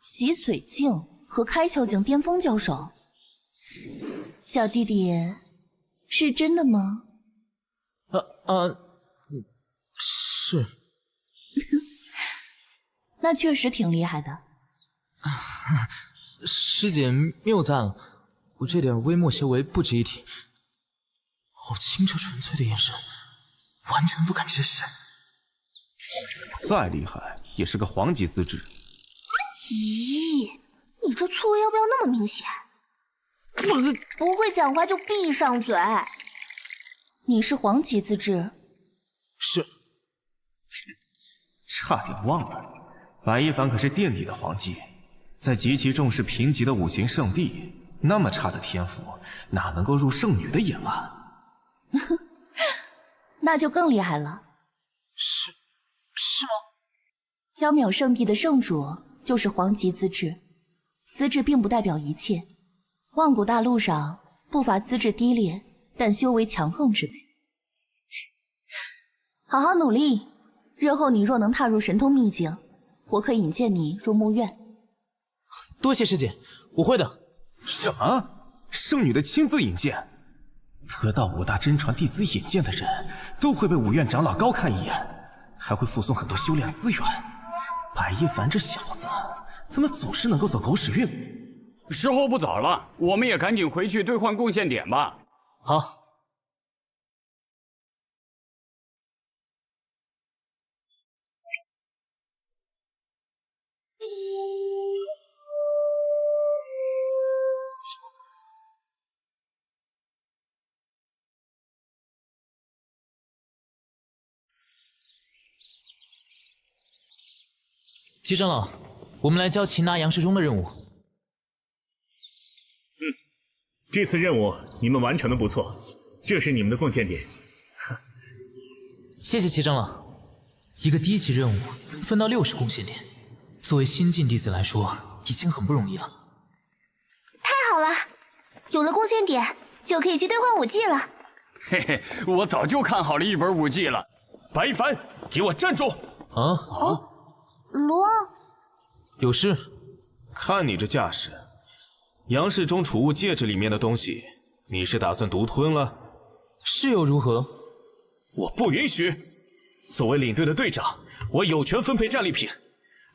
洗髓境和开窍境巅峰交手，小弟弟，是真的吗？是。那确实挺厉害的。师姐谬赞了，我这点微末修为不值一提。好清澈纯粹的眼神，完全不敢直视。再厉害也是个黄级资质。咦，你这错位要不要那么明显？不会讲话就闭上嘴。你是黄级资质？是。差点忘了，白一凡可是垫底的黄级，在极其重视评级的五行圣地，那么差的天赋，哪能够入圣女的眼啊？那就更厉害了。是吗？缥缈圣地的圣主就是皇级资质，资质并不代表一切。万古大陆上不乏资质低劣但修为强横之辈。好好努力，日后你若能踏入神通秘境，我可引荐你入墓院。多谢师姐，我会的。什么？圣女的亲自引荐？得到5大真传弟子引荐的人，都会被5院长老高看一眼，还会附送很多修炼资源。白一凡这小子，怎么总是能够走狗屎运？时候不早了，我们也赶紧回去兑换贡献点吧。好。齐长老，我们来交擒拿杨世忠的任务。这次任务你们完成的不错，这是你们的贡献点。谢谢齐长老。一个低级任务能分到60贡献点，作为新晋弟子来说，已经很不容易了。太好了，有了贡献点，就可以去兑换武技了。嘿嘿，我早就看好了一本武技了。白一凡，给我站住！啊，好。卢昂，有事？看你这架势，杨世忠储物戒指里面的东西，你是打算独吞了？是又如何？我不允许！作为领队的队长，我有权分配战利品，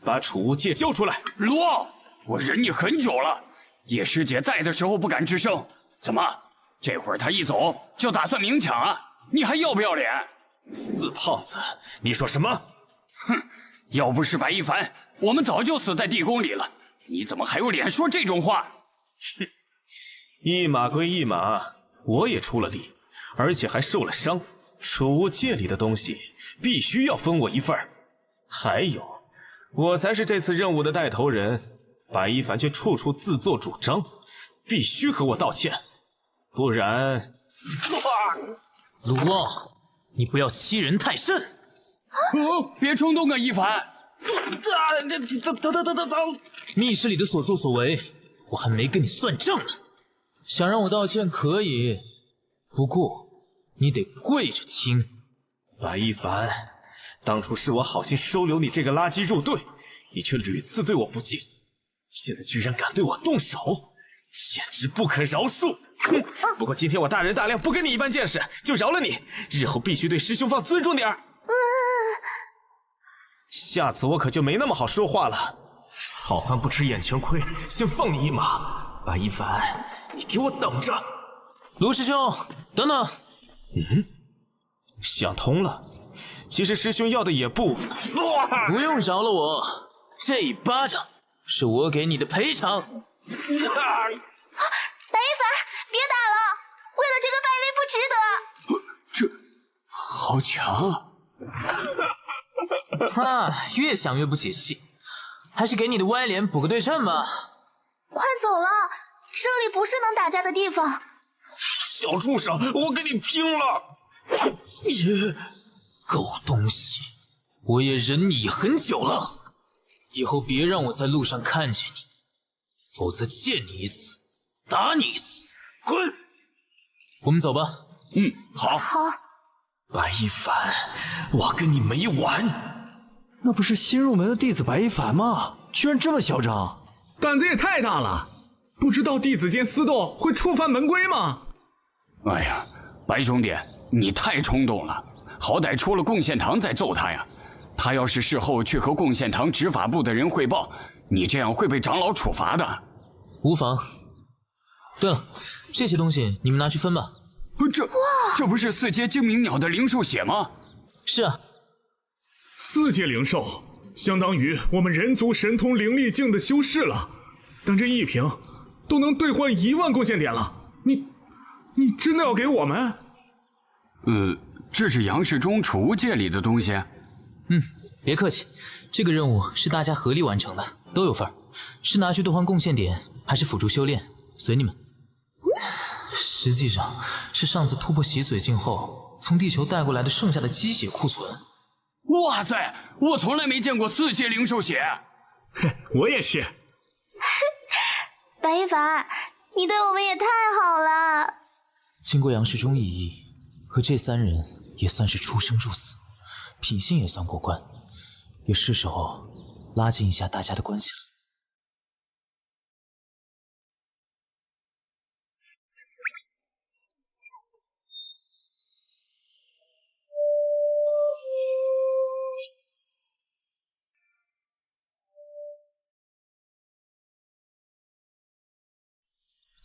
把储物戒交出来！卢昂，我忍你很久了，叶师姐在的时候不敢吱声，怎么这会儿她一走就打算明抢啊？你还要不要脸？死胖子，你说什么？哼！要不是白一凡，我们早就死在地宫里了。你怎么还有脸说这种话？哼，一码归一码，我也出了力，而且还受了伤。储物戒里的东西必须要分我一份。还有，我才是这次任务的带头人，白一凡却处处自作主张，必须和我道歉，不然……卢旺，你不要欺人太甚！别冲动啊，一凡！等！密室里的所作所为，我还没跟你算账呢。想让我道歉可以，不过你得跪着听。白一凡，当初是我好心收留你这个垃圾入队，你却屡次对我不敬，现在居然敢对我动手，简直不可饶恕！哼！不过今天我大人大量不跟你一般见识，就饶了你。日后必须对师兄放尊重点儿。下次我可就没那么好说话了。好汉不吃眼前亏，先放你一马。白一凡，你给我等着！卢师兄，等等。想通了，其实师兄要的也不……不用饶了我，这一巴掌是我给你的赔偿。白一凡，别打了，为了这个败类不值得。这好强啊！哈，越想越不解气，还是给你的歪脸补个对称吧。快走了，这里不是能打架的地方。小畜生，我跟你拼了！你狗东西，我也忍你很久了，以后别让我在路上看见你，否则见你一死，打你一死。滚！我们走吧。好。好。白一凡，我跟你没完！那不是新入门的弟子白一凡吗？居然这么嚣张，胆子也太大了！不知道弟子间私斗会触犯门规吗？哎呀，白兄弟，你太冲动了，好歹出了贡献堂再揍他呀！他要是事后去和贡献堂执法部的人汇报，你这样会被长老处罚的。无妨。对了，这些东西你们拿去分吧。这不是4阶精明鸟的灵兽血吗？是啊，4阶灵兽相当于我们人族神通灵力境的修士了，但这一瓶都能兑换1万贡献点了。你真的要给我们？这是杨世忠储物戒里的东西。别客气，这个任务是大家合力完成的，都有份儿。是拿去兑换贡献点，还是辅助修炼，随你们。实际上是上次突破洗髓境后，从地球带过来的剩下的鸡血库存。哇塞，我从来没见过4阶灵兽血。我也是。白一凡，你对我们也太好了。经过杨氏中意义，和这3人也算是出生入死，品性也算过关，也是时候拉近一下大家的关系了。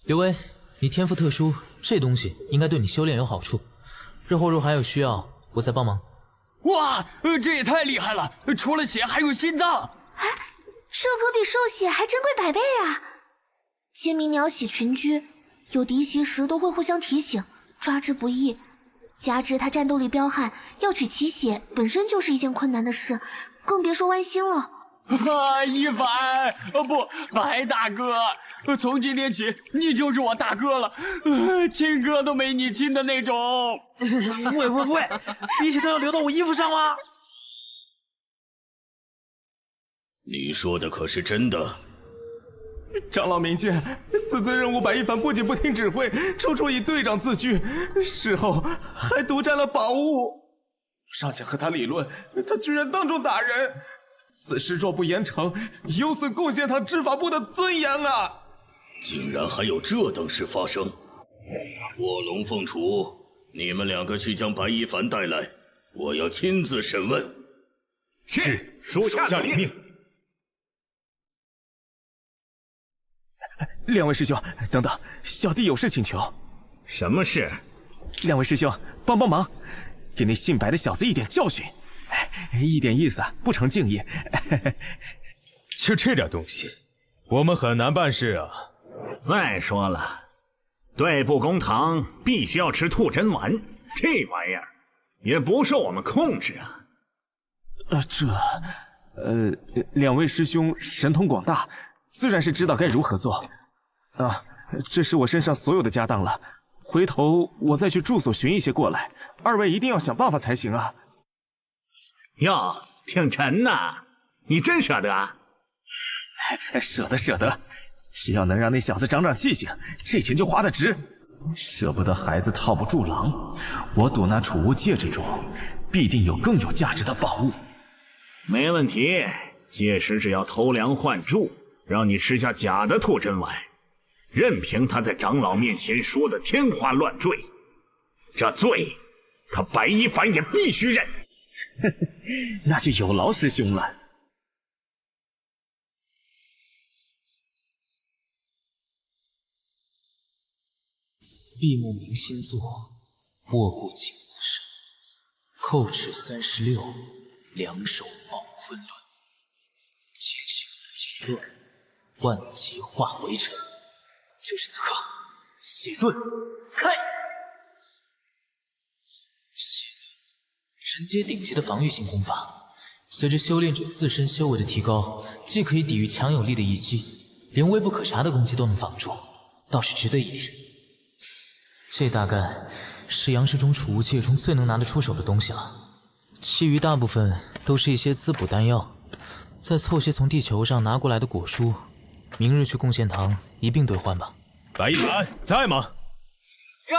刘威，你天赋特殊，这东西应该对你修炼有好处。日后若还有需要，我再帮忙。哇，这也太厉害了！除了血还有心脏。这可比兽血还珍贵百倍啊！尖鸣鸟血群居，有敌袭时都会互相提醒，抓之不易。加之他战斗力彪悍，要取其血本身就是一件困难的事，更别说剜心了。一凡，不，白大哥，从今天起你就是我大哥了，亲哥都没你亲的那种。喂，鼻血都要流到我衣服上了。你说的可是真的？长老明鉴，此次任务白一凡不仅不听指挥，处处以队长自居，事后还独占了宝物。尚且和他理论，他居然当众打人。此事若不严惩，有损贡献堂执法部的尊严啊！竟然还有这等事发生！卧龙凤雏，你们2个去将白一凡带来，我要亲自审问。是，属下领命。2位师兄，等等，小弟有事请求。什么事？2位师兄，帮忙，给那姓白的小子一点教训。一点意思，不成敬意。就这点东西，我们很难办事啊。再说了，对簿公堂必须要吃兔珍丸，这玩意儿也不受我们控制啊。2位师兄神通广大，自然是知道该如何做。这是我身上所有的家当了，回头我再去住所寻一些过来，2位一定要想办法才行啊。哟，挺沉呐，你真舍得啊？舍得，只要能让那小子长长记性，这钱就花得值。舍不得孩子套不住狼，我赌那储物戒指中必定有更有价值的宝物。没问题，届时只要偷梁换柱，让你吃下假的兔珍丸，任凭他在长老面前说的天花乱坠，这罪他白一凡也必须认。那就有劳师兄了。闭目明心坐，卧固静思神，叩齿36，两手抱昆仑，清醒无景顿，万劫化为尘。就是此刻，血遁开！人阶顶级的防御性功法，随着修炼者自身修为的提高，既可以抵御强有力的一击，连微不可察的攻击都能防住，倒是值得一练。这大概是杨氏中储物戒中最能拿得出手的东西了，其余大部分都是一些滋补丹药，再凑些从地球上拿过来的果蔬，明日去贡献堂一并兑换吧。白一凡在吗？哟，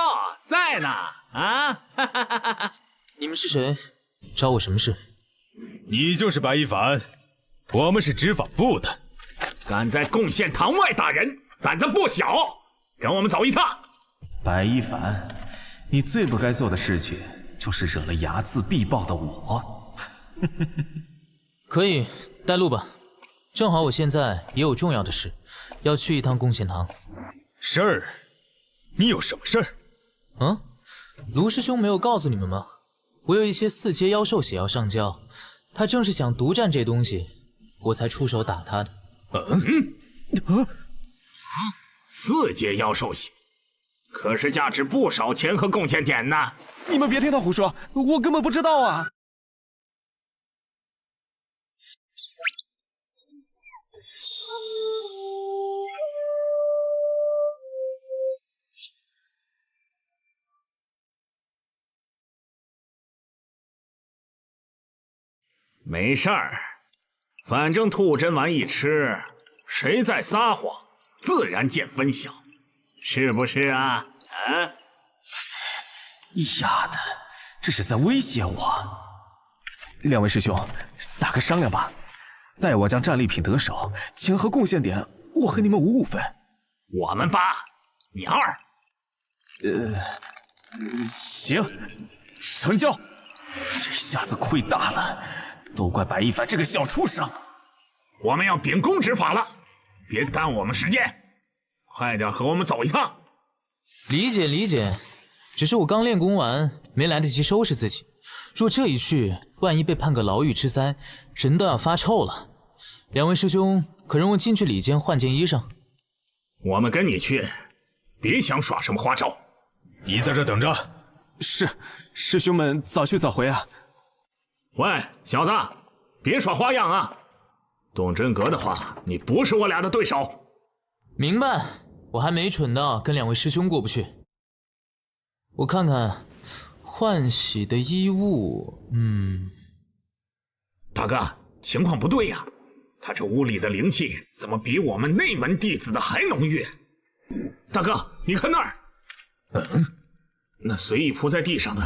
在呢。啊！你们是谁？找我什么事？你就是白一凡，我们是执法部的。敢在贡献堂外打人，胆子不小，跟我们走一趟。白一凡，你最不该做的事情就是惹了睚眦必报的我。可以，带路吧。正好我现在也有重要的事，要去一趟贡献堂。事儿？你有什么事儿？卢师兄没有告诉你们吗？我有一些4阶妖兽血要上交，他正是想独占这东西，我才出手打他的。4阶妖兽血，可是价值不少钱和贡献点呢。你们别听他胡说，我根本不知道啊。没事儿，反正兔珍丸一吃，谁再撒谎，自然见分晓，是不是啊？啊！丫的，这是在威胁我！两位师兄，大哥商量吧，待我将战利品得手，钱和贡献点，我和你们5-5分。我们8，你2。行，成交。这下子亏大了，都怪白一凡这个小畜生。我们要秉公执法了，别耽误我们时间，快点和我们走一趟。理解理解，只是我刚练功完，没来得及收拾自己。若这一去，万一被判个牢狱之灾，人都要发臭了。两位师兄，可容我进去里间换件衣裳？我们跟你去，别想耍什么花招。你在这等着。是，师兄们早去早回啊。喂，小子，别耍花样啊！动真格的话，你不是我俩的对手。明白，我还没蠢到跟两位师兄过不去。我看看，换洗的衣物，大哥，情况不对呀，他这屋里的灵气怎么比我们内门弟子的还浓郁？大哥，你看那儿，那随意铺在地上的，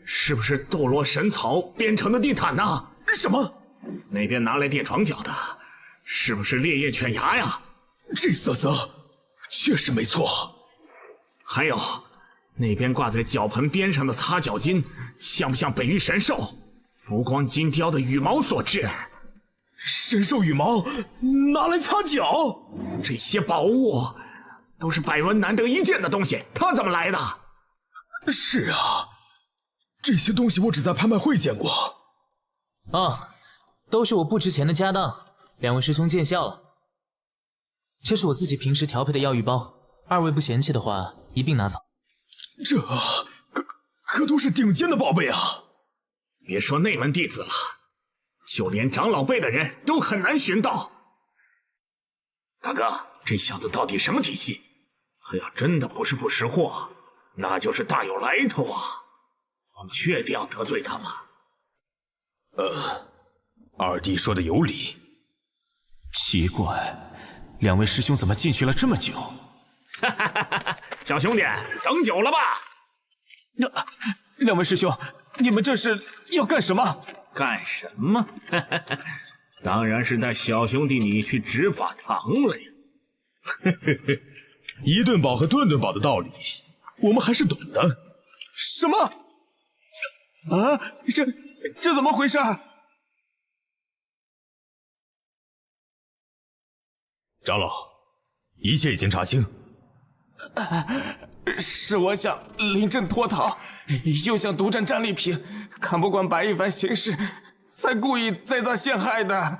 是不是斗罗神草编成的地毯呢？什么？那边拿来垫床脚的，是不是烈焰犬牙呀？这色泽确实没错。还有，那边挂在脚盆边上的擦脚巾，像不像北域神兽浮光金雕的羽毛所制？神兽羽毛拿来擦脚？这些宝物都是百闻难得一见的东西，它怎么来的？是啊，这些东西我只在拍卖会见过。啊，都是我不值钱的家当，两位师兄见笑了。这是我自己平时调配的药浴包，二位不嫌弃的话，一并拿走。这可都是顶尖的宝贝啊！别说内门弟子了，就连长老辈的人都很难寻到。大哥，这小子到底什么体系？他要真的不是不识货，那就是大有来头啊！我们确定要得罪他吗？二弟说的有理。奇怪，两位师兄怎么进去了这么久？小兄弟，等久了吧？两位师兄，你们这是要干什么？干什么？当然是带小兄弟你去执法堂了呀！一顿饱和顿顿饱的道理，我们还是懂的。什么？啊，这怎么回事？长老，一切已经查清。是我想临阵脱逃，又想独占战利品，看不惯白一凡行事，才故意栽赃陷害的。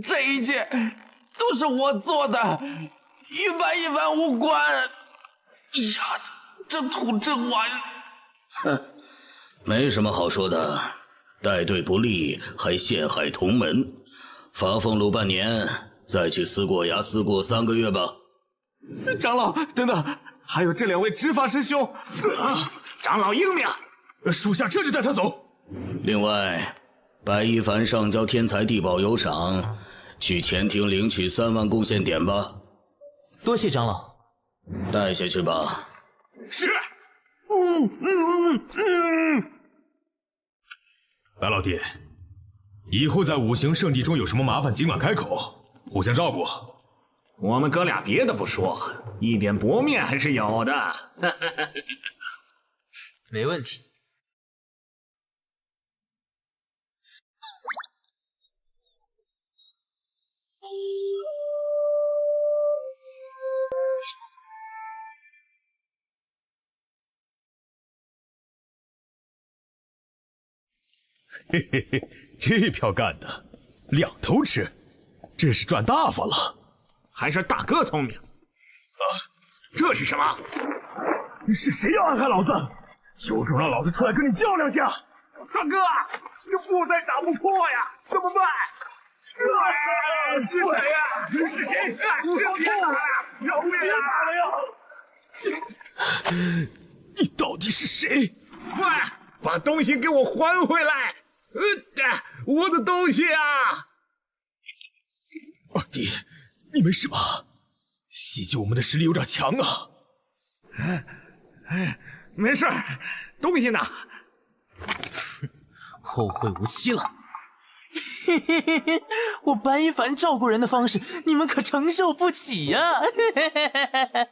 这一切都是我做的，与白一凡无关。丫的，这土真丸！哼，没什么好说的，带队不利，还陷害同门，罚俸禄半年，再去思过崖思过3个月吧。长老，等等，还有这两位执法师兄。长老英明，属下这就带他走。另外，白一凡上交天才地宝有赏，去前庭领取3万贡献点吧。多谢长老。带下去吧。是。白老弟，以后在五行圣地中有什么麻烦，尽管开口，互相照顾。我们哥俩别的不说，一点薄面还是有的。没问题。嘿嘿嘿，这票干的2头吃，真是赚大发了。还是大哥聪明。这是什么？是谁要暗害老子？有种让老子出来跟你较量下！大哥，这布袋打不破呀，怎么办？是谁呀？是谁？别打了！要别打了呀！你到底是谁？快把东西给我还回来！我的东西啊！二弟，你没事吧？喜剧我们的实力有点强啊。没事，东西呢？后会无期了。嘿嘿嘿嘿，我白一凡照顾人的方式，你们可承受不起呀！嘿嘿嘿嘿嘿。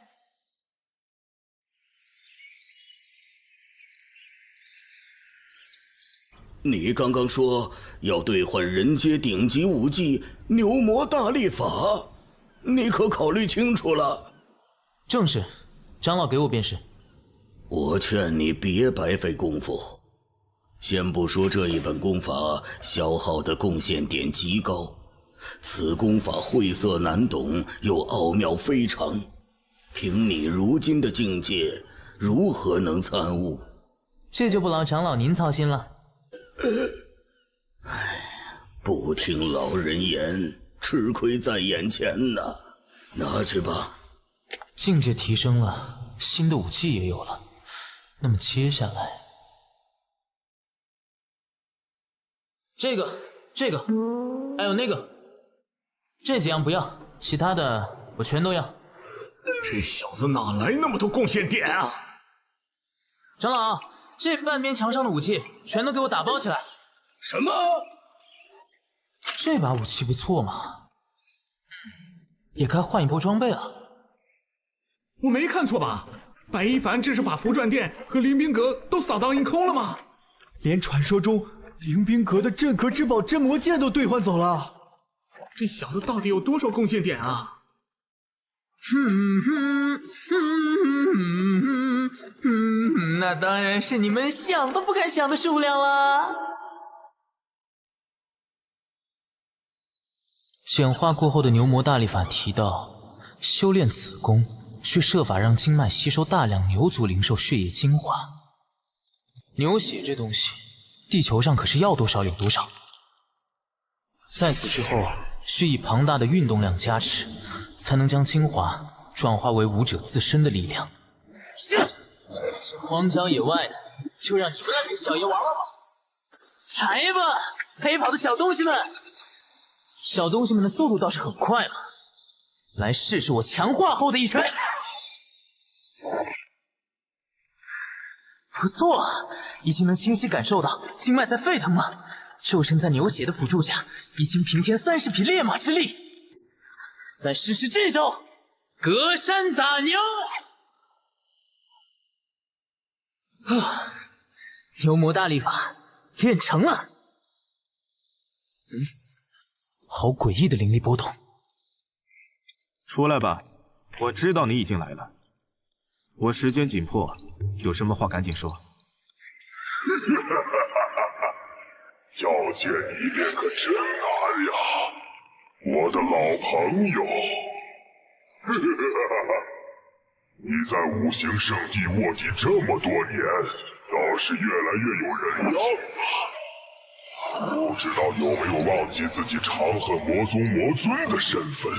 你刚刚说要兑换人阶顶级武技牛魔大力法，你可考虑清楚了？正是，长老给我便是。我劝你别白费功夫。先不说这一本功法消耗的贡献点极高，此功法晦涩难懂又奥妙非常，凭你如今的境界，如何能参悟？这就不劳长老您操心了。不听老人言，吃亏在眼前呐。拿去吧。境界提升了，新的武器也有了，那么接下来，这个，还有那个，这几样不要，其他的我全都要。这小子哪来那么多贡献点啊？长老，这半边墙上的武器全都给我打包起来。什么？这把武器不错嘛，也该换一波装备了。我没看错吧？白一凡这是把符转殿和凌宾阁都扫荡一空了吗？连传说中凌宾阁的镇阁之宝镇魔剑都兑换走了。这小子到底有多少贡献点啊？那当然是你们想都不敢想的数量啦。简化过后的牛魔大力法提到，修炼此功需设法让经脉吸收大量牛族灵兽血液精华。牛血这东西，地球上可是要多少有多少。在此之后，需以庞大的运动量加持，才能将精华转化为武者自身的力量。是，这荒郊野外的，就让你们那群小爷玩玩吧。来吧，陪跑的小东西们！小东西们的速度倒是很快嘛，来试试我强化后的一拳。不错，已经能清晰感受到经脉在沸腾了，肉身在牛血的辅助下，已经平添30匹烈马之力。再试试这招，隔山打牛。牛魔大力法练成了。好诡异的灵力波动。出来吧，我知道你已经来了。我时间紧迫，有什么话赶紧说。要见你便可真难呀，我的老朋友。你在五行圣地卧底这么多年，倒是越来越有人样了。不知道有没有忘记自己长恨魔宗魔尊的身份？